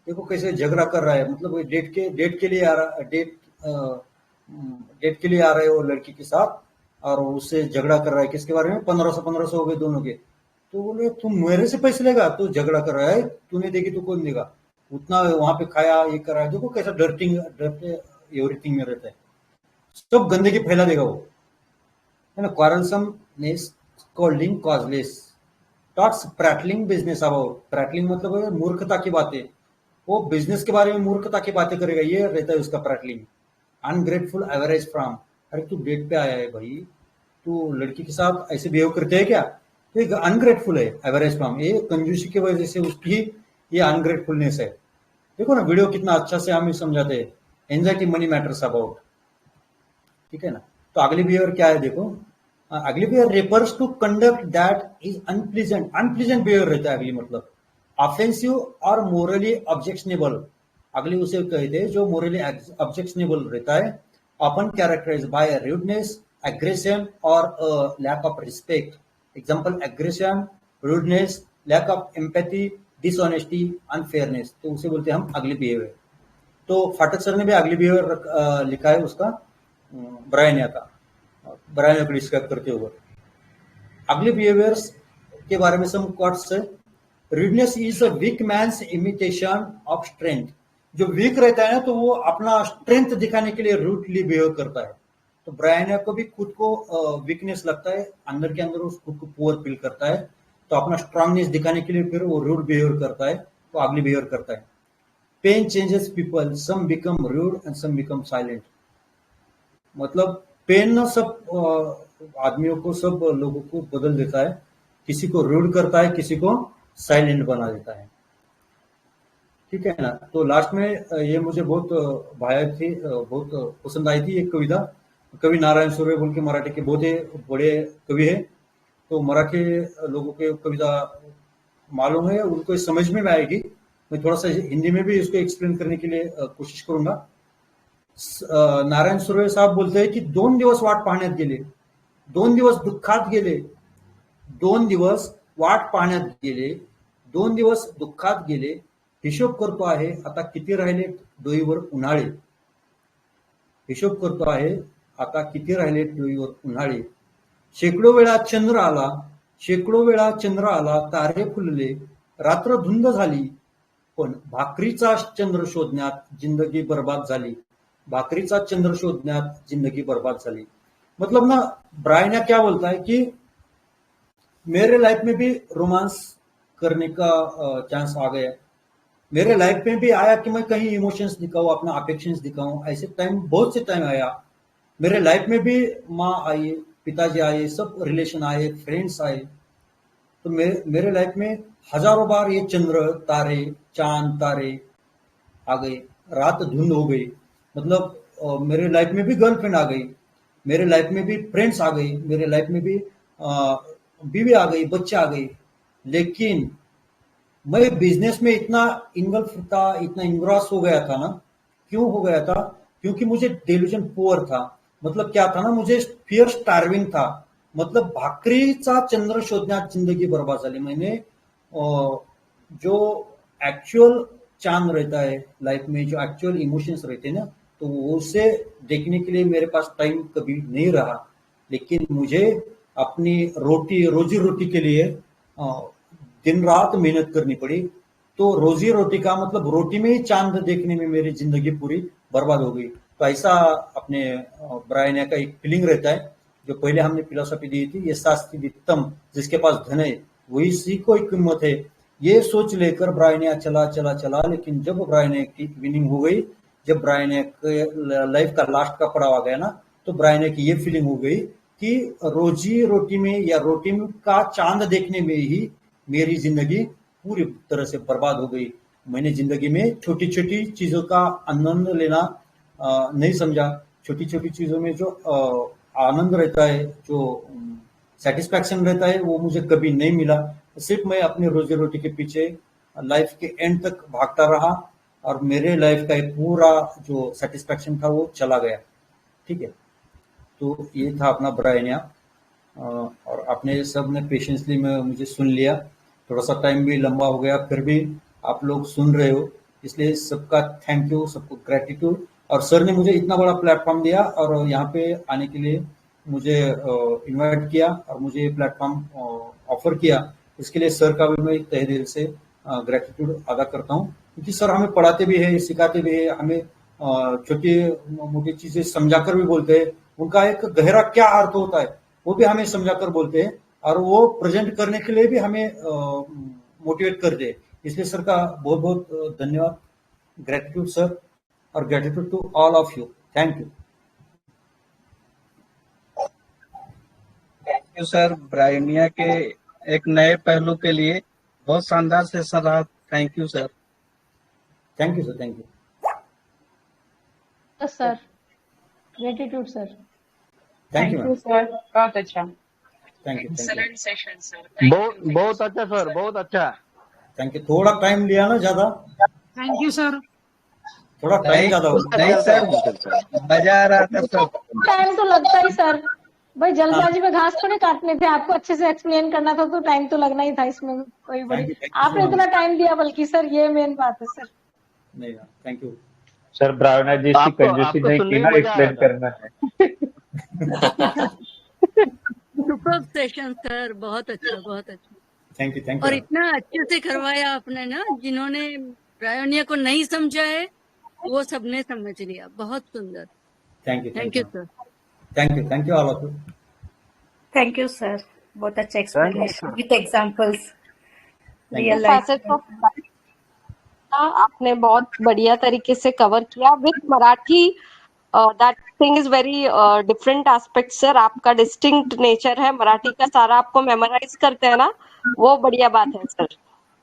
देखो कैसे झगड़ा कर रहा है, मतलब डेट के लिए आ रहा, डेट के लिए आ रहे हो लड़की के साथ, और उससे झगड़ा कर रहा है किसके बारे में, 1500 हो गए दोनों के। तो बोले तुम मेरे से पैसे लेगा, तो झगड़ा कर रहा है, तूने देगी तो कौन देगा, उतना वहां पे खाया, ये कर रहा है। देखो कैसा डरते एवरीथिंग में रहता है, सब गंदगी फैला देगा वो, है ना। Quarrelsomeness, scolding, causeless, talks prattling business about, prattling मतलब है मूर्खता की बातें, वो बिजनेस के बारे में मूर्खता की बातें करेगा, ये रहता है उसका प्रैटलिंग। अनग्रेटफुल एवरेज फ्रॉम, अरे तू डेट पे आया है भाई, तू लड़की के साथ ऐसे बिहेव करते है क्या? तो एक अनग्रेटफुल है एवरेज फ्रॉम, ये कंजूसी की वजह से उसकी ये अनग्रेटफुलनेस है। देखो ना वीडियो कितना अच्छा से हमें समझाते हैं, एंजाइटी मनी मैटर्स अबाउट, ठीक है ना। तो अगली बिहेवियर क्या है देखो, ugly behaviour refers to conduct that is unpleasant, unpleasant behaviour रहता है अगली, मतलब ऑफेंसिव और मोरली ऑब्जेक्शनेबल, अगली उसे कहते हैं जो मोरली ऑब्जेक्शनेबल रहता है, often characterized by a rudeness, aggression or a lack of respect. Example, aggression, rudeness, lack of empathy, dishonesty, unfairness. तो उसे बोलते हैं हम अगली बिहेवियर। तो फाटक सर ने भी अगली बिहेवियर लिखा है उसका, ब्रायनिया का, ब्रायनिया को डिस्क्राइब करते हुए। अगली बिहेवियर्स के बारे में सम क्वाट्स है। Rudeness is a weak man's imitation of strength, जो वीक रहता है ना तो वो अपना स्ट्रेंथ दिखाने के लिए रूडली बिहेव करता है। तो ब्रायनिया को भी खुद को वीकनेस लगता है, अंदर के अंदर उस खुद को पुअर फील करता है, तो अपना स्ट्रांगनेस दिखाने के लिए फिर वो रूड बिहेवियर करता है, तो अगली बिहेवियर करता है। Pain changes people, some become rude and some become silent, मतलब पेन ना सब आदमियों को, सब लोगों को बदल देता है, किसी को रूड करता है, किसी को साइलेंट बना देता है, ठीक है ना। तो लास्ट में ये मुझे बहुत भाया थी, बहुत पसंद आई थी एक कविता, कवि नारायण सुर्वे बोल के मराठी के बहुत ही बड़े कवि है, तो मराठी लोगों के कविता मालूम है, उनको समझ में आएगी। मैं थोड़ा सा हिंदी में भी इसको एक्सप्लेन करने के लिए कोशिश करूंगा। नारायण सुर्वे साहब बोलते हैं की 2 दिवस वाट पाहण्यात गेले, 2 दिवस दुःखात गेले, 2 दिवस वाट पाहण्यात गेले, 2 दिवस दुःखात गेले, हिशोब करतो आहे आता किती राहिले डोईवर उन्हाळे, हिशोब करतो आहे आता किती राहिले डोईवर उन्हाळे, शेकडो वेळा चंद्र आला, शेकडो वेळा चंद्र आला, तारे फुलले, रात्र धुंद झाली, पण भाकरीचा चंद्र शोधण्यात जिंदगी बर्बाद झाली, भाकरीचा चंद्र शोधण्यात जिंदगी बर्बाद झाली। मतलब ना ब्रायनिया क्या बोलता है कि मेरे लाइफ में भी रोमांस करने का चांस आ गया, मेरे लाइफ में भी आया कि मैं कहीं इमोशंस दिखाऊं, अपना अफेक्शंस दिखाऊं, ऐसे टाइम बहुत से टाइम आया। मेरे लाइफ में भी माँ आई, पिताजी आए, सब रिलेशन आए, फ्रेंड्स आए, तो मेरे लाइफ में हजारों बार ये चंद्र तारे चांद तारे आ गए, रात धुंध हो गई, मतलब मेरे लाइफ में भी गर्लफ्रेंड आ गई, मेरे लाइफ में भी फ्रेंड्स आ गई, मेरे लाइफ में भी बीवी आ गई, बच्चे आ गए, लेकिन मैं बिजनेस में इतना इन्वॉल्व था, इतना इंग्रॉस हो गया था ना, क्यों हो गया था? क्योंकि मुझे डेल्यूजन पुअर था, मतलब क्या था ना, मुझे फियर स्टार्विंग था, मतलब भाकरीचा चंद्र शोधण्यात जिंदगी बर्बाद झाली। मैंने जो एक्चुअल चांद रहता है लाइफ में, जो एक्चुअल इमोशंस रहते हैं ना, तो उसे देखने के लिए मेरे पास टाइम कभी नहीं रहा, लेकिन मुझे अपनी रोजी रोटी के लिए दिन रात मेहनत करनी पड़ी। तो रोजी रोटी का मतलब रोटी में ही चांद देखने में मेरी जिंदगी पूरी बर्बाद हो गई। तो ऐसा अपने ब्रायनिया का एक फीलिंग रहता है, जो पहले हमने फिलोसफी दी थी, ये शास्त्री वित्तम, जिसके पास धन है वही सी कोई कीमत है, ये सोच लेकर ब्रायनिया चला चला चला, लेकिन जब ब्रायनिया की विनिंग हो गई, जब ब्रायनिया के लाइफ का लास्ट का पड़ाव आ गया ना, तो ब्रायनिया की ये फीलिंग हो गई कि रोजी रोटी में या रोटी का चांद देखने में ही मेरी जिंदगी पूरी तरह से बर्बाद हो गई। मैंने जिंदगी में छोटी छोटी चीजों का आनंद लेना नहीं समझा, छोटी छोटी चीजों में जो आनंद रहता है, जो सेटिस्फैक्शन रहता है, वो मुझे कभी नहीं मिला। सिर्फ मैं अपनी रोजी रोटी के पीछे लाइफ के एंड तक भागता रहा, और मेरे लाइफ का एक पूरा जो सेटिस्फैक्शन था वो चला गया, ठीक है। तो ये था अपना ब्रायनिया, और अपने सब ने पेशेंसली में मुझे सुन लिया, थोड़ा सा टाइम भी लंबा हो गया, फिर भी आप लोग सुन रहे हो, इसलिए सबका थैंक यू, सबको ग्रेटिट्यूड। और सर ने मुझे इतना बड़ा प्लेटफॉर्म दिया और यहाँ पे आने के लिए मुझे इनवाइट किया और मुझे प्लेटफॉर्म ऑफर किया, इसके लिए सर का भी मैं तहे दिल से ग्रेटिट्यूड अदा करता हूँ, क्योंकि सर हमें पढ़ाते भी है, सिखाते भी है, हमें छोटी मोटी चीजें समझाकर भी बोलते हैं, उनका एक गहरा क्या अर्थ होता है वो भी हमें समझाकर बोलते हैं, और वो प्रेजेंट करने के लिए भी हमें मोटिवेट कर दे। इसलिए सर का बहुत बहुत धन्यवाद, ग्रेटिट्यूड सर, और gratitude to all of you. Thank you. Thank you sir, Bryonia के एक नए पहलू के लिए बहुत शानदार सेशन रहा। Thank you sir. Thank you sir. Thank you sir, gratitude sir. Thank you ma'am. Sir, बहुत अच्छा। Thank you. Excellent session sir. बहुत अच्छा सर, बहुत अच्छा। Thank you. थोड़ा टाइम लिया ना ज्यादा, थैंक यू सर। थोड़ा टाइम ज्यादा हो गया। नहीं सर, मजा आ रहा था सर। टाइम तो लगता ही सर, भाई जल्दबाजी में घास थोड़े काटने थे, आपको अच्छे से एक्सप्लेन करना था तो टाइम तो लगना ही था इसमें। कोई बड़ी Thank you आपने so इतना टाइम दिया, बल्कि सर ये मेन बात है सर। नहीं, थैंक यू। सर ब्रावना जी की कंजूसी नहीं की ना, एक्सप्लेन करना है। सुपर सेशन सर, बहुत अच्छा, बहुत अच्छा। Thank you. थैंक और यू। इतना अच्छे से करवाया आपने ना, जिन्होंने ब्रायोनिया को नहीं समझा है वो सबने समझ लिया। बहुत सुंदर। Thank you. Thank you sir. Thank you. Thank you all of you. Thank you sir, बहुत अच्छा explanation with examples, Thank you. Real life. आपने बहुत बढ़िया तरीके से कवर किया with Marathi. That thing is very different aspect sir. आपका distinct nature है, मराठी का सारा आपको मेमोराइज करते हैं ना, वो बढ़िया बात है sir.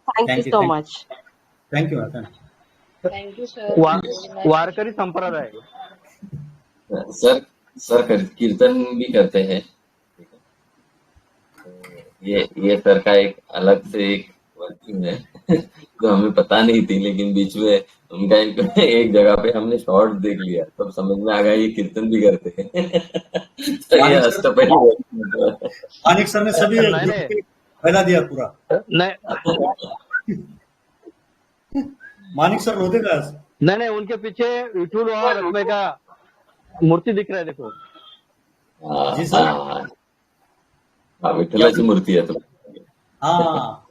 Thank you so much. Thank you ma'am. Thank you sir. Varkari संप्रदाय सर कीर्तन भी करते हैं। ये सर का एक अलग से एक वर्किंग है जो हमें पता नहीं थी, लेकिन बीच में उनका एक जगह पे हमने शॉर्ट देख लिया, तब तो समझ में आ गया ये कीर्तन भी करते हैं। तो ये मानिक सर ने सभी फैला दिया पूरा। नहीं मानिक सर रोते का नहीं, उनके पीछे विठुल और रखने का मूर्ति दिख रहा है, देखो। जी सर। हाँ, विठ्ठलाची मूर्ति है तो। हाँ,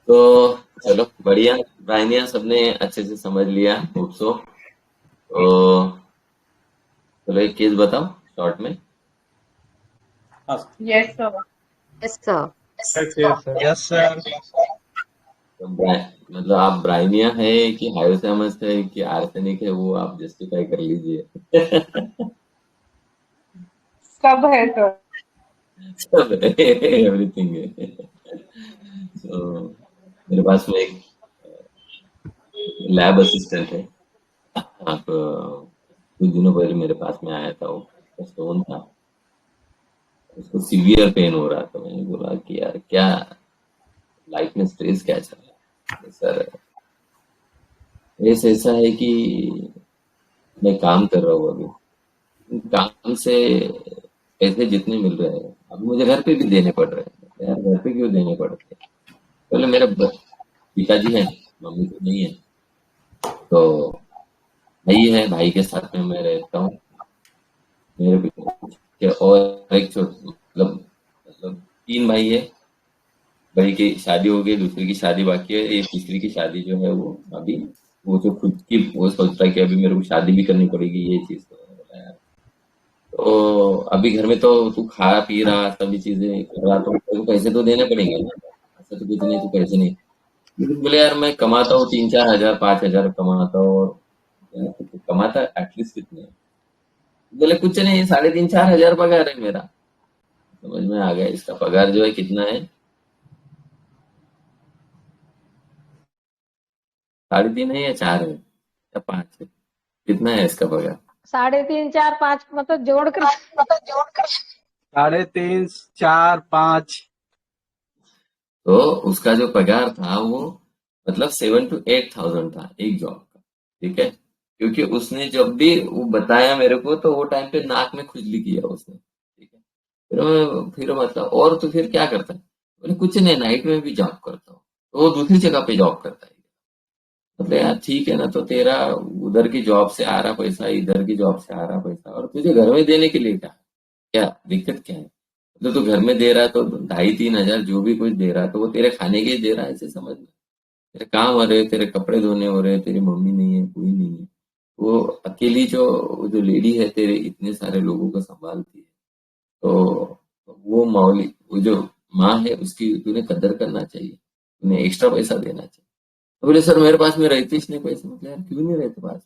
तो चलो बढ़िया, ब्रायनिया सबने अच्छे से समझ लिया। Hope so. तो चलो एक केस बताओ शॉर्ट में। Yes sir. Yes sir. Yes sir. मतलब आप ब्रायनिया है कि हायोसैमस है कि आर्सेनिक है, वो आप जस्टिफाई कर लीजिए। सब है सर। सब एवरीथिंग है। तो मेरे पास में एक लैब असिस्टेंट है, आप कुछ दिनों पहले मेरे पास में आया था। वो स्टोन था, उसको सीवियर पेन हो रहा था। मैंने बोला कि यार क्या लाइफ में स्ट्रेस क्या चल रहा है? सर ऐसा है कि मैं काम कर रहा हूँ, अभी काम से पैसे जितने मिल रहे हैं अब मुझे घर पे भी देने पड़ रहे हैं। यार घर पे क्यों देने पड़ते हैं? पहले मेरे पिताजी हैं, मम्मी तो नहीं है, तो भाई है, भाई के साथ में मैं रहता हूँ। मेरे पीछे और एक मतलब 3 भाई है। भाई की शादी हो गई, दूसरी की शादी बाकी है, ये तीसरी की शादी जो है वो अभी वो जो खुद की वो सोच रहा है कि अभी मेरे को शादी भी करनी पड़ेगी, ये चीज। तो अभी घर में तो तू खा पी रहा, सभी चीजें कर रहा, तो तेरे को पैसे तो देने पड़ेंगे ना। ऐसा तो कुछ नहीं, तू पैसे नहीं बोले यार मैं कमाता हूँ 3-4 हजार 5 हजार कमाता हूँ, और कमाता एटलीस्ट कितने? बोले कुछ नहीं, 3.5-4 हजार पगार है मेरा। समझ में आ गया इसका पगार जो है कितना है? 3.5 है या 4 है या 5 है? कितना है इसका पगार? 3.5 4 5 मतलब जोड़कर 3.5 4 5। तो उसका जो पगार था वो मतलब 7 to 8,000 था एक जॉब का, ठीक है? क्योंकि उसने जब भी वो बताया मेरे को, तो वो टाइम पे नाक में खुजली किया उसने, ठीक है? फिर मतलब और तो फिर क्या करता है? बोले कुछ नहीं, नाइट में भी जॉब करता हूँ। तो वो दूसरी जगह पे जॉब करता है। मतलब यार ठीक है ना, तो तेरा उधर की जॉब से आ रहा पैसा, इधर की जॉब से आ रहा पैसा, और तुझे घर में देने के लिए क्या दिक्कत क्या है? मतलब तो घर में दे रहा है तो 2,500-3 हजार जो भी कुछ दे रहा है, तो वो तेरे खाने के ही दे रहा है, ऐसे समझ में। तेरे काम हो रहे, तेरे कपड़े धोने हो रहे, तेरी मम्मी नहीं है, कोई नहीं है, वो अकेली जो लेडी है तेरे इतने सारे लोगों को संभालती है। तो वो मौली वो जो माँ है उसकी तूने कदर करना चाहिए, तूने एक्स्ट्रा पैसा देना चाहिए। तो बोले सर मेरे पास में रहते ही नहीं पैसे। मतलब यार क्यों नहीं रहते पास?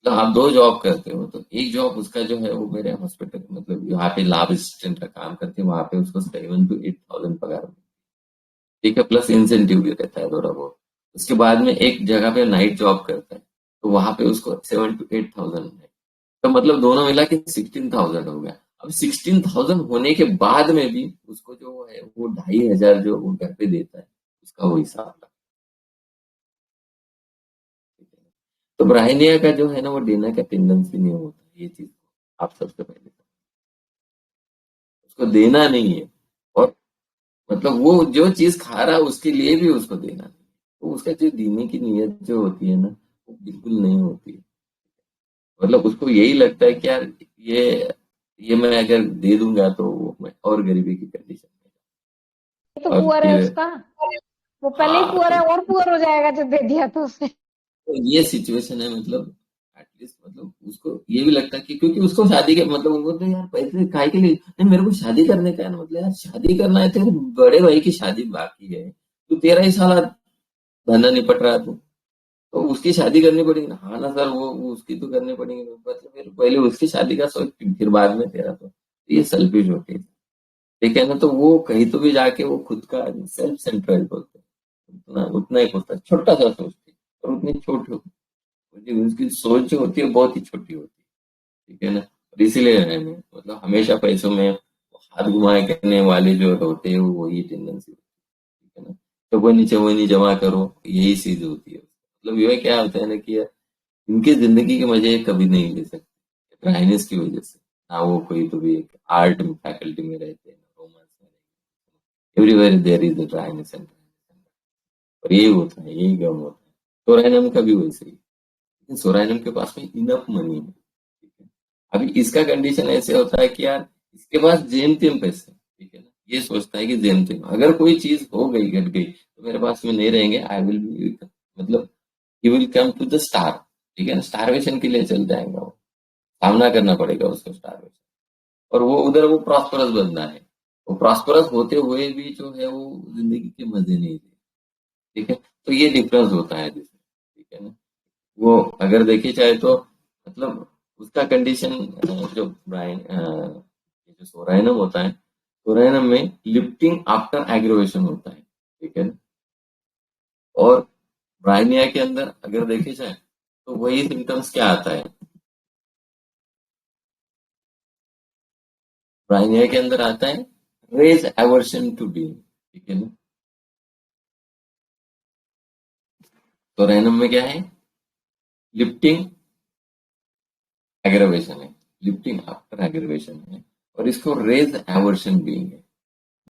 तो आप 2 जॉब करते हो, तो एक जॉब उसका जो है वो मेरे हॉस्पिटल मतलब यहाँ पे लैब असिस्टेंट का काम करते हैं, वहां पे उसको 7 to 8,000 पगार मिलती है, ठीक है, प्लस इंसेंटिव भी रहता है थोड़ा बहुत। उसके बाद में एक जगह पे नाइट जॉब करता है, तो वहां पे उसको 7 to 8,000 है। तो मतलब दोनों मिला के 16,000 हो गया। अब 16,000 होने के बाद में भी उसको जो है वो 2,500 जो वो घर पे देता है, उसका वो हिसाब था। तो ब्राह्मणिया का जो है ना वो देने का टेंडेंसी नहीं होता, ये चीज आप सबसे पहले उसको देना नहीं है। और मतलब वो जो चीज खा रहा है उसके लिए भी उसको देना नहीं है, तो उसका जो देने की नीयत जो होती है ना वो बिल्कुल नहीं होती है। मतलब उसको यही लगता है कि यार ये मैं अगर दे दूंगा तो मैं और गरीबी की कंडीशन ये तो में, और पुअर है फिर उसका, वो पहले ही हाँ पुअर है और पुअर हो जाएगा जो दे दिया तो उसे। तो ये सिचुएशन है। मतलब एटलीस्ट मतलब उसको ये भी लगता है कि क्योंकि उसको शादी के मतलब उनको तो यार पैसे काय के लिए नहीं, मेरे को शादी करने का है ना, मतलब यार शादी करना है, तेरे बड़े भाई की शादी बाकी है, तू 13 ही साल धंधा निपट रहा है तू, तो उसकी शादी करनी पड़ेगी ना। हाँ ना सर वो उसकी तो करनी पड़ेगी ना। मतलब फिर पहले उसकी शादी का सोच फिर बाद में तेरा, तो ये सेल्फिश होते हैं, ठीक है ना। तो वो कहीं तो भी जाके वो खुद का सेल्फ सेंट्राइज बोलते हैं, उतना उतना ही सोचता है, छोटा सा सोचते हैं, और उतनी छोटी उसकी सोच जो होती है बहुत ही छोटी होती है, ठीक है ना। और इसीलिए मतलब हमेशा पैसों में हाथ घुमाए करने वाले जो होते हैं वो वही टेंडेंसी होती है, ठीक है ना। तो वो नहीं जमा करो, यही चीज होती है। मतलब ये क्या होता है ना कि यार इनकी जिंदगी के मजे ये कभी नहीं ले सकते ड्राइनेस की वजह से। ना वो कोई तो भी एक आर्ट फैकल्टी में रहते हैं, रोमांस में रहते हैं, everywhere there is a dryness and और यही होता है, यही गम होता है। तो रैनम का भी वैसे ही, लेकिन सोराइनम के पास में इनफ मनी है, ठीक है। अभी इसका कंडीशन ऐसे होता है कि यार इसके पास जेम तेम पैसे, ठीक है ना, ये सोचता है कि जेम तेम अगर कोई चीज हो गई घट गई तो मेरे पास में नहीं रहेंगे, आई विल मतलब he will come to the star, ठीक है ना, स्टारवेशन के लिए चल जाएगा, वो सामना करना पड़ेगा उसको स्टारवेशन। और वो उधर वो प्रॉस्परस बंदा है, वो प्रॉस्परस होते हुए भी जो है वो जिंदगी के मजे नहीं ले, ठीक है। तो ये डिफरेंस होता है जिसमें, ठीक है ना। वो अगर देखी जाए तो मतलब उसका कंडीशन जो ब्राइन जो सोराइनम होता है, सोराइनम में लिफ्टिंग आफ्टर एग्रोवेशन होता है, ठीक है ना। और ब्राइनिया के अंदर अगर देखे जाए तो वही सिम्टम्स क्या आता है, ब्राइनिया के अंदर आता है रेज एवर्शन टू बीइंग, ठीक है ना। सोराइनम में क्या है, लिफ्टिंग एग्रावेशन है, लिफ्टिंग आफ्टर एग्रावेशन है, और इसको रेज एवर्शन बीइंग है।